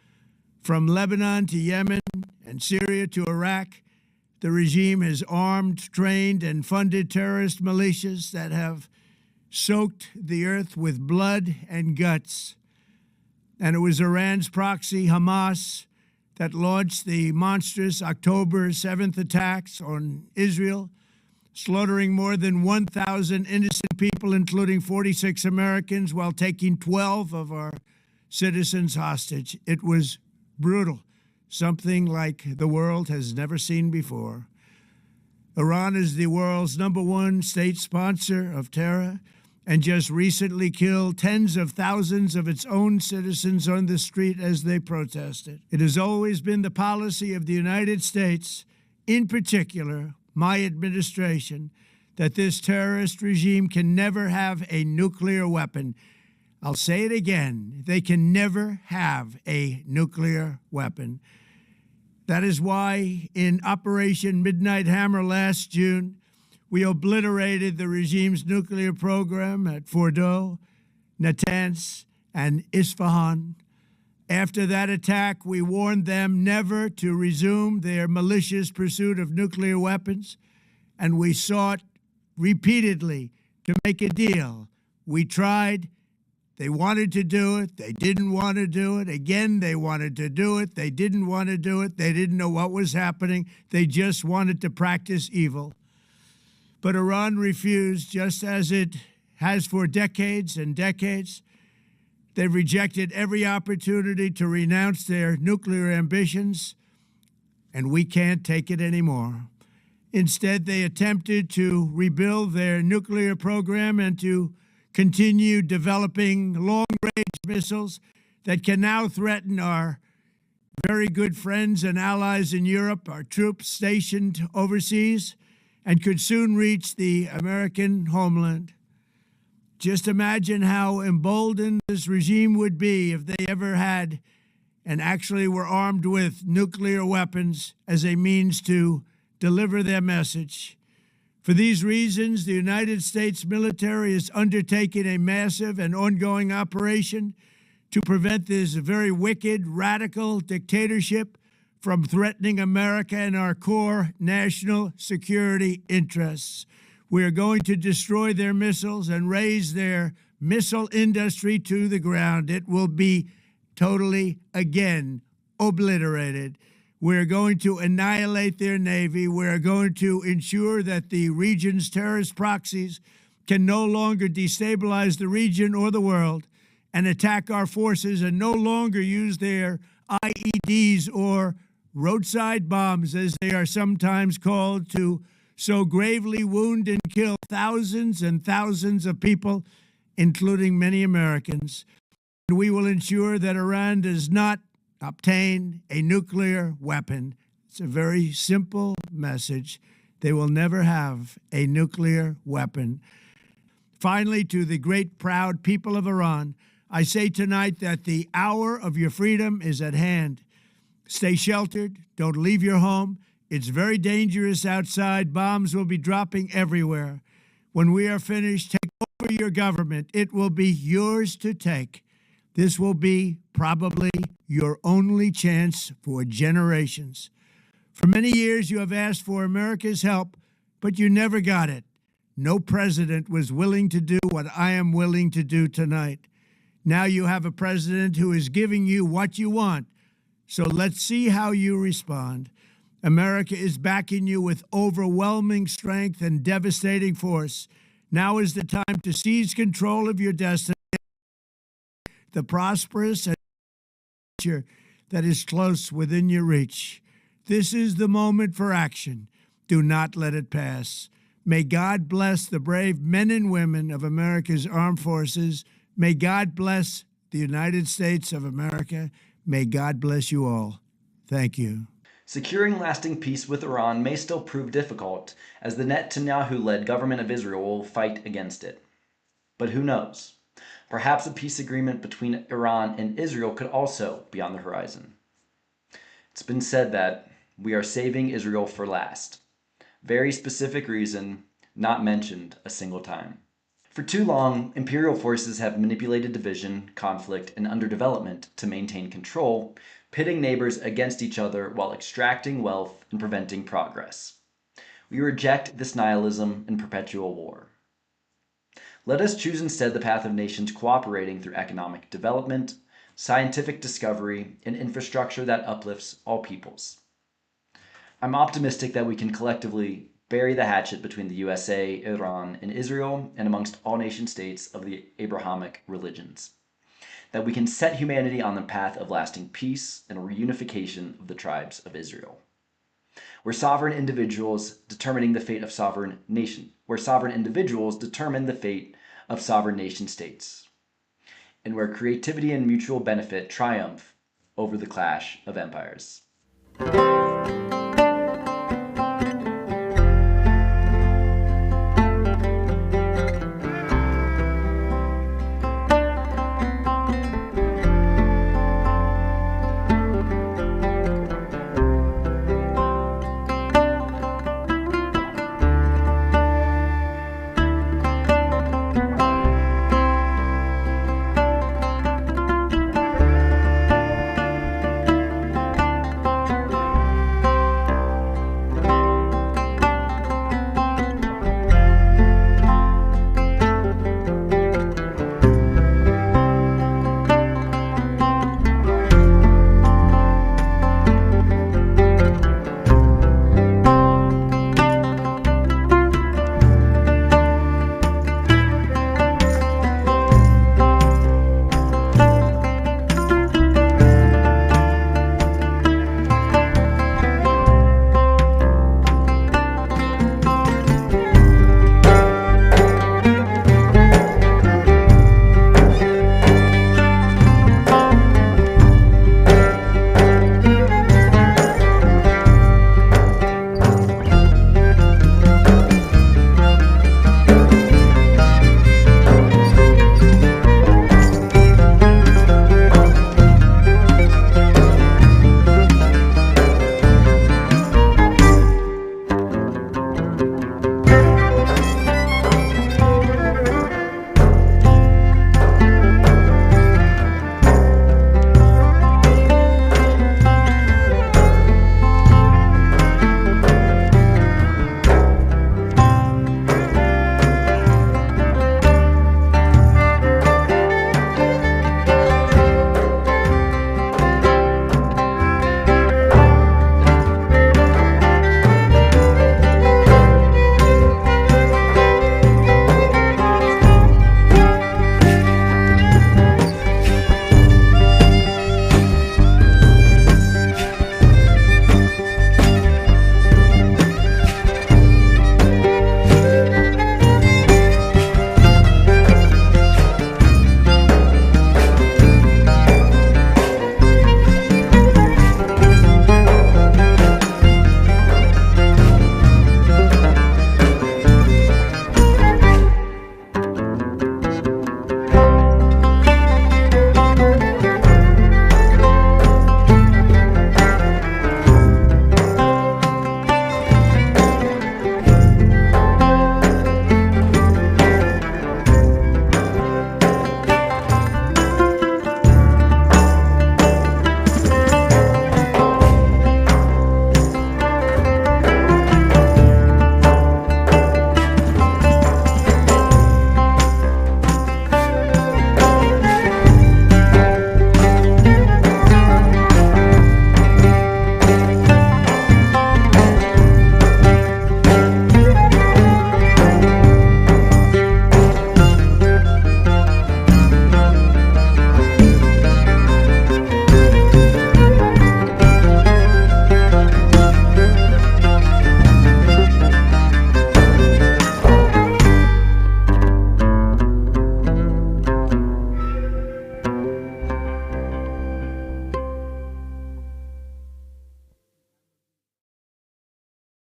From Lebanon to Yemen and Syria to Iraq, the regime has armed, trained, and funded terrorist militias that have soaked the earth with blood and guts. And it was Iran's proxy, Hamas, that launched the monstrous October 7th attacks on Israel, slaughtering more than 1,000 innocent people, including 46 Americans, while taking 12 of our citizens hostage. It was brutal, something like the world has never seen before. Iran is the world's #1 state sponsor of terror, and just recently killed tens of thousands of its own citizens on the street as they protested. It has always been the policy of the United States, in particular, my administration, that this terrorist regime can never have a nuclear weapon. I'll say it again, they can never have a nuclear weapon. That is why in Operation Midnight Hammer last June, we obliterated the regime's nuclear program at Fordow, Natanz, and Isfahan. After that attack, we warned them never to resume their malicious pursuit of nuclear weapons, and we sought repeatedly to make a deal. We tried. They wanted to do it. They didn't want to do it. Again, they wanted to do it. They didn't want to do it. They didn't know what was happening. They just wanted to practice evil. But Iran refused, just as it has for decades and decades. They've rejected every opportunity to renounce their nuclear ambitions, and we can't take it anymore. Instead, they attempted to rebuild their nuclear program and to continue developing long-range missiles that can now threaten our very good friends and allies in Europe, our troops stationed overseas, and could soon reach the American homeland. Just imagine how emboldened this regime would be if they ever had and actually were armed with nuclear weapons as a means to deliver their message. For these reasons, the United States military is undertaking a massive and ongoing operation to prevent this very wicked, radical dictatorship from threatening America and our core national security interests. We are going to destroy their missiles and raise their missile industry to the ground. It will be totally, again, obliterated. We're going to annihilate their navy. We're going to ensure that the region's terrorist proxies can no longer destabilize the region or the world and attack our forces and no longer use their IEDs or roadside bombs, as they are sometimes called, to so gravely wound and kill thousands and thousands of people, including many Americans. And we will ensure that Iran does not obtain a nuclear weapon. It's a very simple message. They will never have a nuclear weapon. Finally, to the great, proud people of Iran, I say tonight that the hour of your freedom is at hand. Stay sheltered. Don't leave your home. It's very dangerous outside. Bombs will be dropping everywhere. When we are finished, take over your government. It will be yours to take. This will be probably your only chance for generations. For many years, you have asked for America's help, but you never got it. No president was willing to do what I am willing to do tonight. Now you have a president who is giving you what you want. So let's see how you respond. America is backing you with overwhelming strength and devastating force. Now is the time to seize control of your destiny, the prosperous and future that is close within your reach. This is the moment for action. Do not let it pass. May God bless the brave men and women of America's armed forces. May God bless the United States of America. May God bless you all. Thank you. Securing lasting peace with Iran may still prove difficult, as the Netanyahu-led government of Israel will fight against it. But who knows? Perhaps a peace agreement between Iran and Israel could also be on the horizon. It's been said that we are saving Israel for last. Very specific reason, not mentioned a single time. For too long, imperial forces have manipulated division, conflict, and underdevelopment to maintain control, pitting neighbors against each other while extracting wealth and preventing progress. We reject this nihilism and perpetual war. Let us choose instead the path of nations cooperating through economic development, scientific discovery, and infrastructure that uplifts all peoples. I'm optimistic that we can collectively bury the hatchet between the USA, Iran, and Israel, and amongst all nation states of the Abrahamic religions. That we can set humanity on the path of lasting peace and reunification of the tribes of Israel. Where sovereign individuals determine the fate of sovereign nation states. And where creativity and mutual benefit triumph over the clash of empires.